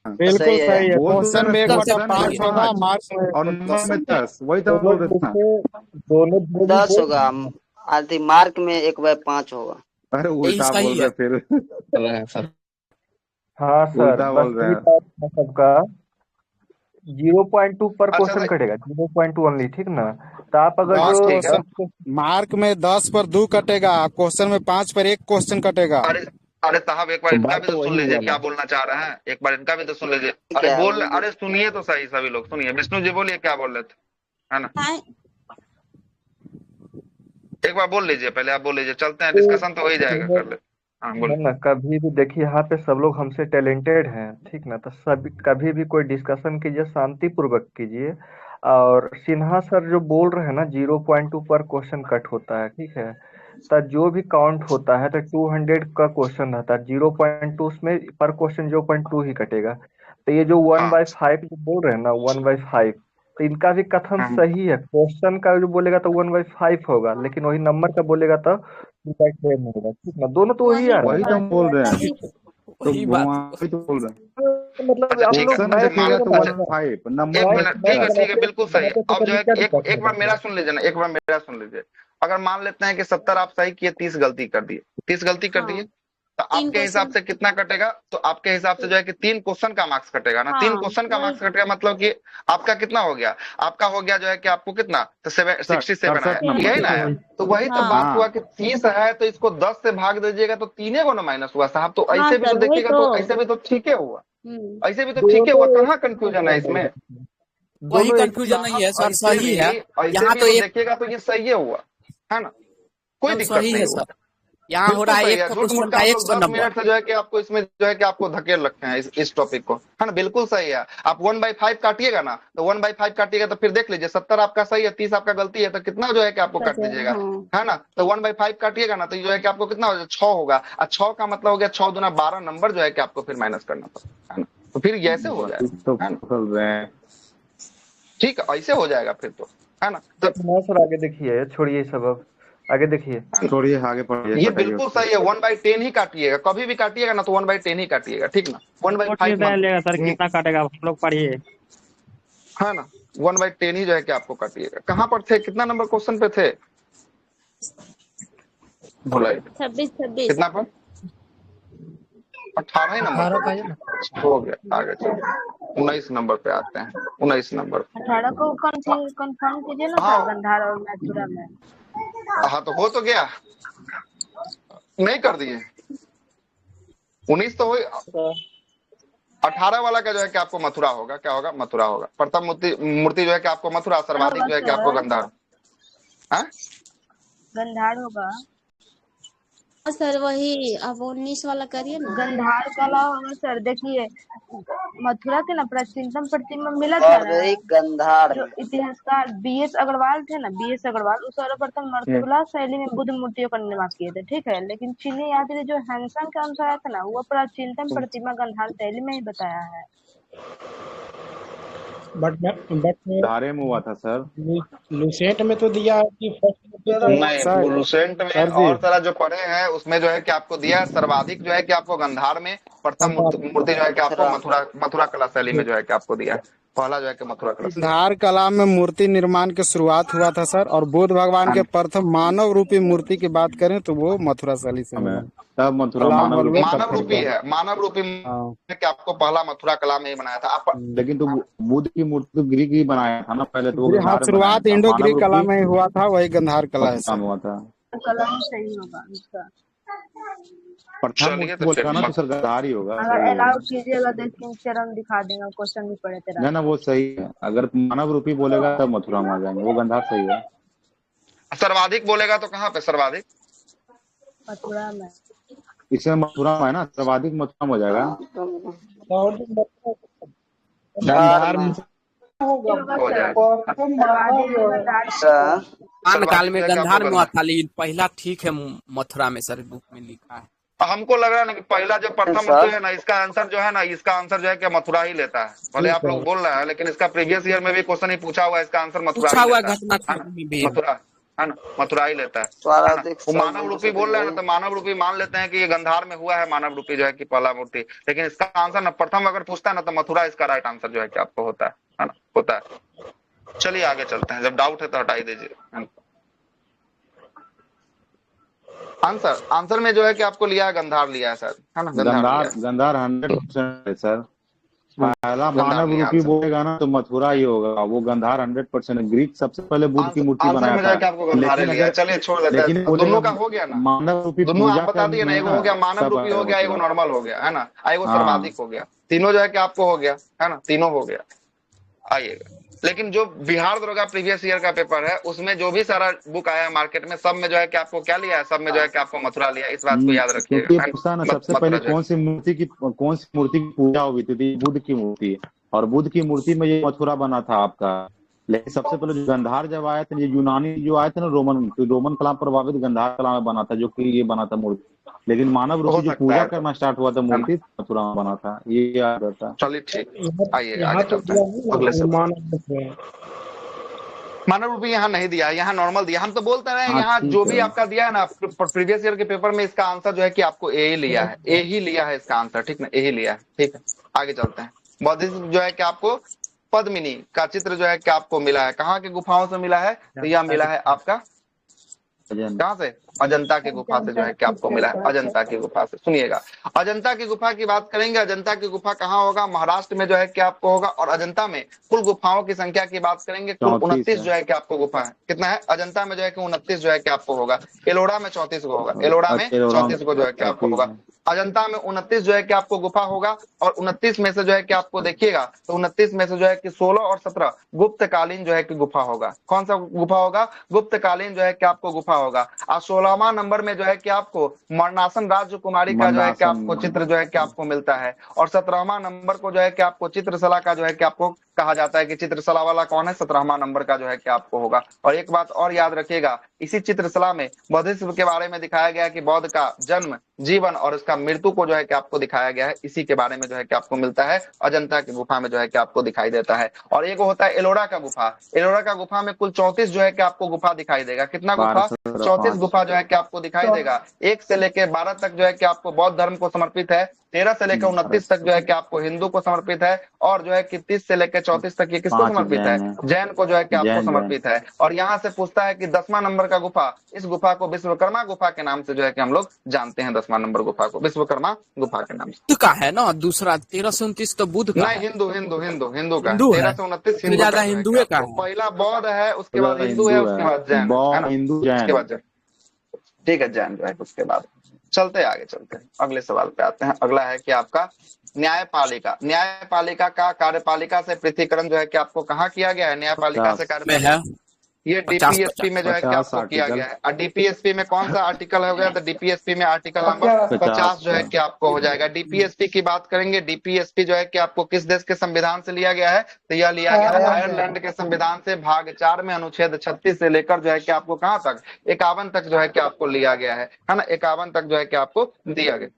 S11: बिल्कुल सही है। क्वेश्चन में 1/5 होगा, मार्क्स में
S2: और नंबर में 10, वही तो बोल रहे थे।
S6: दोनों
S4: 10 होगा, आधी मार्क में 1/5 होगा।
S2: अरे उल्टा बोल रहे फिर।
S6: हाँ सर,
S2: बोल रहे हैं
S6: सबका 0.2 पर क्वेश्चन कटेगा, 0.2 ओनली, ठीक ना। तो आप अगर जो
S11: मार्क में 10 पर 2 कटेगा, क्वेश्चन में 5 पर 1 क्वेश्चन कटेगा।
S3: अरे साहब एक बार इनका भी तो सुन लीजिए क्या बोलना चाह रहे हैं, एक बार इनका भी तो सुन लीजिए। अरे सुनिए तो सही, सभी लोग सुनिए। विष्णु जी बोलिए क्या बोल रहे थे, है ना। एक बार बोल लीजिए, पहले आप बोल लीजिए, चलते हैं, डिस्कशन तो हो ही जाएगा, कर ले। हाँ बोलिए
S6: ना। कभी भी देखिए, यहाँ पे सब लोग हमसे टैलेंटेड हैं, ठीक ना, तो सभी कभी भी कोई डिस्कशन कीजिए, शांति पूर्वक कीजिए। और सिन्हा सर जो बोल रहे हैं ना 0.2 पर क्वेश्चन कट होता है, ठीक है, तो जो भी काउंट होता है तो 200 का क्वेश्चन रहता है, 0.2 उसमें पर क्वेश्चन 0.2 ही कटेगा। तो ये जो 1/5 जो बोल रहे हैं ना 1/5, तो इनका भी कथन सही है। क्वेश्चन का जो बोलेगा तो 1/5 होगा, लेकिन वही नंबर का बोलेगा तो 2/10 होगा, ठीक ना। दोनों तो वही आ रहा है,
S2: वही तो हम बोल रहे हैं,
S7: वही बात
S2: वही तो बोल रहे हैं।
S6: मतलब आप लोग
S2: देखिएगा तो 1/5 नंबर।
S3: ठीक है बिल्कुल सही। अब जो है एक बार मेरा सुन लीजिए ना, एक बार मेरा सुन लीजिए। अगर मान लेते हैं कि 70 आप सही किए, 30 गलती कर दिए, 30 गलती कर दिए, तो आपके हिसाब से कितना कटेगा? तो आपके हिसाब से जो है कि 3 क्वेश्चन का मार्क्स कटेगा ना। 3 क्वेश्चन का मार्क्स कटेगा, मतलब कि आपका कितना हो गया? आपका हो गया जो है कि आपको कितना, तो 67 आया, यही ना है। तो वही तो बात हुआ कि 30 है, तो इसको 10 से भाग दीजिएगा तो 3 को ना माइनस हुआ साहब। तो ऐसे भी तो देखिएगा, तो ऐसे भी तो ठीक है हुआ, ऐसे भी तो ठीक है हुआ। कहाँ कंफ्यूजन है इसमें?
S7: वही कंफ्यूजन नहीं है सर, सही है। यहाँ तो
S3: देखिएगा तो ये सही है हुआ, है ना, कोई दिक्कत नहीं है सर।
S7: यहाँ हो रहा है एक क्वेश्चन का 100 नंबर
S3: से जो है कि आपको इसमें जो है कि आपको धकेल रखे हैं इस टॉपिक को, है ना। बिल्कुल सही है। आप 1/5 काटिएगा ना, तो 1/5 काटिएगा तो फिर देख लीजिए 70 आपका सही है, 30 आपका गलती है, तो कितना जो है कि आपको काट दीजिएगा, है ना। तो 1/5 काटिएगा ना, तो जो है कि आपको कितना हो जाएगा? 6 होगा। और 6 का मतलब हो गया 6 दूना 12 नंबर जो है कि आपको फिर माइनस करना पड़ेगा, है ना। तो फिर ऐसे हो जाएगा, ठीक है, ऐसे हो जाएगा फिर तो, है ना।
S6: तो सर आगे देखिए, छोड़िए सब, अब आगे देखिए,
S2: छोड़िए आगे पढ़िए।
S3: ये बिल्कुल सही है, 1/10 ही काटिएगा, कभी भी काटिएगा ना तो 1/10 ही काटिएगा, ठीक ना। 1/5
S12: सर कितना काटेगा हम लोग पढ़िए,
S3: है ना। 1/10 ही जो है कि आपको काटिएगा। कहाँ पर थे, कितना नंबर क्वेश्चन पे थे?
S15: 26
S3: कितना पर? 18 ही नंबर हो गया। आगे चलिए 19 नंबर पे आते हैं। 19 नंबर
S9: 18 को कंफर्म कीजिए ना सर, गंधार और मथुरा में।
S3: हाँ तो हो तो गया, नहीं कर दिए। 19 तो हो, 18 वाला का जो है कि आपको मथुरा होगा, क्या होगा? मथुरा होगा। प्रथम मूर्ति जो है कि आपको मथुरा, सर्वाधिक जो है कि आपको गंधार।
S9: गंधार होगा
S15: सर, वही अब 19 वाला करिए ना।
S9: गंधार कला होगा सर। देखिए मथुरा के ना प्राचीनतम प्रतिमा मिला था ना,
S4: गंधार
S9: जो इतिहासकार BS अग्रवाल थे ना, BS अग्रवाल, उस सर्वप्रथम मृतुला शैली में बुद्ध मूर्तियों का निर्माण किए थे, ठीक है। लेकिन चीनी यात्री जो हैंसन के अनुसार आया था ना, वो प्राचीनतम प्रतिमा गंधार शैली में ही बताया है।
S12: बट
S2: धारे में हुआ था सर,
S12: लुसेंट में तो दिया कि
S3: नहीं, लुसेंट में और तरह जो पढ़े हैं उसमें जो है कि आपको दिया है सर्वाधिक जो है कि आपको गंधार में, प्रथम मूर्ति जो है कि आपको मथुरा कला शैली में जो है कि आपको दिया है। पहला जो है कि मथुरा कला।
S11: गंधार कला में मूर्ति निर्माण की शुरुआत हुआ था सर, और बुद्ध भगवान के प्रथम मानव रूपी मूर्ति की बात करें तो वो मथुरा शैली से मिला।
S2: तब मथुरा
S3: मानव रूपी है, मानव रूपी कि आपको पहला मथुरा कला में ही बनाया था आप।
S2: लेकिन तो बुद्ध की मूर्ति तो ग्रीक ही बनाया था ना पहले, तो
S11: हाँ, शुरुआत इंडो ग्रीक कला में हुआ था, वही गंधार कला है
S2: हुआ था।
S9: कला सही होगा इसका।
S2: प्रथम
S3: चलिए
S2: मूर्ति
S3: तो
S2: बोलेगा ना
S3: फिर
S2: तो सर गंधार ही होगा,
S9: अगर
S2: सही है।
S9: अलाउ कीजिएगा तो इसके नीचे रंग दिखा देगा, क्वेश्चन भी पढ़े थे
S2: ना वो सही है, अगर मानव रूपी बोलेगा तब मथुरा में आ जाएंगे, वो गंधार सही है।
S3: सर्वाधिक बोलेगा तो कहाँ पे सर्वाधिक?
S9: मथुरा में।
S2: इसमें मथुरा में है ना, सर्वाधिक मथुरा में हो जाएगा।
S4: गंधार में
S7: आन काल में गंधार में हुआ था, लेकिन पहला ठीक है मथुरा में सर, बुक में लिखा है।
S3: हमको लग रहा है ना कि पहला जो प्रथम जो है ना, इसका आंसर जो है ना, इसका आंसर जो है कि मथुरा ही लेता है। भले आप लोग बोल रहे हैं, लेकिन इसका प्रीवियस ईयर में भी क्वेश्चन ही पूछा हुआ है, इसका आंसर मथुरा
S7: पूछा
S3: ही
S7: हुआ
S3: लेता
S7: घटना
S3: है। मथुरा है ना, मथुरा ही लेता है ना? वो मानव रूपी बोल रहे हैं ना, तो मानव रूपी मान लेते हैं कि ये गंधार में हुआ है मानव रूपी जो है कि पहला मूर्ति, लेकिन इसका आंसर ना प्रथम अगर पूछता है ना तो मथुरा इसका राइट आंसर जो है कि आपको होता है ना, होता है। चलिए आगे चलते हैं, जब डाउट है तो हटाई दीजिए। आंसर में जो है कि आपको लिया है गंधार लिया है सर, है ना?
S2: गंधार 100% है सर। पहला मानव रूपी बोलेगा ना तो मथुरा ही होगा, वो गंधार 100% है। ग्रीक सबसे पहले बुद्ध की मूर्ति बनाया था,
S3: लेकिन चलिए छोड़ देते हैं, दोनों का हो गया ना,
S2: मानव रूपी
S3: दोनों आप बता दिए ना, एगो हो गया मानव रूपी हो गया, एगो नॉर्मल हो गया, है ना, एगो सर्वाधिक हो गया, तीनों जो है कि आपको हो गया, है ना, तीनों हो गया। आइएगा, लेकिन जो बिहार दरोगा प्रीवियस ईयर का पेपर है उसमें जो भी सारा बुक आया है मार्केट में, सब में जो है कि आपको क्या लिया है, सब में जो है कि आपको मथुरा लिया है, इस बात को याद रखिएगा।
S2: ना सबसे पहले कौन सी मूर्ति की पूजा हुई थी? बुद्ध की मूर्ति, और बुद्ध की मूर्ति में ये मथुरा बना था आपका। लेकिन सबसे पहले जो गंधार जब आए थे, ये यूनानी जो आए थे ना, रोमन कला प्रभावित गंधार कला में बना था, जो कि ये बना था मूर्ति। लेकिन मानव रूपी जो पूजा करना स्टार्ट हुआ था मूर्ति, मथुरा में बना था, ये याद रहता।
S3: चलिए ठीक, आइए आगे चलते हैं अगले सवाल। मानव रूपी यहाँ नहीं दिया है, यहाँ नॉर्मल दिया। हम तो बोलते रहे यहाँ जो भी आपका दिया है ना प्रीवियस ईयर के पेपर में, इसका आंसर जो है कि आपको ए ही लिया है, ए ही लिया है इसका आंसर, ठीक ना, ए ही लिया है, ठीक है। आगे चलते हैं। बौद्धिज्म जो है कि आपको पद्मिनी का चित्र जो है कि आपको मिला है, कहाँ की गुफाओं से मिला है? तो यह मिला है आपका कहाँ से? अजंता की गुफा से जो है कि आपको मिला है, अजंता की गुफा से। सुनिएगा, अजंता की गुफा की बात करेंगे, अजंता की गुफा कहाँ होगा? महाराष्ट्र में जो है कि आपको होगा। और अजंता में कुल गुफाओं की संख्या की बात करेंगे, कुल 29 जो है कि आपको गुफा है। कितना है? अजंता में जो है कि 29 जो है कि आपको होगा। एलोरा में 34 को होगा, एलोरा में 34 को जो है कि आपको होगा। अजंता में 29 जो है कि आपको गुफा होगा, और 29 में से जो है कि आपको देखिएगा तो 29 में से जो है कि 16 और 17 गुप्तकालीन जो है कि गुफा होगा। कौन सा गुफा होगा? गुप्तकालीन जो है कि आपको गुफा होगा। और 16वां नंबर में जो है कि आपको मरणासन राजकुमारी का जो है कि आपको चित्र जो है कि आपको मिलता है। और 17वां नंबर को जो है कि आपको चित्रशला का जो है कि आपको कहा जाता है कि चित्रशला वाला कौन है? 17वां नंबर का जो है कि आपको होगा। और एक बात और याद रखिएगा, इसी चित्रशला में बौद्धिज्म के बारे में दिखाया गया है कि बौद्ध का जन्म, जीवन और उसका मृत्यु को जो है कि आपको दिखाया गया है। इसी के बारे में जो है कि आपको मिलता है, अजंता की गुफा में जो है कि आपको दिखाई देता है। और एक होता है एलोरा का गुफा। एलोरा का गुफा में कुल 34 जो है कि आपको गुफा दिखाई देगा। कितना गुफा? 34 गुफा जो है कि आपको दिखाई देगा। 1 से लेकर 12 तक जो है कि आपको बौद्ध धर्म को समर्पित है। 13 से लेकर 29 तक जो है कि आपको हिंदू को समर्पित है। और जो है कि 30 से लेकर 34 तक ये किसको समर्पित है? जैन को जो है कि आपको समर्पित है। और यहाँ से पूछता है कि 10वां नंबर का गुफा, इस गुफा को विश्वकर्मा गुफा के नाम से जो है कि हम लोग जानते हैं। 10वां नंबर गुफा को विश्वकर्मा गुफा के नाम से।
S7: बुद्ध का है ना दूसरा? 13 से 29 तो बुद्ध का
S3: नहीं, हिंदू का।
S7: हिंदू
S3: 13 से 29 हिंदू
S7: ज्यादा हिंदू का।
S3: पहला बौद्ध है, उसके बाद हिंदू है, उसके बाद जैन है ना, उसके बाद जैन, ठीक है, जैन जो है उसके बाद। चलते आगे चलते हैं, अगले सवाल पे आते हैं। अगला है कि आपका न्यायपालिका। न्यायपालिका का कार्यपालिका से पृथकीकरण जो है कि आपको कहाँ किया गया है? न्यायपालिका से कार्यपालिका ये डीपीएसपी में जो है कि आपको किया गया है। और डीपीएसपी में कौन सा आर्टिकल हो गया? तो डीपीएसपी में आर्टिकल नंबर 50 जो है कि आपको हो जाएगा। डीपीएसपी की बात करेंगे, डीपीएसपी जो है कि आपको किस देश के संविधान से लिया गया है? तो यह लिया गया है आयरलैंड के संविधान से, भाग 4 में अनुच्छेद 36 से लेकर जो है कि आपको कहाँ तक? 51 तक जो है कि आपको लिया गया है ना, 51 तक जो है कि आपको दिया गया।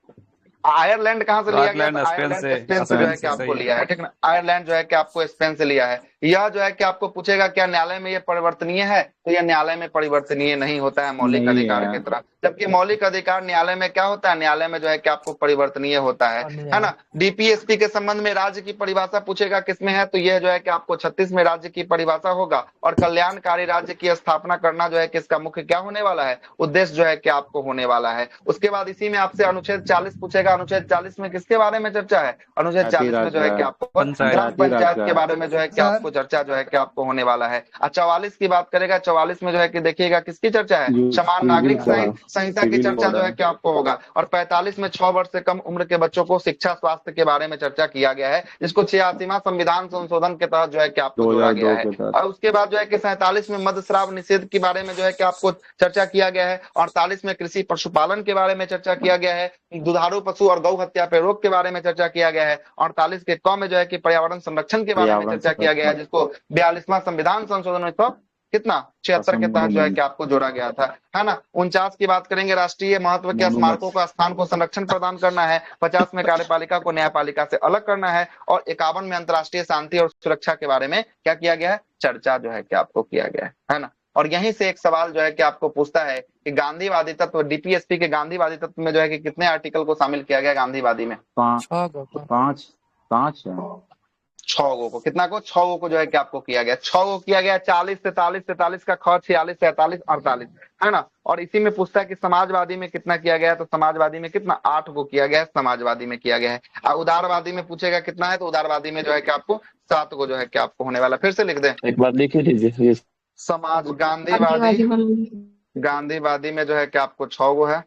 S3: आयरलैंड कहाँ से लिया गया? तो आयरलैंड स्पेन से जो है कि आपको लिया है, ठीक ना। आयरलैंड जो है कि आपको स्पेन से लिया है। यह जो है कि आपको पूछेगा क्या न्यायालय में ये परिवर्तनीय है? तो यह न्यायालय में परिवर्तनीय नहीं होता है मौलिक अधिकार की तरह। जबकि मौलिक अधिकार न्यायालय में क्या होता है? न्यायालय में जो है कि आपको परिवर्तनीय होता है ना। डीपीएसपी के संबंध में राज्य की परिभाषा पूछेगा किसमें है? तो यह जो है कि आपको 36 में राज्य की परिभाषा होगा। और कल्याणकारी राज्य की स्थापना करना जो है कि इसका मुख्य क्या होने वाला है? उद्देश्य जो है कि आपको होने वाला है। उसके बाद इसी में आपसे अनुच्छेद 40 पूछेगा देखिएगा अनुच्छेद 40 में किसके बारे में चर्चा है, अनुच्छेद 40 में जो है कि आपको ग्राम पंचायत के बारे में जो है कि आपको चर्चा जो है कि आपको होने वाला है। 44 की बात करेगा, 44 में जो है कि देखिएगा किसकी चर्चा है, समान नागरिक संहिता की चर्चा जो है कि आपको होगा। और 45 में 6 वर्ष से कम उम्र के बच्चों को शिक्षा स्वास्थ्य के बारे में चर्चा किया गया है, जिसको 86वां संविधान संशोधन के तहत जो है कि आपको जोड़ा गया है। और उसके बाद जो है कि 47 में मध्यश्राव निषेध के बारे में जो है कि आपको चर्चा किया गया है। 48 में कृषि पशुपालन के बारे में चर्चा किया गया है, दुधारू पशु और गौ हत्या पे रोक के बारे में चर्चा किया गया है। 48 के क में जो है कि पर्यावरण संरक्षण के बारे में चर्चा किया गया है, जिसको 42वां संविधान संशोधन में कितना 76 के तहत जो है कि आपको जोड़ा गया था, है ना। 49 की बात करेंगे, राष्ट्रीय महत्व के स्मारकों का स्थान को संरक्षण प्रदान करना है। 50 में कार्यपालिका को न्यायपालिका से अलग करना है। और 51 में अंतर्राष्ट्रीय शांति और सुरक्षा के बारे में क्या किया गया है, चर्चा जो है कि आपको किया गया है ना। और यहीं से एक सवाल जो है कि आपको पूछता है कि गांधीवादी तत्व, डीपीएसपी के गांधीवादी तत्व में जो है कि कितने आर्टिकल को शामिल किया गया गांधीवादी में,
S2: 5
S3: 6 गो को, कितना को 6 गो को जो है कि आपको किया गया, 6 गो किया गया। 40, 43, 43 का ख, 46, 47, 48, है ना। और इसी में पूछता है कि समाजवादी में कितना किया गया है, तो समाजवादी में कितना 8 गो किया गया है, समाजवादी में किया गया है। उदारवादी में पूछेगा कितना है, तो उदारवादी में जो है कि आपको 7 गो जो है कि आपको होने वाला। फिर से लिख दें,
S14: एक बार लिख लीजिए।
S3: समाज गांधीवादी में जो है कि आपको 6 गो है,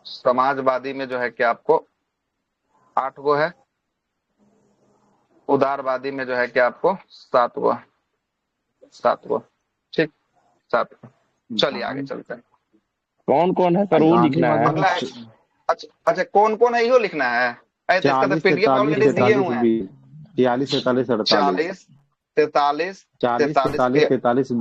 S3: समाजवादी में जो है कि आपको 8 गो है, उदारवादी में जो है कि आपको 7 गो, ठीक, 7 गो। चलिए आगे चलते हैं।
S14: कौन कौन है सर, वो लिखना है।
S3: अगला है, अच्छा कौन कौन है यो लिखना है, ऐसे इसका तो पीडीएफ ऑलरेडी दिए हुए हैं।
S2: 46, 47, 48,
S3: 43,
S2: 43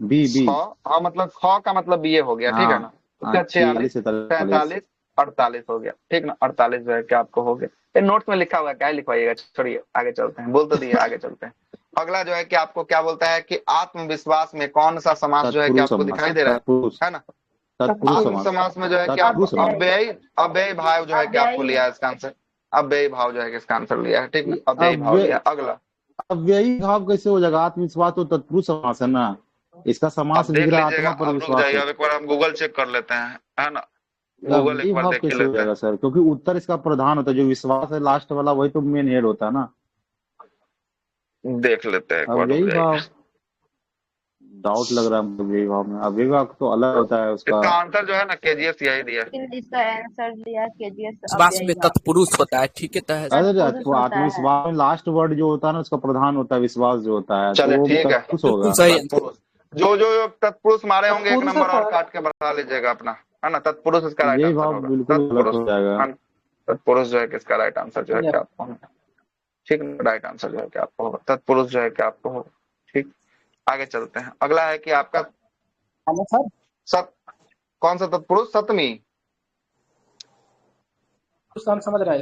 S2: बी।
S3: हाँ मतलब ख का मतलब ये हो गया, ठीक है ना। 46, 47, 48 हो गया, ठीक ना। 48 जो है कि आपको हो गया। ये नोट्स में लिखा हुआ है, क्या लिखवाइएगा, छोड़िए आगे चलते हैं। बोल तो दिए, आगे चलते हैं। अगला जो है कि आपको क्या बोलता है कि आत्मविश्वास में कौन सा समास जो है कि आपको दिखाई दे रहा है ना। आत्म समास में जो है कि आपको अव्ययी भाव जो है कि आपको लिया है इसका आंसर, अव्ययी भाव जो है कि इसका आंसर लिया है, ठीक ना, अव्ययी भाव लिया। अगला
S2: अव्ययी भाव कैसे हो जाएगा, आत्मविश्वास तो तत्पुरुष समास है ना, इसका समास विग्रह आत्मा पर विश्वास है।
S3: एक बार हम गूगल चेक कर लेते हैं, है ना, गूगल एक बार देख लेते हैं
S2: सर, क्योंकि उत्तर इसका प्रधान होता है, जो विश्वास है लास्ट वाला वही तो मेन हेड होता है ना।
S3: देख लेते हैं
S2: अव्ययी भाव, डाउट लग रहा है अव्ययी भाव में। अव्ययी भाव तो अलग होता है, उसका
S3: आंसर जो है ना केजीएस यही दिया है,
S9: इसका आंसर दिया केजीएस।
S7: विश्वास में तत्पुरुष होता है, ठीक है।
S2: आत्मविश्वास में लास्ट वर्ड जो होता है ना उसका प्रधान होता है, विश्वास जो होता है,
S3: चलो ठीक है,
S2: होगा।
S3: जो तत्पुरुष मारे होंगे एक नंबर और काट के बढ़ा लीजिएगा अपना, है ना। तत्पुरुष इसका राइट आंसर होगा, तत्पुरुष जो है किसका राइट आंसर जो है कि आपको, ठीक, राइट आंसर जो है कि आपको होगा, तत्पुरुष जो है कि आपको होगा, ठीक। आगे चलते हैं। अगला है कि आपका कौन सा तत्पुरुष, सप्तमी,
S12: समझ रहा है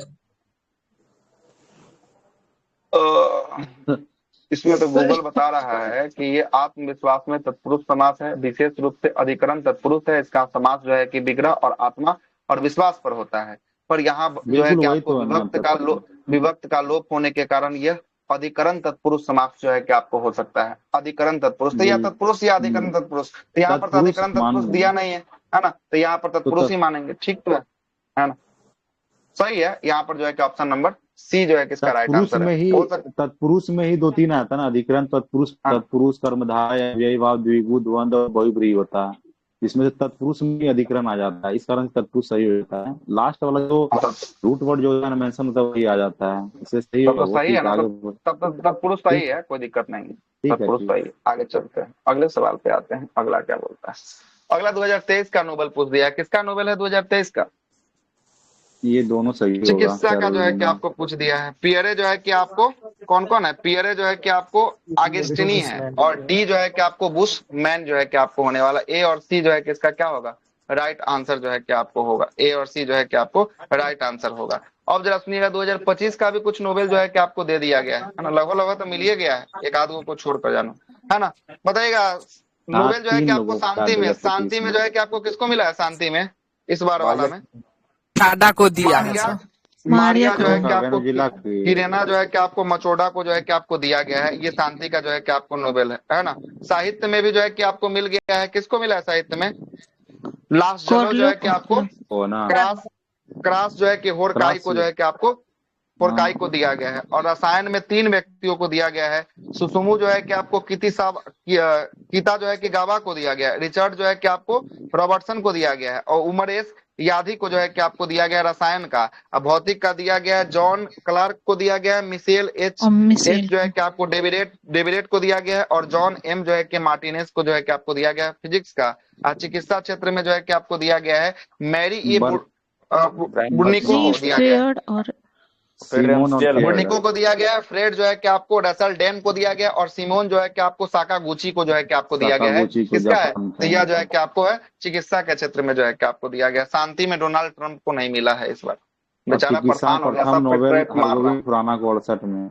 S3: इसमें तो गूगल बता रहा है कि ये आत्मविश्वास में तत्पुरुष समास है, विशेष रूप से अधिकरण तत्पुरुष है। इसका समास जो है कि विग्रह और आत्मा और विश्वास पर होता है। पर यहाँ जो है कि आपको विभक्त का लोप होने के कारण यह अधिकरण तत्पुरुष समास जो है कि आपको हो सकता है। अधिकरण तत्पुरुष तो या तत्पुरुष या अधिकरण तत्पुरुष, तो यहाँ पर तो अधिकरण तत्पुरुष दिया नहीं है, है ना, तो यहाँ पर तत्पुरुष ही मानेंगे, ठीक तो है ना, सही है। यहाँ पर जो है कि ऑप्शन नंबर सी जो है किसका राइट आंसर है।
S2: तत्पुरुष में ही 2-3 आता है ना, अधिकरण तत्पुरुष, तत्पुरुष कर्मधारय, अव्ययी भाव, द्विगु, द्वंद और बहुब्रीहि होता है, जिसमें तत्पुरुष में ही अधिकरण आ जाता है, इस कारण तत्पुरुष सही होता है। लास्ट वाला जो रूट वर्ड जो है मेंशन होता है वही आ जाता है, इससे सही होगा,
S3: सही है ना, तत्पुरुष सही है, कोई दिक्कत नहीं है, तत्पुरुष सही। आगे चलते हैं, अगले सवाल पे आते हैं। अगला क्या बोलता है, अगला 2023 का नोबेल पूछ दिया, किसका नोबेल है 2023 का,
S2: ये दोनों सही होगा।
S3: चिकित्सा का जो है कि आपको पूछ दिया है। पियरे जो है कि आपको कौन कौन है, पियरे जो है कि आपको आगस्टिनी है, और डी जो है कि आपको बुश मैन जो है कि आपको होने वाला। ए और सी जो है कि इसका क्या होगा, राइट आंसर जो है कि आपको होगा, ए और सी जो है कि आपको राइट आंसर होगा। अब जरा सुनिएगा, 2025 का भी कुछ नोबेल जो है कि आपको दे दिया गया है ना, लगभग तो मिल ही गया है, एक आध को छोड़कर जाना, है ना। बताइएगा नोबेल जो है कि आपको शांति में जो है कि आपको किसको मिला है, शांति में इस बार वाला में
S7: टाडा को दिया है,
S3: मारिया जो है कि आपको, किरेना जो है कि आपको, मचोडा को जो है कि आपको दिया गया है। ये शांति का जो है कि आपको नोबेल है ना। साहित्य में भी जो है कि आपको मिल गया है, किसको मिला है साहित्य में, लास्ट जो है कि आपको क्रॉस जो है कि होरकाई को जो है कि आपको होरकाई को दिया गया है। और रसायन में 3 व्यक्तियों को दिया गया है। सुसुमु जो है कि आपको कीता जो है कि गावा को दिया गया है। रिचर्ड जो है कि आपको रॉबर्टसन को दिया गया है। और उमरेस याधी को जो है कि आपको दिया गया है रसायन का। अब भौतिक का दिया गया है जॉन क्लार्क को दिया गया है। मिशेल एच जो है कि आपको डेविडेट को दिया गया है। और जॉन एम जो है कि मार्टिनेस को जो है कि आपको दिया गया है फिजिक्स का। चिकित्सा क्षेत्र में जो है कि आपको दिया गया है मैरी ए बुर्निको को दिया गया है। बुर्निको को दिया गया है। फ्रेड जो है कि आपको रसल डेन को दिया गया। और सिमोन जो है कि आपको साकागुची को जो है कि आपको दिया गया है। किसका है? तो यह जो है कि आपको है चिकित्सा के क्षेत्र में जो है कि आपको दिया गया। शांति में डोनाल्ड ट्रंप को नहीं मिला है इस बार, बेचारा परेशान हो गया। सब
S2: खुराना को 68 में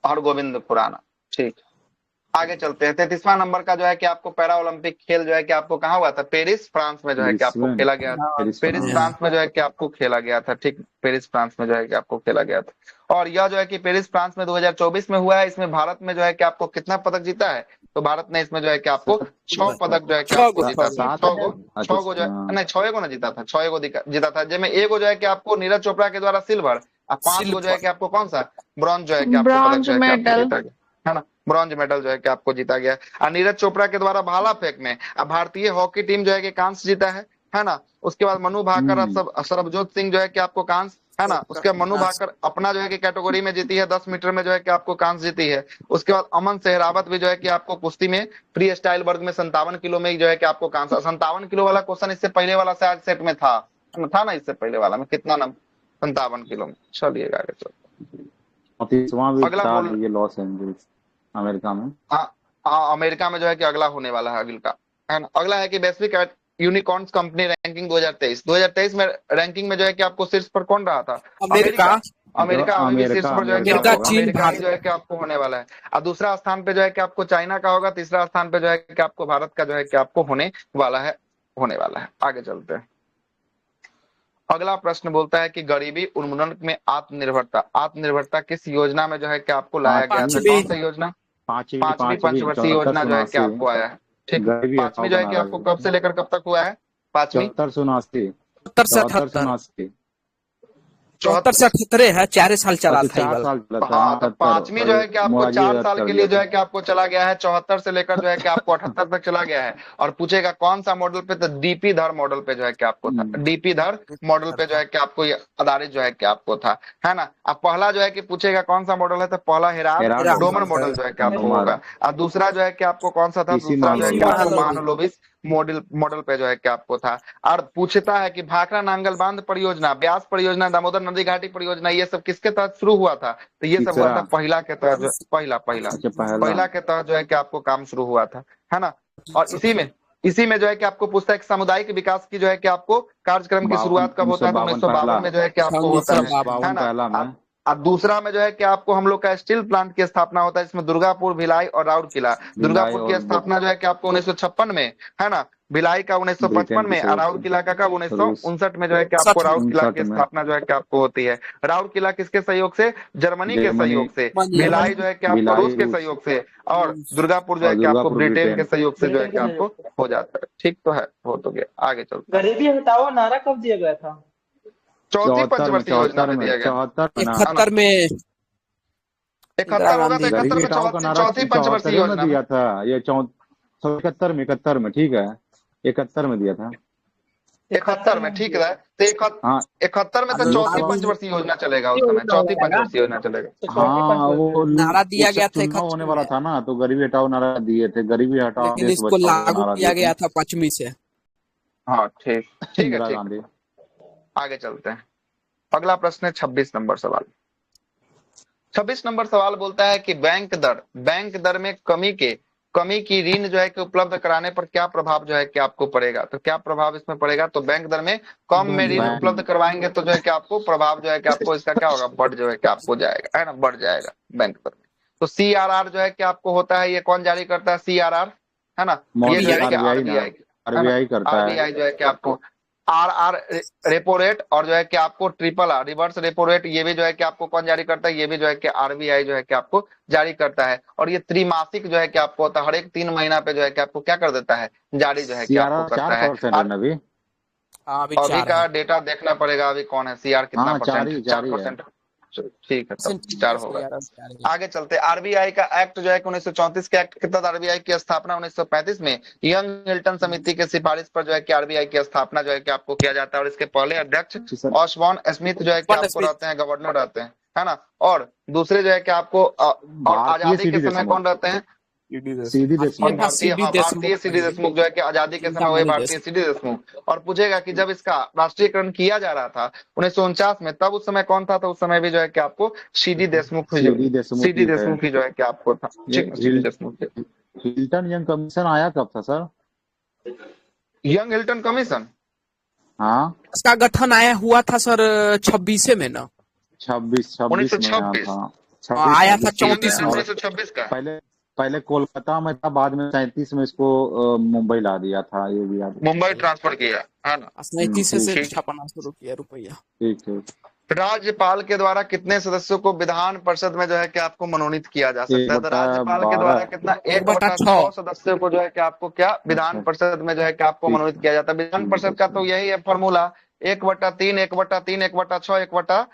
S3: और गोविंद खुराना। ठीक, आगे चलते हैं। 33वां नंबर का जो है कि आपको पैरा ओलंपिक खेल जो है कि आपको कहाँ हुआ था? पेरिस फ्रांस में जो है कि आपको खेला गया था। पेरिस फ्रांस में जो है कि आपको खेला गया था। ठीक, पेरिस फ्रांस में जो है कि आपको खेला गया था। और यह जो है कि पेरिस फ्रांस में 2024 में हुआ है। इसमें भारत में जो है कि आपको कितना पदक जीता है? तो भारत ने इसमें जो है कि आपको 6 पदक जो है कि आपको जीता था। 6 गो जो है नहीं 6 गो ना जीता था, 6 गो जीता था। जिसमें एगो जो है कि आपको नीरज चोपड़ा के द्वारा सिल्वर और 5 गो जो है कि आपको कौन सा ब्रॉन्ज जो है कि आपको पदक जो है कि आपको जीता गया है ना, ब्रॉन्ज मेडल जो है कि आपको जीता गया। और नीरज चोपड़ा के द्वारा भाला फेंक में भारतीय हॉकी टीम जो है कि कांस्य जीता है ना। उसके बाद मनु भाकर और सरबजोत सिंह जो है कि आपको कांस्य है ना। उसके बाद मनु भाकर अपना जो है कि कैटेगरी में जीती है, 10 मीटर में जो है कि आपको कांस्य जीती है। उसके बाद अमन सहरावत भी जो है कि आपको कुश्ती में फ्री स्टाइल वर्ग में 57 किलो में जो है कि आपको कांस्य। 57 किलो वाला क्वेश्चन इससे पहले वाला शायद सेट में था ना, इससे पहले वाला में कितना नंबर? 57 किलो में। चलिएगा आगे चलो। अगला
S2: ये लॉस एंजल्स अमेरिका में।
S3: हाँ, अमेरिका में जो है कि अगला होने वाला है अगला है ना। अगला है कि वैश्विक यूनिकॉर्न्स कंपनी रैंकिंग 2023 में रैंकिंग में जो है कि आपको शीर्ष पर कौन रहा था? अमेरिका शीर्ष पर जो है कि अमेरिका जो है कि आपको होने वाला है। और दूसरा स्थान पे जो है कि आपको चाइना का होगा। तीसरा स्थान पे जो है कि आपको भारत का जो है कि आपको होने वाला है। आगे चलते हैं। अगला प्रश्न बोलता है कि गरीबी उन्मूलन में आत्मनिर्भरता किस योजना में जो है कि आपको लाया गया था? कौन सा योजना? 5वीं पंचवर्षीय योजना जो है कि आपको आया है। ठीक, 5वीं जो है कि आपको कब से लेकर कब तक हुआ है? 5वीं
S7: 74 से 78 है, 4 साल चला था।
S3: हाँ, तो 5वीं जो है कि आपको 4 साल के लिए जो है कि आपको चला गया है। 74 से लेकर जो है कि आपको 78 तक चला गया है। और पूछेगा कौन सा मॉडल पे? तो डीपी धर मॉडल पे जो है कि आपको था। डीपी धर मॉडल पे जो है कि आपको आधारित जो है कि आपको था, है ना। अब पहला जो है कि पूछेगा कौन सा मॉडल है? तो पहला हेराल्ड डोमन मॉडल जो है कि आपको होगा। और दूसरा जो है कि आपको कौन सा था? दूसरा जो है कि आपको महानलोबिस मॉडल पे जो है कि आपको था। और पूछता है कि भाखड़ा नांगल बांध परियोजना, ब्यास परियोजना, दामोदर नदी घाटी परियोजना, ये सब किसके तहत शुरू हुआ था? तो ये सब हुआ था पहिला के तहत। पहिला के तहत जो है कि आपको काम शुरू हुआ था, है ना। और इसी में जो है कि आपको पूछता है कि सामुदायिक विकास की जो है कि आपको कार्यक्रम की शुरुआत कब होता है? 1952 में जो है कि आपको होता है ना। अब दूसरा में जो है कि आपको हम लोग का स्टील प्लांट की स्थापना होता है, इसमें दुर्गापुर, भिलाई और राउरकेला। दुर्गापुर की स्थापना जो है कि आपको 1956 में, है ना। भिलाई का 1955 में और राउरकेला का 1959 में जो है कि आपको राउरकेला की स्थापना जो है कि आपको होती है। राउरकेला किसके सहयोग से? जर्मनी के सहयोग से। भिलाई जो है कि आपको रूस के सहयोग से। और दुर्गापुर जो है कि आपको ब्रिटेन के सहयोग से जो है कि आपको हो जाता है। ठीक तो है, हो तो गया। आगे चलते।
S10: गरीबी हटाओ नारा कब दिया गया था?
S3: चौथी पंचवर्षीय योजना में दिया गया।
S7: 71 में
S3: 71 होगा तो 71 में चौथी पंचवर्षीय योजना
S2: दिया था। ये 71 में ठीक है, 71 में दिया था।
S3: 71 में ठीक है। तो 71 में तो चौथी पंचवर्षीय योजना चलेगा उस समय। चौथी पंचवर्षीय योजना चलेगा।
S2: हाँ, वो
S7: नारा दिया गया था
S2: होने वाला था ना, तो गरीबी हटाओ नारा दिए थे। गरीबी हटाओ,
S7: लेकिन इसको लागू किया गया था 5वीं से।
S3: हाँ, ठीक है। आगे चलते हैं। अगला प्रश्न है 26 नंबर सवाल। 26 नंबर सवाल बोलता है कि बैंक दर में कमी की ऋण जो है कि उपलब्ध कराने पर क्या प्रभाव जो है कि आपको पड़ेगा? तो क्या प्रभाव इसमें पड़ेगा? तो बैंक दर में कम में ऋण उपलब्ध करवाएंगे तो जो है कि आपको प्रभाव जो है कि आपको इसका क्या होगा? बढ़ जो है कि आपको जाएगा, है ना, बढ़ जाएगा बैंक दर में। तो CRR जो है कि आपको होता है, ये कौन जारी करता है? CRR, है ना। ये जो है कि
S2: RBI करता है।
S3: RBI जो है कि आपको RR रेपो रेट और जो है कि आपको RRR रिवर्स रेपो रेट, ये भी जो है कि आपको कौन जारी करता है? ये भी जो है कि RBI जो है कि आपको जारी करता है। और ये त्रिमासिक जो है कि आपको होता है, हर एक 3 महीना पे जो है कि आपको क्या कर देता है? जारी जो है कि आपको करता है।
S7: अभी
S3: अभी
S7: 4
S3: का
S7: है।
S3: डेटा देखना पड़ेगा, अभी कौन है सीआर कितना
S2: हाँ, चार
S3: परसेंट,
S2: ही है।
S3: 4%। ठीक है, तब
S7: ठीक
S3: 4
S7: है,
S3: होगा।
S7: यार, अब 4 है।
S3: आगे चलते, आरबीआई का एक्ट जो है 1934 के एक्ट के तहत आरबीआई की स्थापना 1935 में यंग हिल्टन समिति के सिफारिश पर जो है कि आरबीआई की स्थापना जो है कि आपको किया जाता है, और इसके पहले अध्यक्ष ऑसबॉर्न स्मिथ जो है कि आपको रहते हैं, गवर्नर रहते हैं, है ना। और दूसरे जो है कि आपको और आजादी के समय कौन रहते हैं,
S2: सीडी देशमुख।
S3: भारतीय सीडी देशमुख जो है कि आजादी के समय वही भारतीय सीडी देशमुख। और पूछेगा कि जब इसका राष्ट्रीयकरण किया जा रहा था 1949 में, तब उस समय कौन था, तो उस समय भी जो है कि आपको सीडी देशमुख ही जो है कि आपको था, CD Deshmukh.
S2: Hilton young commission आया कब था सर?
S3: यंग हिल्टन कमीशन,
S2: हाँ,
S7: इसका गठन हुआ था सर 26 में ना,
S2: 26 में
S7: आया था 34 में।
S3: 1926 का।
S2: पहले कोलकाता में था, बाद में 37 में इसको मुंबई ला दिया था, ये भी याद।
S3: मुंबई ट्रांसफर किया है ना,
S7: 37 से छापना शुरू किया रुपया।
S2: ठीक है।
S3: राज्यपाल के द्वारा कितने सदस्यों को विधान परिषद में जो है कि आपको मनोनीत किया जा सकता है? तो राज्यपाल के द्वारा कितना, 1/6 सदस्यों को जो है कि आपको क्या विधान परिषद में जो है कि आपको मनोनीत किया जाता है। विधान परिषद का तो यही है फॉर्मूला, 1/3, 1/3, 1/6, 1/12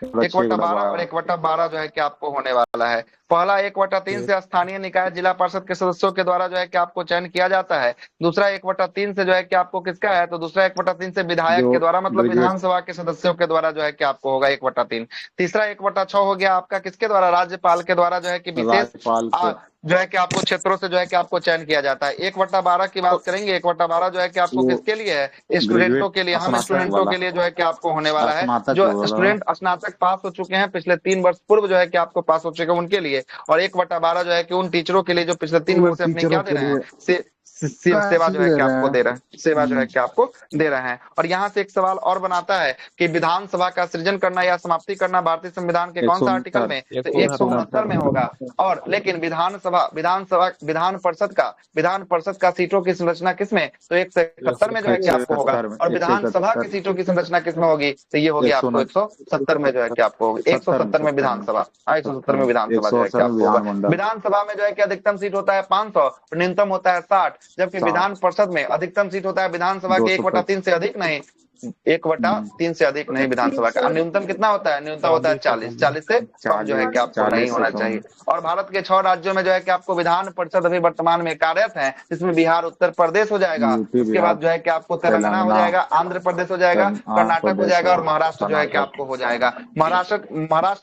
S3: और 1/12 जो है कि आपको होने वाला है। पहला 1/3 से स्थानीय निकाय जिला परिषद के सदस्यों के द्वारा जो है कि आपको चयन किया जाता है। दूसरा 1/3 से जो है कि आपको किसका है, तो दूसरा 1/3 से विधायक के द्वारा, मतलब विधानसभा के सदस्यों के द्वारा जो है कि आपको होगा 1/3। तीसरा 1/6 हो गया आपका किसके द्वारा, राज्यपाल के द्वारा जो है कि विशेष जो है कि आपको क्षेत्रों से जो है कि आपको चयन किया जाता है। 1/12 की बात करेंगे, 1/12 जो है कि आपको किसके लिए है, स्टूडेंटों के लिए, हम स्टूडेंटों के लिए जो है कि आपको होने वाला है, जो स्टूडेंट स्नातक पास हो चुके हैं पिछले 3 वर्ष पूर्व जो है कि आपको पास हो चुके हैं उनके लिए। और 1/12 जो है कि उन टीचरों के लिए जो पिछले 3 वर्ष से अपने क्या दे रहे हैं, सेवा जो है कि आपको दे रहे हैं, सेवा जो है कि आपको दे रहे हैं। और यहाँ से एक सवाल और बनाता है कि विधानसभा का सृजन करना या समाप्ति करना भारतीय संविधान के कौन सा आर्टिकल में, तो 169 में होगा। और लेकिन विधान परिषद का सीटों की संरचना किसमें, तो 171 में जो है कि आपको होगा। और विधानसभा की सीटों की संरचना किसमें होगी, तो ये होगी आपको 170 में जो है कि आपको होगी, 170 में विधानसभा, 170 में विधानसभा जो है कि आपको होगा। विधानसभा में जो है कि अधिकतम सीट होता है 500, न्यूनतम होता है 60, जबकि विधान परिषद में अधिकतम सीट होता है विधानसभा के 1/3 से अधिक नहीं, 1/3 से अधिक नहीं विधानसभा का। न्यूनतम कितना होता है, न्यूनतम होता है 40 से कम जो है कि आपको नहीं होना चाहिए। और भारत के 6 राज्यों में जो है कि आपको विधान परिषद अभी वर्तमान में कार्यरत है, जिसमें बिहार, उत्तर प्रदेश हो जाएगा, उसके बाद जो है कि आपको तेलंगाना हो जाएगा, आंध्र प्रदेश हो जाएगा, कर्नाटक हो जाएगा और महाराष्ट्र जो है कि आपको हो जाएगा। महाराष्ट्र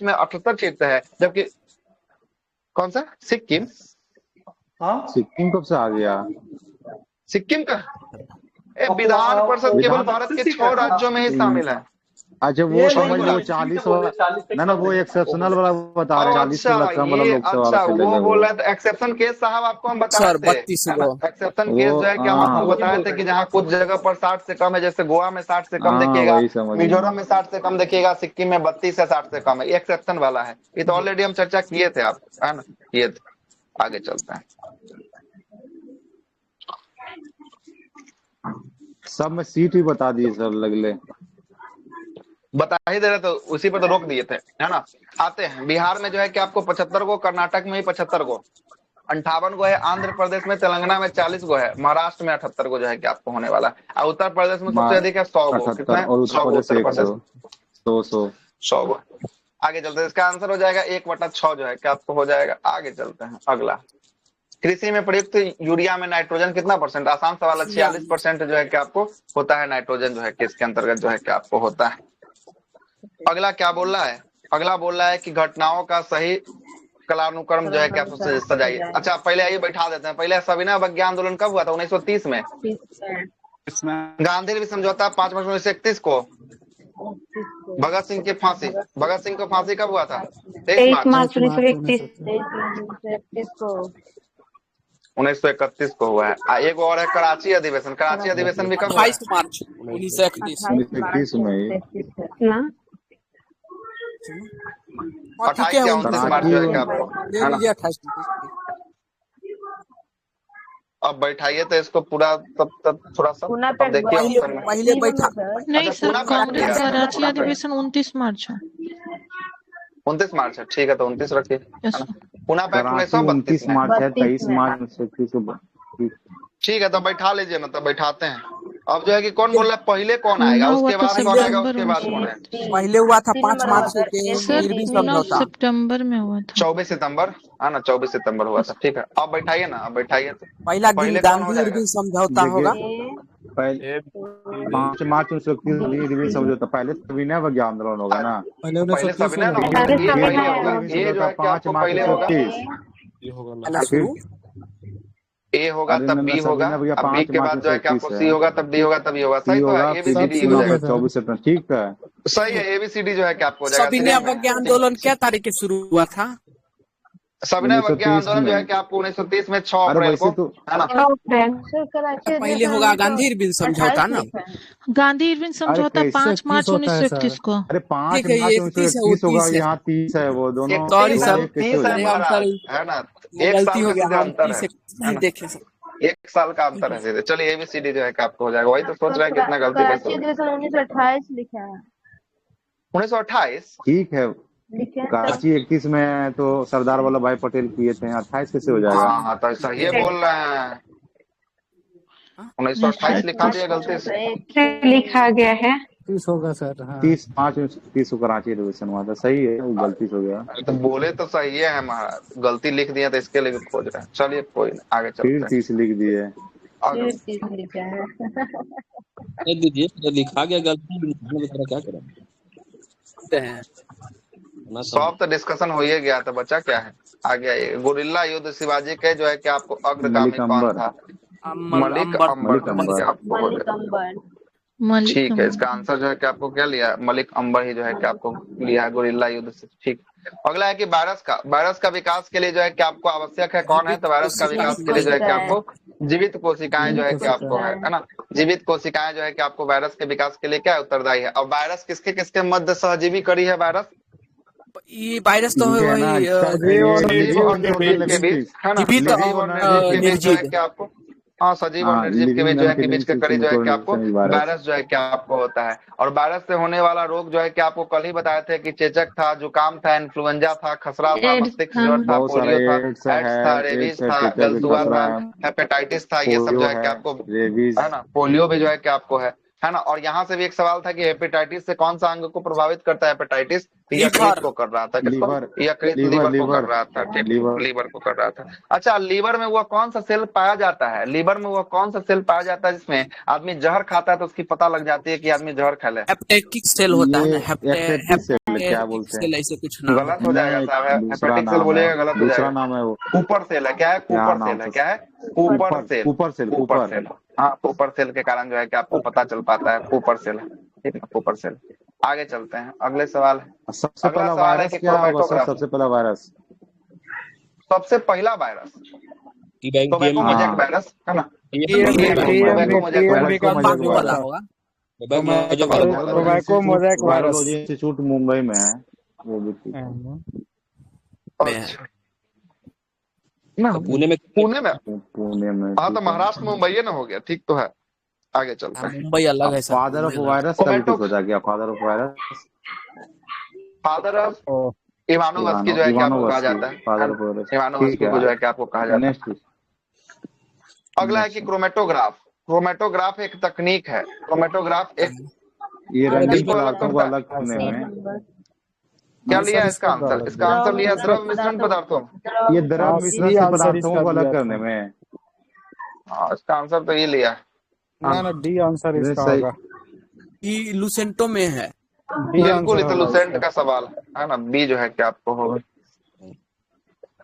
S3: में 78 सीट है, जबकि कौन सा, सिक्किम,
S2: सिक्किम कब से आ गया,
S3: सिक्किम का विधान परिषद केवल भारत के 6 राज्यों में ही शामिल है।
S2: अच्छा वो समझ लो 40 वाला ना, वो एक्सेप्शनल वाला बता रहे हैं, 40 वाला कम वाला लोकसभा से
S3: वो बोल रहे थे एक्सेप्शन केस साहब, आपको हम बता रहे थे एक्सेप्शन केस जो है कि हम आपको बताए थे कि जहाँ कुछ जगह पर 60 से कम है, जैसे गोवा में 60 से कम देखिएगा, मिजोरम में 60 से कम देखिएगा, सिक्किम में 32 से 60 से कम है, ये एक्सेप्शन वाला है। ये तो ऑलरेडी हम चर्चा किए थे, आप है ना, किए थे। आगे चलते हैं,
S2: सब में सीट ही बता दिए सर, लगले
S3: बता ही दे रहे, तो उसी पर तो रोक दिए थे, है ना। आते हैं बिहार में जो है कि आपको 75 गो, कर्नाटक में ही 75 गो, 58 गो है, आंध्र प्रदेश में, तेलंगाना में 40 गो है, महाराष्ट्र में 78 गो जो है कि आपको होने वाला है। और उत्तर प्रदेश में सबसे अधिक है 100 गो, कितना है, 100 गो। आगे चलते हैं, इसका आंसर हो जाएगा 1/6 जो है कि आपको हो जाएगा। आगे चलते हैं, अगला, कृषि में प्रयुक्त यूरिया में नाइट्रोजन कितना परसेंट, आसान सवाल है, 46% जो है कि आपको होता है नाइट्रोजन जो है कि इसके अंतर्गत जो है कि आपको होता है। अगला क्या बोल रहा है, अगला बोल रहा है कि घटनाओं का सही कालानुक्रम जो है कि आप सजाइए। अच्छा पहले आइए बैठा देते हैं, पहले सविनय अवज्ञा आंदोलन कब हुआ था, 1930 में। गांधी समझौता 5 मार्च 1931 को। भगत सिंह की फांसी, भगत सिंह को फांसी कब हुआ था, 23 मार्च 1931 को हुआ है। एक और है कराची अधिवेशन, कराची अधिवेशन भी कब हुआ है,
S7: 28 मार्च 1931
S2: में।
S3: 28 या 29 मार्च जो है कि आपको, है ना। अब बैठाइए तो इसको पूरा, तब थोड़ा सा अब देखिए
S7: पहले बैठा
S16: नहीं सर, कांग्रेस कराची अधिवेशन 29 मार्च है।
S3: 29 मार्च है, ठीक है, तो 29 रखिए। पुनः पैक्ट 1932
S2: मार्च है, 23 मार्च 1931।
S3: ठीक है, तो बैठा लीजिए ना, तो बैठाते हैं। अब जो है कि कौन बोल रहा है पहले कौन आएगा,
S16: हुआ
S3: उसके
S16: था
S3: बाद कौन आएगा,
S16: सितंबर
S3: उसके
S16: में
S3: बाद
S16: सर।
S3: कौन आएगा।
S7: पहले हुआ था 5
S9: नंबर
S7: मार्च
S9: हुआ
S7: के
S9: था
S16: सर
S7: निर्वी
S16: 9
S7: समझौता।
S16: सितंबर में हुआ था।
S3: 24 सितंबर, है ना, 24 सितंबर हुआ था। ठीक है, अब बैठाइए ना, अब बैठाइए तो
S7: पहला दिन
S3: पहले कौन हो
S7: गांधी
S3: जाएगा।
S7: इरविन समझौता होगा।
S2: पहले 5 मार्च 1931 समझौता, पहले विनय वज्ञा आंदोलन होगा ना।
S3: पहले सविनय ना होगा, ये पहले होगा, ये जो है कि
S2: 5
S3: आपको
S2: मार्च
S3: पहले होगा,
S2: 1931।
S7: पहला शुरू।
S3: ए होगा
S2: अरे
S3: तब
S2: न
S3: बी होगा,
S2: सविनय भैया
S3: अब बी
S2: 5
S3: के
S2: मार्च
S3: बाद जो है कि आपको
S2: 1931
S3: सी
S2: है।
S3: होगा, तब डी होगा, तब ये होगा।
S2: सी
S3: सही तो है,
S2: होगा,
S3: ए बी
S2: फिर
S3: सी डी
S2: सी
S3: हो
S2: होगा
S3: जाएगा।
S2: 24 सितंबर। ठीक है,
S3: सही है, एबीसीडी जो है कि आपको हो जाएगा।
S7: सविनय
S3: सीरियल में
S7: अवज्ञा आंदोलन क्या तारीख के शुरू हुआ था?
S3: सविनय अवज्ञा
S2: 1930
S3: आंदोलन जो है
S2: में।
S3: कि आपको 1930 में 6
S2: अरे
S3: अप्रैल को,
S2: वैसे तो
S3: है ना।
S9: सर कराची
S7: पहले होगा गांधी इरविन समझौता ना।
S16: गांधी इरविन
S2: अरे
S16: समझौता
S2: कैसे
S16: 5 मार्च 1931 को।
S2: अरे 5
S7: ठीक है,
S2: मार्च
S7: ये 31 है, वो
S2: 1931 होगा,
S7: 30 है।
S2: यहाँ 30 है, वो दोनों
S7: सॉरी
S3: तीस
S7: सर,
S3: है,
S2: कैसे
S3: 30
S2: हो
S3: है
S7: अरे
S2: जाएगा।
S7: हम सर
S3: महाराज, है ना, एक
S7: गलती
S3: साल
S7: हो
S3: का
S7: गया,
S3: सीधे
S7: हम
S3: अंतर
S7: 30
S3: है
S7: नहीं
S3: ना,
S7: देखे सर।
S3: 1 साल का अंतर है सीधे। चलिए एबीसीडी जो है कि आपको हो जाएगा। वही तो सोच रहे हैं कि इतना गलती कैसे
S9: कराची
S3: हो गया।
S9: अधिवेशन 1928 लिखा है।
S3: 1928
S2: ठीक है,
S9: लिखे हैं सर।
S2: कराची 31 में तो सरदार वल्लभ भाई पटेल किए थे, 28 कैसे हो जाएगा।
S3: हाँ तो सही है बोल रहे हैं, 1928 लिखा दिया गलती से।
S17: लिखा गया है।
S13: 30 होगा सर। हाँ
S2: 30 मार्च 1930 को कराची अधिवेशन हुआ था। सही है, वो गलती से हो गया।
S3: तो बोले तो सही है महाराज, गलती लिख दिया तो इसके लिए भी खोज रहे हैं। चलिए कोई नहीं, आगे
S2: फिर
S3: चलते हैं।
S2: 30 लिख दिए।
S3: आगे
S9: लिखा है।
S14: दीजिए, तो लिखा गया गलती निकालने में क्या करें।
S3: सब तो डिस्कशन हो ही गया था, बचा क्या है। आगे आइए, गुरिल्ला युद्ध शिवाजी के जो है कि आपको अग्रगामी
S2: मलिक
S3: कौन
S2: अंबर।
S3: था। मलिक
S7: अंबर।
S3: अंबर
S2: मलिक
S3: जो है कि
S2: अंबर।
S3: आपको हो गया। ठीक है, इसका आंसर जो है कि आपको क्या लिया, मलिक अंबर ही जो है कि आपको लिया है गुरिल्ला युद्ध से। ठीक, अगला है कि वायरस का विकास के लिए जो है कि आपको आवश्यक है कौन है, तो वायरस का विकास के लिए जो है कि आपको जीवित कोशिकाएं जो है कि आपको है ना, जीवित कोशिकाएं जो है कि आपको वायरस के विकास के लिए क्या उत्तरदायी है। अब वायरस किसके किसके मध्य सहजीवी करी है वायरस,
S7: ये वायरस तो है
S2: ये है ना,
S7: वही
S3: सजीव और निर्जीव के बीच, है ना,
S7: जीवित
S3: सजीव और निर्जीव के बीच जो है कि आपको, हाँ सजीव और निर्जीव के बीच जो है कि बीच का कड़ी जो है कि आपको वायरस जो है कि आपको होता है। और वायरस से होने वाला रोग जो है कि आपको कल ही बताए थे कि चेचक था, जुकाम था, इन्फ्लुएंजा था, खसरा था, मस्तिष्क ज्वर था, पोलियो था, एड्स था, रेबीज था, गलतुआ था, हेपेटाइटिस था, ये सब जो है कि आपको, है ना, पोलियो भी जो है कि आपको है ना। और यहाँ से भी एक सवाल था कि हेपेटाइटिस से कौन सा अंग को प्रभावित करता है। हेपेटाइटिस यकृत को कर रहा था, यकृत लीवर को कर रहा था, लीवर को कर रहा था। अच्छा, लीवर में वह कौन सा सेल पाया जाता है, लीवर में वह कौन सा सेल पाया जाता है जिसमें आदमी जहर खाता है तो उसकी पता लग जाती है कि आदमी जहर खा ले।
S7: हेपेटिक सेल होता है ना,
S2: क्या बोलते हैं,
S7: सेल ऐसे कुछ नाम
S3: गलत हो जाएगा साहब, हेपेटिक सेल बोलिएगा गलत हो
S2: दूसरा
S3: जाएगा।
S2: नाम है वो,
S3: कूपर सेल है। क्या है, कूपर सेल है। क्या है, Kupffer cell,
S2: Kupffer cell,
S3: Kupffer cell. हाँ, कूपर सेल के कारण जो है कि आपको पता चल पाता है कूपर सेल है, ठीक है, कूपर सेल। आगे चलते हैं, अगले सवाल है।
S2: सबसे पहला वायरस क्या होगा सर, सबसे पहला वायरस,
S3: सबसे पहला वायरस टोबैको मोजैक वायरस, है ना,
S11: tobacco mosaic virus
S2: institute Mumbai में है, वो भी ठीक
S3: ना, पुणे में। हाँ तो
S2: ठीक
S3: महाराष्ट्र मुंबई ना हो गया, ठीक तो है। आगे चलते हैं।
S7: मुंबई अलग है सर।
S2: फादर ऑफ वायरस का भी कुछ हो जाएगा, father of virus,
S3: father of Ivanovsky जो है कि आपको कहा जाता है,
S2: फादर ऑफ वायरस,
S3: इवानोवस्की को जो है कि आपको कहा जाता है।
S2: नेक्स्ट।
S3: अगला है कि क्रोमेटोग्राफ। क्रोमेटोग्राफ एक तकनीक है, क्रोमेटोग्राफ एक,
S2: ये रंगीन पदार्थों को अलग करने में
S3: क्या लिया है इसका आंसर, इसका आंसर लिया द्रव मिश्रण पदार्थों,
S2: ये द्रव मिश्रण पदार्थों को अलग करने में।
S3: हाँ, इसका आंसर तो ये लिया है।
S11: ना डी आंसर इसका होगा,
S7: ये लुसेंटो में है,
S3: बिल्कुल इस लुसेंट का सवाल है ना, बी जो है कि आपको होगा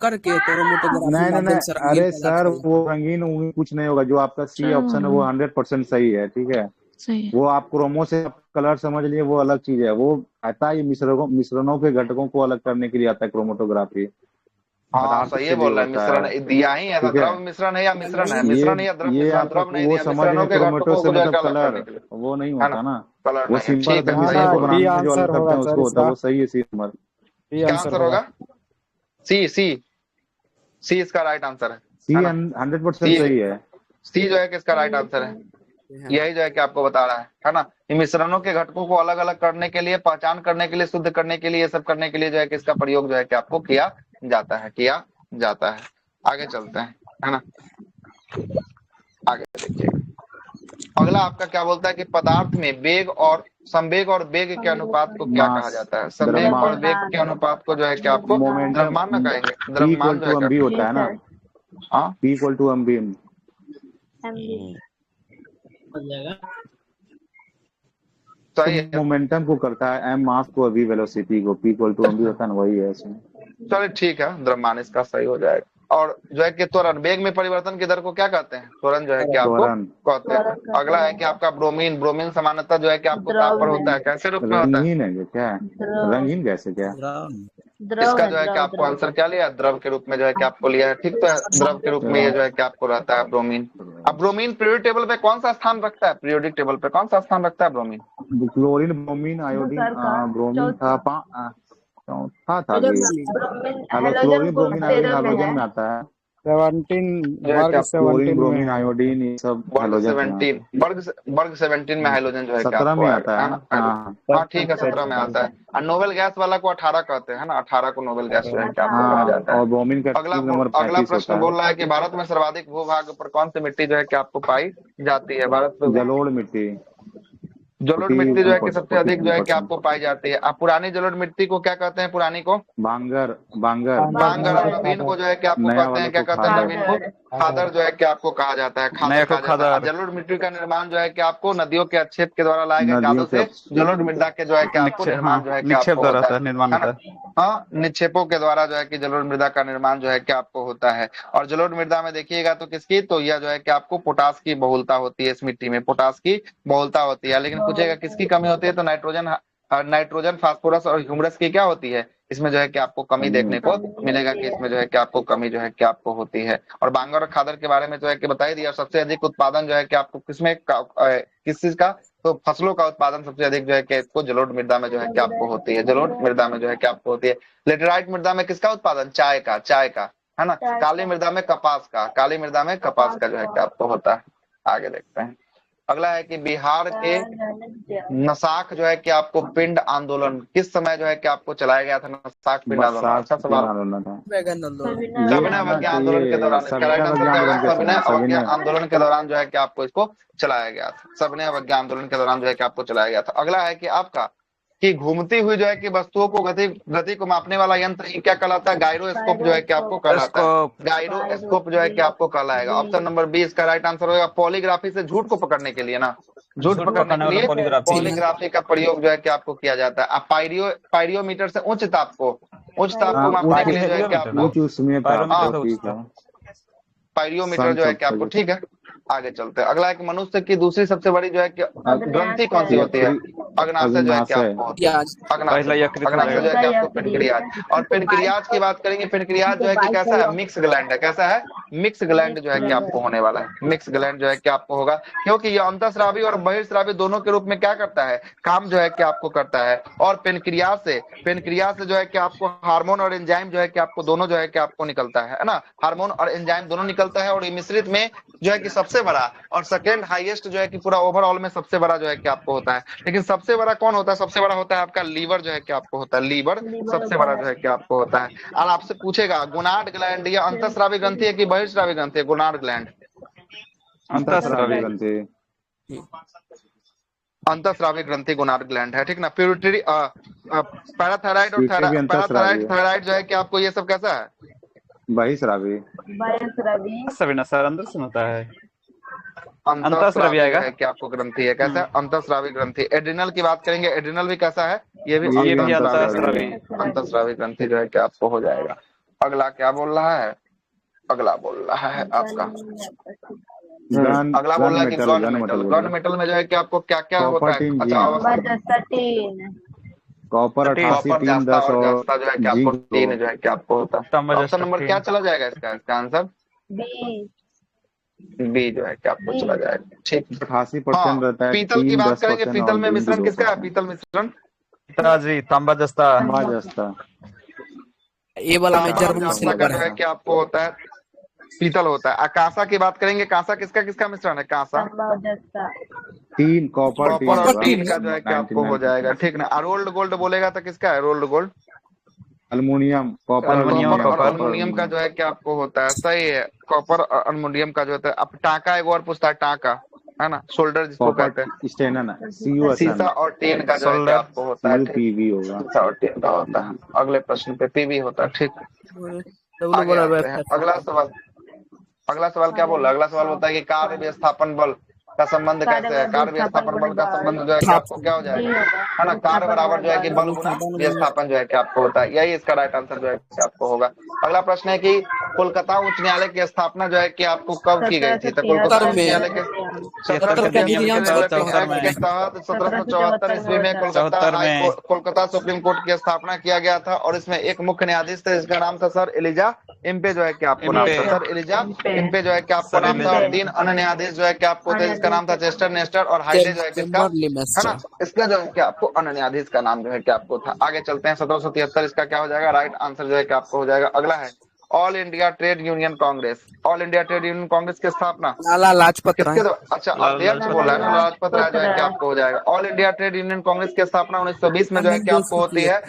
S7: करके
S2: नहीं, अरे सर वो रंगीन कुछ नहीं होगा, जो आपका सी ऑप्शन है वो 100% सही है, ठीक है। वो आप क्रोमो से कलर समझ लिए, वो अलग चीज है, वो आता है मिश्रणों के घटकों को अलग करने के लिए आता है क्रोमेटोग्राफी।
S3: हाँ सही है, बोल रहा है, मिश्रण दिया ही है, द्रव मिश्रण है या मिश्रण है, मिश्रण है या द्रव मिश्रण, द्रव नहीं दिया, मिश्रणों के घटकों को अलग करने के लिए,
S2: वो नहीं होता ना,
S3: कलर
S2: वो सिंपल जो अलग करते हैं उसको होता है, वो सही है। सी नंबर
S3: क्या आंसर होगा, सी इसका राइट आंसर है।
S2: सी 100% सही है,
S3: सी जो है कि इसका राइट आंसर है, यही जो है कि आपको बता रहा है ना, मिश्रणों के घटकों को अलग अलग करने के लिए, पहचान करने के लिए, शुद्ध करने के लिए, ये सब करने के लिए जो है कि इसका प्रयोग जो है कि आपको किया जाता है। आगे चलते हैं, है ना, आगे देखिए अगला आपका क्या बोलता है कि पदार्थ में वेग और संवेग और वेग के अनुपात को क्या कहा जाता है? संवेग और वेग के अनुपात को जो है कि आपको द्रव्यमान ना कहेंगे। द्रव्यमान जो है
S2: P होता है ना,
S3: हाँ
S2: P equal to M V.
S3: सही है।
S2: मोमेंटम को करता है, एम मास को अभी वेलोसिटी को, P equal to M V होता है ना, वही है इसमें।
S3: चलिए ठीक है, द्रव्यमान इसका सही हो जाएगा। और जो है कि त्वरण, वेग में परिवर्तन की दर को क्या कहते हैं? त्वरण जो है कि आपको कहते हैं। अगला है कि आपका ब्रोमीन। ब्रोमीन सामान्यतः जो है कि आपको ताप पर होता है, कैसे रूप में होता है?
S2: रंगीन है क्या? रंगीन कैसे क्या?
S3: इसका जो है कि आपको आंसर क्या लिया? द्रव के रूप में जो है कि आपको लिया है। ठीक तो है, द्रव के रूप में ये जो है कि आपको रहता है ब्रोमीन। अब ब्रोमीन पीरियोडिक टेबल पे कौन सा स्थान रखता है? पीरियोडिक टेबल पे कौन सा स्थान रखता है bromine?
S2: Chlorine, bromine, iodine, bromine था चौथा था जी। क्लोरीन, ब्रोमीन, आयोडीन हाइड्रोजन में आता है।
S11: 17 वर्ग 17
S2: ब्रोमीन, आयोडीन ये सब
S3: वर्ग 17 में हाइड्रोजन जो है
S2: 17 में आता है।
S3: हाँ ठीक है, 17 में आता है। और नोबेल गैस वाला को 18 कहते हैं ना, 18 को नोबेल गैस जो है क्या कहा जाता है।
S2: और ब्रोमीन का
S3: अगला प्रश्न बोल रहा है कि भारत में सर्वाधिक भूभाग पर कौन सी मिट्टी जो है कि आपको पाई जाती है? भारत में
S2: जलोढ़ मिट्टी।
S3: जलोढ़ मिट्टी जो है कि सबसे अधिक जो है कि आपको पाई जाती है। आप पुरानी जलोढ़ मिट्टी को क्या कहते हैं? पुरानी को
S2: बांगर।
S3: नवीन को जो है कि आपको कहते हैं, क्या कहते हैं? नवीन को खादर जो है कि आपको कहा जाता है। खादर। जलोढ़ मिट्टी का निर्माण जो है कि आपको नदियों के अच्छेप के द्वारा लाए गए खादों से जलोढ़ मृदा के जो है कि आपको निर्माण जो है कि आपको होता है। हाँ, निक्षेपों के द्वारा जो है कि जलोढ़ मृदा का निर्माण जो है कि आपको होता है। और जलोढ़ मृदा में देखिएगा तो किसकी, तो यह जो है कि आपको पोटास की बहुलता होती है। इस मिट्टी में पोटास की बहुलता होती है। लेकिन पूछेगा किसकी कमी होती है, तो नाइट्रोजन, फास्फोरस और ह्यूमरस की क्या होती है? इसमें जो है कि आपको कमी देखने को मिलेगा कि इसमें जो है कि आपको कमी जो है कि आपको होती है। और बांगर और खादर के बारे में जो है कि बता ही दिया। सबसे अधिक उत्पादन जो है कि आपको किसमें किस चीज का, तो फसलों का उत्पादन सबसे अधिक जो है कि इसको जलोढ़ मृदा में जो है कि आपको होती है। जलोढ़ मृदा में जो है कि आपको होती है। लेटेराइट मृदा में किसका उत्पादन? चाय का है ना। काली मृदा में कपास का जो है कि आपको होता है। आगे देखते हैं। अगला है कि बिहार के नसाक जो है कि आपको पिंड आंदोलन किस समय जो है कि आपको चलाया गया था? नसाक पिंड आंदोलन। अच्छा सवाल। सविनय अवज्ञा आंदोलन के दौरान, सविनय आंदोलन के दौरान जो है कि आपको इसको चलाया गया था। सविनय अवज्ञा आंदोलन के दौरान जो है कि आपको चलाया गया था। अगला है कि आपका कि घूमती हुई जो है कि वस्तुओं को गति को मापने वाला यंत्र क्या कहलाता है? गायरोस्कोप जो है कि आपको कहलाता है। गायरोस्कोप जो है कि आपको कहलाएगा। ऑप्शन नंबर बी इसका राइट आंसर होगा। पॉलीग्राफी से झूठ को पकड़ने के लिए ना, झूठ पकड़ने के लिए पॉलीग्राफी का प्रयोग जो है कि आपको किया जाता है। आप पायरियोमीटर से उच्च ताप को मापने के लिए जो है कि आपको पायरियोमीटर जो है कि आपको, ठीक है। आगे चलते हैं। अगला है कि मनुष्य की दूसरी सबसे बड़ी जो है कि ग्रंथि कौन सी होती है? अग्नाशय जो है कि आपको अग्नाशय जो है कि आपको पेनक्रियाज। और पेनक्रियाज की बात करेंगे। पेनक्रियाज जो है कि कैसा है? मिक्स ग्लैंड है। कैसा है? मिक्स ग्लैंड जो है कि आपको होने वाला है। मिक्स ग्लैंड जो है कि आपको होगा, क्योंकि ये अंतःस्रावी और बहिर्स्रावी दोनों के रूप में क्या करता है? काम जो है कि आपको करता है। और पेनक्रियाज से जो है कि आपको हार्मोन और एंजाइम जो है कि आपको दोनों जो है कि आपको निकलता है ना। हार्मोन और एंजाइम दोनों निकलता है। और ये मिश्रित में जो है कि सबसे बड़ा और सेकेंड हाईएस्ट जो है कि पूरा ओवरऑल में सबसे बड़ा जो है कि आपको होता है। लेकिन सबसे बड़ा कौन होता है? सबसे बड़ा होता है आपका लीवर जो है कि आपको होता है। लीवर सबसे बड़ा जो है कि आपको होता है। और आपसे पूछेगा गोनाड ग्लैंड या अंतःस्रावी ग्रंथि है कि बहिर्स्रावी ग्रंथि है? गोनाड ग्लैंड अंतःस्रावी ग्रंथि गोनाड ग्लैंड है, ठीक ना। प्यूरिटरी पैराथायराइड और थायराइड जो है कि आपको ये सब कैसा है?
S2: बहिर्स्रावी
S1: सर अंदर से होता है।
S3: अंतःस्रावी आएगा कि आपको ग्रंथि है। कैसा है? अंतःस्रावी ग्रंथि। एड्रिनल की बात करेंगे। एड्रिनल भी कैसा है? ये भी अंतःस्रावी ग्रंथि जो है कि आपको हो जाएगा। अगला क्या बोल रहा है? अगला बोल रहा है आपका अगला बोल रहा है कि गन मेटल में जो है कि आपको क्या क्या होता है?
S2: कॉपर 88 3 10 और
S3: जो है कि आपको तीन जो है कि आपको होता है। ऑप्शन नंबर क्या चला जाएगा इसका आंसर? बी जो है कि आपको चला जाएगा। ठीक,
S2: 88% रहता है।
S3: पीतल की बात करेंगे। पीतल में मिश्रण किसका है? पीतल मिश्रण
S1: जी तांबा जस्ता।
S7: ये वाला में जर्मन सिल्वर
S3: है कि आपको होता है पीतल होता है। कांसा की बात करेंगे। कांसा किसका किसका मिश्रण है? कांसा
S2: 3 कॉपर
S3: और टीन का जो है कि आपको हो जाएगा, ठीक ना। रोल्ड गोल्ड बोलेगा तो किसका है? Rolled gold
S2: aluminium, copper
S3: aluminium का जो है कि आपको होता है। सही है, कॉपर और अल्युमिनियम का जो होता है। अब टाका एक और पूछता है। टाका है ना, शोल्डर जिसको कहते हैं,
S2: स्टेनन है, CU
S3: सीसा और टीन का जो है कि आपको होता है, ठीक,
S2: PV होगा,
S3: सीसा और टीन का होता है। अगले प्रश्न पे PV होता है, ठीक। आगे आते हैं, अगला सवाल क्या बोल रहा है? अगला सवाल होता है कि कार्य विस्थापन बल का संबंध कैसे है? कार्य विस्थापन बल का संबंध जो है कि आपको क्या हो जाएगा, है ना, कार्य बराबर जो है कि बल गुना विस्थापन जो है कि आपको होता है, यही इसका राइट आंसर जो है कि आपको होगा। अगला प्रश्न है कि कोलकाता उच्च न्यायालय की स्थापना जो है कि आपको कब की गई थी? तो कोलकाता उच्च न्यायालय के 1773 के तहत 1774 ईस्वी में कोलकाता सुप्रीम कोर्ट की स्थापना किया गया था, और इसमें एक मुख्य न्यायाधीश थे जिसका नाम था सर एलिजा इम्पे जो है कि आपको नाम था, सर एलिजा इम्पे जो है कि आपको नाम था, और 3 अन्य न्यायाधीश जो है कि आपको थे जिसका नाम था चेस्टर नेस्टर और हाइडे जो है किसका, है ना, इसका जो है कि आपको अन्य न्यायाधीश का नाम जो है कि आपको था। आगे चलते हैं, 1773 इसका क्या हो जाएगा, राइट आंसर जो है कि आपको हो जाएगा। अगला है all India trade union Congress. All India trade union Congress की स्थापना
S7: लाला लाजपत राय,
S3: अच्छा अध्यक्ष बोला है ना, लाजपत राय जो है कि आपको हो जाएगा। All India trade union Congress की स्थापना 1920 में जो है कि आपको होती है,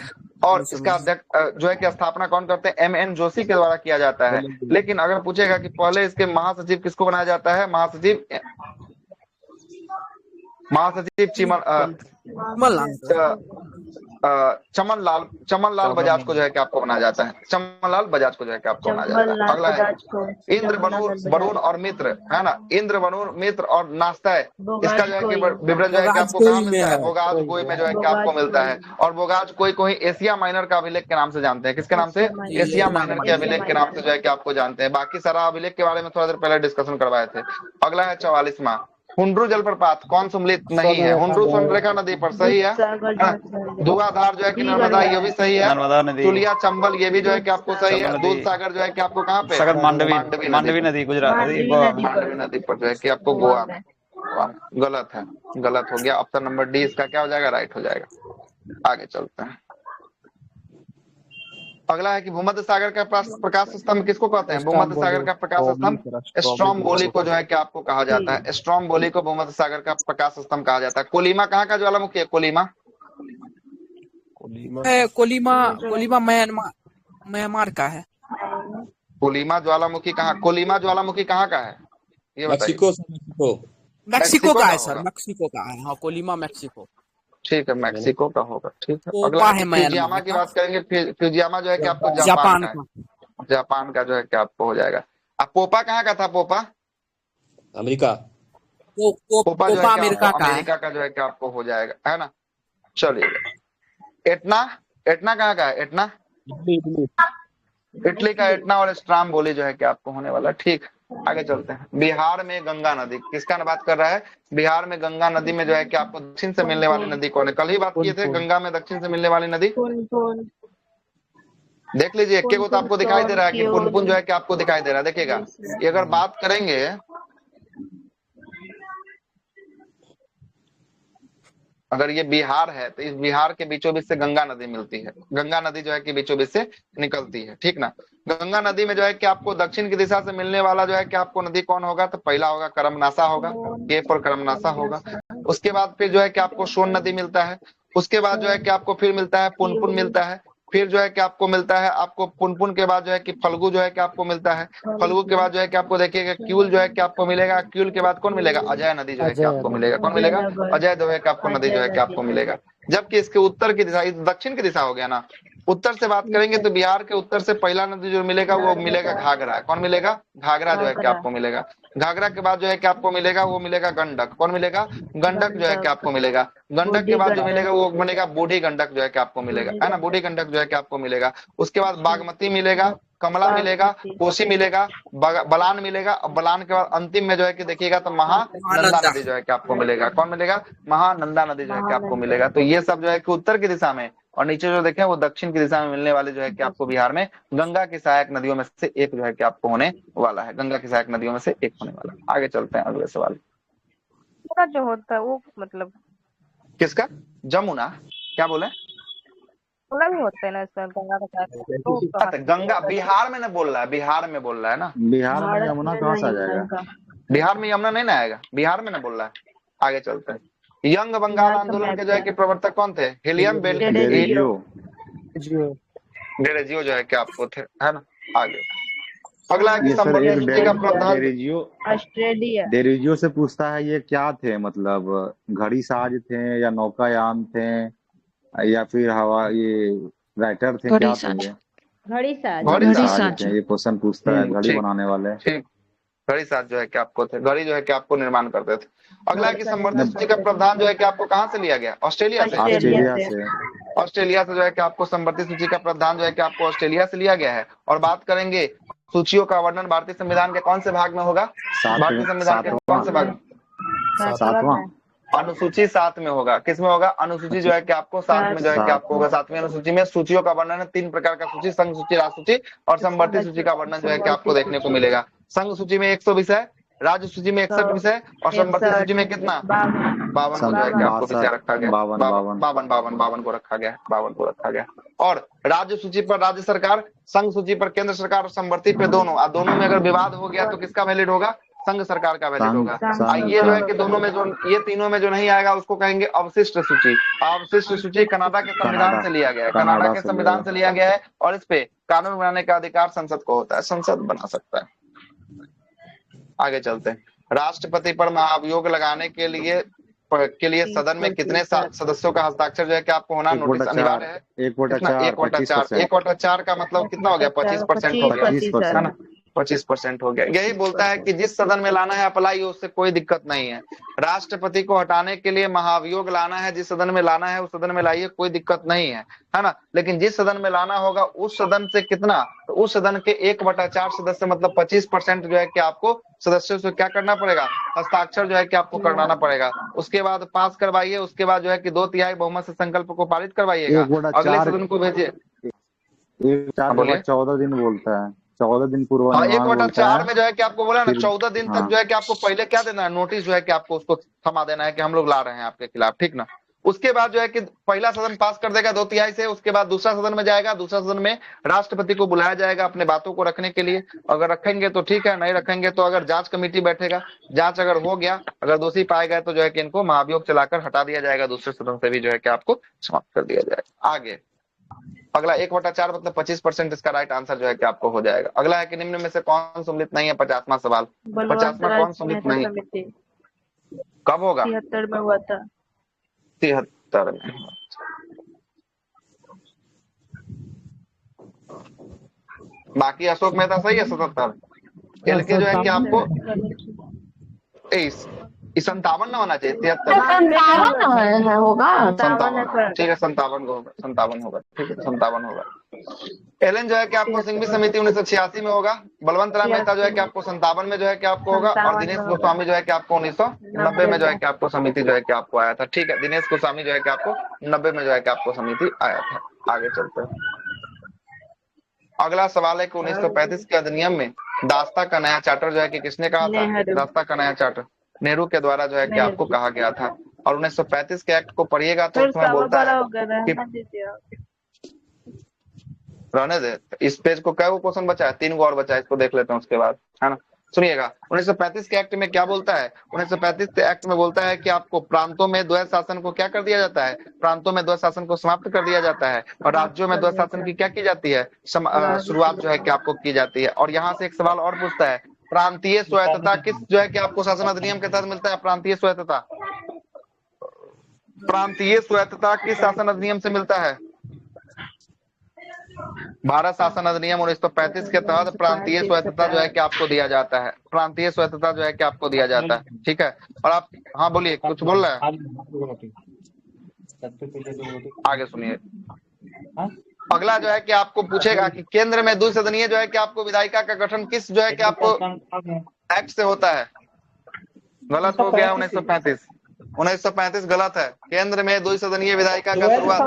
S3: और इसका अध्यक्ष जो है कि स्थापना कौन करते हैं? MN जोशी के द्वारा किया जाता है। लेकिन अगर पूछेगा कि पहले इसके महासचिव किसको बनाया जाता है, महासचिव चमन लाल बजाज को जो है कि आपको बनाया जाता है, चमन लाल बजाज को जो है कि आपको बनाया जाता है। अगला है इंद्र वरुण और मित्र, है ना, इंद्र वरुण मित्र और नाश्ता, इसका जो है कि विवरण जो है कि आपको कहाँ मिलता है? बोगाज कोई में जो है कि आपको मिलता है, और बोगाज कोई को ही एशिया माइनर का अभिलेख के नाम से जानते हैं। किसके नाम से? एशिया माइनर के अभिलेख के नाम से जो है कि आपको जानते हैं। बाकी सारा अभिलेख के बारे में थोड़ा देर पहले डिस्कशन करवाए थे। अगला है 44वां, हुंड्रू जलप्रपात कौन सम्मिलित नहीं है? हुंड्रू स्वर्णरेखा नदी पर, सही है। धुआधार जो है कि नर्मदा, ये भी सही है।
S1: नर्मदा नदी, तुलिया
S3: चंबल ये भी जो है कि आपको सही है। दूध सागर जो है कि आपको कहाँ पे?
S1: मांडवी नदी गुजरात,
S3: मांडवी नदी पर जो है कि आपको गोवा में। गलत है, गलत हो गया। ऑप्शन नंबर डी इसका क्या हो जाएगा, राइट हो जाएगा। आगे चलते हैं, अगला है कि भूमध्य सागर का प्रकाश स्तंभ किसको कहते हैं? भूमध्य सागर का प्रकाश स्तंभ स्ट्रोम्बोली को जो है कि आपको कहा जाता है। स्ट्रोम्बोली को भूमध्य सागर का प्रकाश स्तंभ कहा जाता है। कोलिमा कहाँ का ज्वालामुखी है? कोलिमा
S7: कोलिमा म्यांमार का है।
S3: कोलिमा ज्वालामुखी कहाँ का है? ये
S14: मेक्सिको
S7: मैक्सिको का है सर, मैक्सिको का है। हाँ, कोलिमा मैक्सिको,
S3: ठीक है, मैक्सिको का होगा, ठीक है। अगला फ्यूजियामा की बात करेंगे। फ्यूजियामा जो है कि आपको जापान का जो है कि आपको हो जाएगा। अब पोपा कहाँ का था? पोपा
S14: अमेरिका,
S3: पोपा जो है अमेरिका का जो है कि आपको हो जाएगा, है ना। चलिए, एटना कहाँ का है? एटना इटली का एटना, और स्ट्रोम्बोली जो है कि आपको होने वाला, ठीक। आगे चलते हैं, बिहार में गंगा नदी किसका बात कर रहा है? बिहार में गंगा नदी में जो है कि आपको दक्षिण से मिलने वाली नदी कौन है? कल ही बात किए थे, गंगा में दक्षिण से मिलने वाली नदी देख लीजिए। एक को तो आपको दिखाई दे रहा है कि पुनपुन जो है कि आपको दिखाई दे रहा है, देखिएगा। ये अगर बात करेंगे, अगर ये बिहार है तो इस बिहार के बीचों बीच से गंगा नदी मिलती है। गंगा नदी जो है कि बीचों बीच से निकलती है, ठीक ना। गंगा नदी में जो है कि आपको दक्षिण की दिशा से मिलने वाला जो है कि आपको नदी कौन होगा? तो पहला होगा करमनासा होगा, के फॉर करमनासा होगा। उसके बाद फिर जो है कि आपको सोन नदी मिलता है। उसके बाद जो है कि आपको फिर मिलता है पुनपुन मिलता है। फिर जो है कि आपको मिलता है, आपको पुनपुन के बाद जो है कि फल्गु जो है कि आपको मिलता है। फल्गु के बाद जो है कि आपको देखिएगा क्यूल जो है कि आपको मिलेगा। क्यूल के बाद कौन मिलेगा? अजय नदी जो है कि आपको मिलेगा। कौन मिलेगा? अजय जो है कि आपको नदी जो है कि आपको मिलेगा। जबकि इसके उत्तर की दिशा, दक्षिण की दिशा हो गया ना। उत्तर से बात करेंगे तो बिहार के उत्तर से पहला नदी जो मिलेगा वो मिलेगा घाघरा। कौन मिलेगा? घाघरा जो है कि आपको मिलेगा। घाघरा के बाद जो है कि आपको मिलेगा वो मिलेगा गंडक। कौन मिलेगा? गंडक जो है कि आपको मिलेगा। गंडक के बाद जो मिलेगा वो बनेगा बूढ़ी गंडक जो है कि आपको मिलेगा, है ना। बूढ़ी गंडक जो है कि आपको मिलेगा। उसके बाद बागमती मिलेगा, कमला मिलेगा, कोसी मिलेगा, बलान मिलेगा। और बलान के बाद अंतिम में जो है कि देखिएगा तो महानंदा नदी जो है कि आपको मिलेगा। कौन मिलेगा? महानंदा नदी जो है कि आपको मिलेगा। तो ये सब जो है कि उत्तर की दिशा में, और नीचे जो देखें वो दक्षिण की दिशा में मिलने वाले जो है कि आपको बिहार में गंगा की सहायक नदियों में से एक जो है कि आपको होने वाला है। गंगा की सहायक नदियों में से एक होने वाला है। आगे चलते हैं अगले सवाल।
S17: जो होता है वो मतलब
S3: किसका? जमुना? क्या बोले?
S17: भी होता है ना इसमें गंगा का।
S3: गंगा बिहार में ना बोल रहा है, बिहार में बोल रहा है ना।
S2: बिहार में यमुना कहाँ से आ जाएगा?
S3: बिहार में यमुना नहीं ना आएगा, बिहार में ना बोल रहा है। आगे चलते हैं। यंग बंगाल आंदोलन के जो है कि प्रवर्तक कौन थे? हिलियम डेरेजियो जो है कि आपको थे, है ना। आगे अगला है कि
S2: ये सर
S3: संबंधित
S2: एक
S3: सूची का प्रावधान
S9: ऑस्ट्रेलिया
S2: डेरिजियो से पूछता है ये क्या थे, मतलब घड़ी साज थे या नौकायान थे या फिर हवा ये राइटर थे, क्या थे ये?
S9: घड़ी साज
S3: घड़ी
S2: साज थे, ये क्वेश्चन पूछता है घड़ी
S3: ठीक।
S2: बनाने वाले।
S3: ठीक, घड़ी साज जो है कि आपको थे, घड़ी जो है कि आपको निर्माण करते थे। अगला है कि संवर्धित सूची का प्रावधान जो है कि आपको कहाँ से लिया गया? ऑस्ट्रेलिया से। ऑस्ट्रेलिया से जो है कि आपको संवर्धित सूची का प्रावधान जो है कि आपको ऑस्ट्रेलिया से लिया गया है। और बात करेंगे सूचियों का वर्णन भारतीय संविधान के कौन से भाग में होगा? भारतीय संविधान के कौन से भाग?
S2: 7वां
S3: अनुसूची 7 में होगा। किस में होगा? अनुसूची जो है कि आपको 7 में जो है कि आपको होगा। 7वीं अनुसूची में सूचियों का वर्णन है, 3 प्रकार का सूची, संघ सूची, राज्य सूची और संवर्धित सूची का वर्णन जो है कि आपको देखने को मिलेगा। संघ सूची में 100 विषय, राज्य सूची में 61 विषय और संवर्धित सूची में कितना? 52 को जो है कि आपको विषय रखा गया। 52 को रखा गया, 52 को रखा गया। और राज्य सूची पर राज्य सरकार, संघ सूची पर केंद्र सरकार और संवर्धित पे दोनों, दोनों में अगर विवाद हो गया तो किसका वैलिड होगा? संघ सरकार का वैलिड होगा। ये जो है कि दोनों में जो, ये तीनों में जो नहीं आएगा उसको कहेंगे अवशिष्ट सूची। अवशिष्ट सूची कनाडा के संविधान से लिया गया है, कनाडा के संविधान से लिया गया है और इस पे कानून बनाने का अधिकार संसद को होता है, संसद बना सकता है। आगे चलते हैं। राष्ट्रपति पर महाभियोग लगाने के लिए सदन में कितने सदस्यों का हस्ताक्षर जो है कि आपको होना नोटिस अनिवार्य है? 1/4 का मतलब कितना हो गया? 25% हो गया, है ना? 25% हो गया। यही बोलता है कि जिस सदन में लाना है अप्लाई, उससे कोई दिक्कत नहीं है। राष्ट्रपति को हटाने के लिए महाभियोग लाना है, जिस सदन में लाना है उस सदन में लाइए, कोई दिक्कत नहीं है, है ना? लेकिन जिस सदन में लाना होगा उस सदन से कितना, तो उस सदन के 1/4 सदस्य मतलब 25% जो है कि आपको सदस्यों से क्या करना पड़ेगा? हस्ताक्षर जो है कि आपको करवाना पड़ेगा। उसके बाद पास करवाइए, उसके बाद जो है कि 2/3 बहुमत से संकल्प को पारित करवाइएगा, अगले सदन को भेजिए।
S2: 14 दिन बोलता है, 14 दिन पूर्व।
S3: 1/4 में जो है कि आपको बोला ना 14 दिन तक जो है कि आपको पहले क्या देना है? नोटिस जो है कि आपको उसको थमा देना है कि हम लोग ला रहे हैं आपके खिलाफ, ठीक ना? उसके बाद जो है कि पहला सदन पास कर देगा 2/3 से, उसके बाद दूसरा सदन में जाएगा, दूसरा सदन में राष्ट्रपति को बुलाया जाएगा अपने बातों को रखने के लिए। अगर रखेंगे तो ठीक है, नहीं रखेंगे तो अगर जांच कमेटी बैठेगा, जांच अगर हो गया, अगर दोषी पाए गए तो जो है कि इनको महाभियोग चलाकर हटा दिया जाएगा, दूसरे सदन से भी जो है कि आपको समाप्त कर दिया जाएगा। आगे अगला 1/4 मतलब 25%, इसका राइट आंसर जो है कि आपको हो जाएगा। अगला है कि निम्न में से कौन सम्मिलित नहीं है? 50वां सवाल। 50वां कौन सम्मिलित नहीं है? कब होगा?
S9: 73 में हुआ था।
S3: 73 में। बाकी अशोक मेहता सही है 77। एल के जो है कि आपको 57 ना होना चाहिए, 73
S15: होगा।
S3: ठीक है, 57 को होगा, 57 होगा, ठीक है, 57 होगा। एलन जो है कि आपको सिंघवी समिति 1986 में होगा। बलवंत राय मेहता जो है कि आपको 57 में जो है कि आपको होगा। और दिनेश गोस्वामी जो है कि आपको 1990 में जो है कि आपको समिति जो है कि आपको आया था। ठीक है, दिनेश गोस्वामी जो है कि आपको 90 में जो है कि आपको समिति आया था। आगे चलते हैं। अगला सवाल है कि 1935 के अधिनियम में दास्ता का नया चार्टर जो है कि किसने कहा था? दास्ता का नया चार्टर नेहरू के द्वारा जो है कि आपको कहा गया था। और 1935 के एक्ट को पढ़िएगा तो उसमें बोलता है कि रहने दे। इस पेज को क्या क्वेश्चन बचा है? 3 और बचा है, इसको देख लेते हैं उसके बाद, है ना? सुनिएगा, 1935 के एक्ट में क्या बोलता है? 1935 के एक्ट में बोलता है कि आपको प्रांतों में द्वैध शासन को क्या कर दिया जाता है? प्रांतों में द्वैध शासन को समाप्त कर दिया जाता है और राज्यों में द्वैध शासन की क्या की जाती है? शुरुआत जो है कि आपको की जाती है। और यहाँ से एक सवाल और पूछता है, प्रांतीय स्वायत्तता किस जो है कि आपको शासन अधिनियम के तहत मिलता है? प्रांतीय स्वायत्तता, प्रांतीय स्वायत्तता किस शासन अधिनियम से मिलता है? भारत शासन अधिनियम 1935 के तहत प्रांतीय स्वायत्तता जो है कि आपको दिया जाता है। प्रांतीय स्वायत्तता जो है कि आपको दिया जाता है, ठीक है। और आप, हाँ बोलिए, कुछ बोल रहे हैं? आगे सुनिए। अगला जो है कि आपको पूछेगा कि केंद्र में द्विसदनीय जो है कि आपको विधायिका का गठन किस जो है कि आपको एक्ट से होता है? गलत हो गया, 1935 गलत है। केंद्र में द्विसदनीय विधायिका का शुरुआत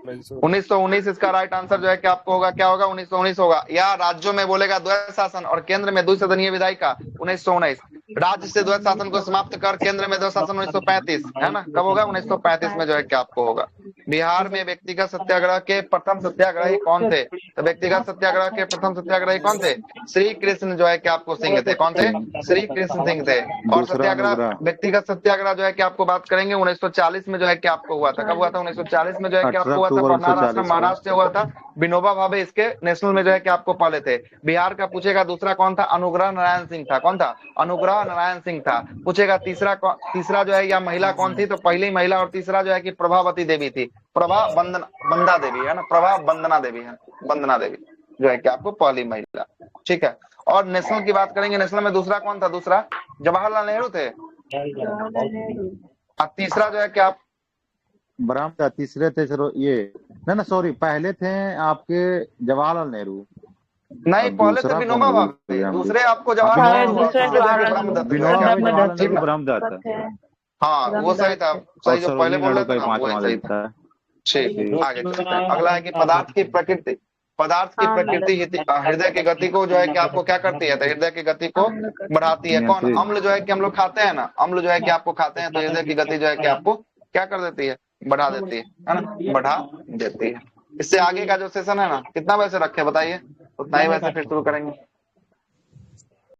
S3: 1919 इसका राइट आंसर जो है कि आपको होगा, क्या होगा? 1919 होगा। या राज्यों में बोलेगा द्वैध शासन और केंद्र में द्विसदनीय विधायिका 1919। राज्य से द्वैध शासन को समाप्त कर केंद्र में द्वैध शासन 1935, है ना? कब होगा? 1935 में जो है कि आपको होगा। बिहार में व्यक्तिगत सत्याग्रह के प्रथम सत्याग्रही कौन थे? तो व्यक्तिगत सत्याग्रह के प्रथम सत्याग्रही कौन थे? श्री कृष्ण जो है कि आपको सिंह थे। कौन थे? श्री कृष्ण सिंह थे। और
S2: दूसरा
S3: सत्याग्रह,
S2: अनुग्रह।
S3: व्यक्तिगत सत्याग्रह जो है कि आपको बात करेंगे 1940 में जो है कि आपको हुआ था। कब हुआ था? 1940 में जो है कि आपको
S2: 18
S3: हुआ था।
S2: अक्टूबर
S3: पवनार आश्रम
S2: 1940 को।
S3: महाराष्ट्र से हुआ था। विनोबा भावे इसके नेशनल में जो है कि आपको पहले थे। बिहार का पूछेगा दूसरा कौन था? अनुग्रह नारायण सिंह था। कौन था? अनुग्रह नारायण सिंह था। पूछेगा तीसरा जो है या महिला कौन थी? तो पहली महिला और तीसरा जो है कि प्रभावती देवी थी। प्रभा बंदा देवी है ना, प्रभा बंदना देवी है, बंदना देवी जो है कि आपको पहली महिला। ठीक है। और नेशनल की बात करेंगे, नेशनल में दूसरा कौन था? दूसरा जवाहरलाल नेहरू थे। और तीसरा जो है कि आप
S2: ब्रह्म तीसरे थे। चलो ये ना सॉरी, पहले थे आपके जवाहरलाल नेहरू।
S3: नहीं, पहले थे विनोबा भावे, दूसरे आपको जवाहरलाल
S2: ब्रह्मदत्त।
S3: हाँ वो सही था, सही जो पहले बोल रहे थे ना वो सही था। ठीक, आगे चलते हैं। अगला है कि पदार्थ की प्रकृति। पदार्थ की प्रकृति हृदय की गति को जो है कि आपको क्या करती है? तो हृदय की गति को बढ़ाती है। कौन? अम्ल जो है कि हम लोग खाते हैं ना, अम्ल जो है कि आपको खाते हैं तो हृदय की गति जो है कि आपको क्या कर देती है? बढ़ा देती है ना, बढ़ा देती है। इससे आगे का जो सेशन है ना, कितना वैसे रखे बताइए, उतना ही वैसे फिर शुरू करेंगे।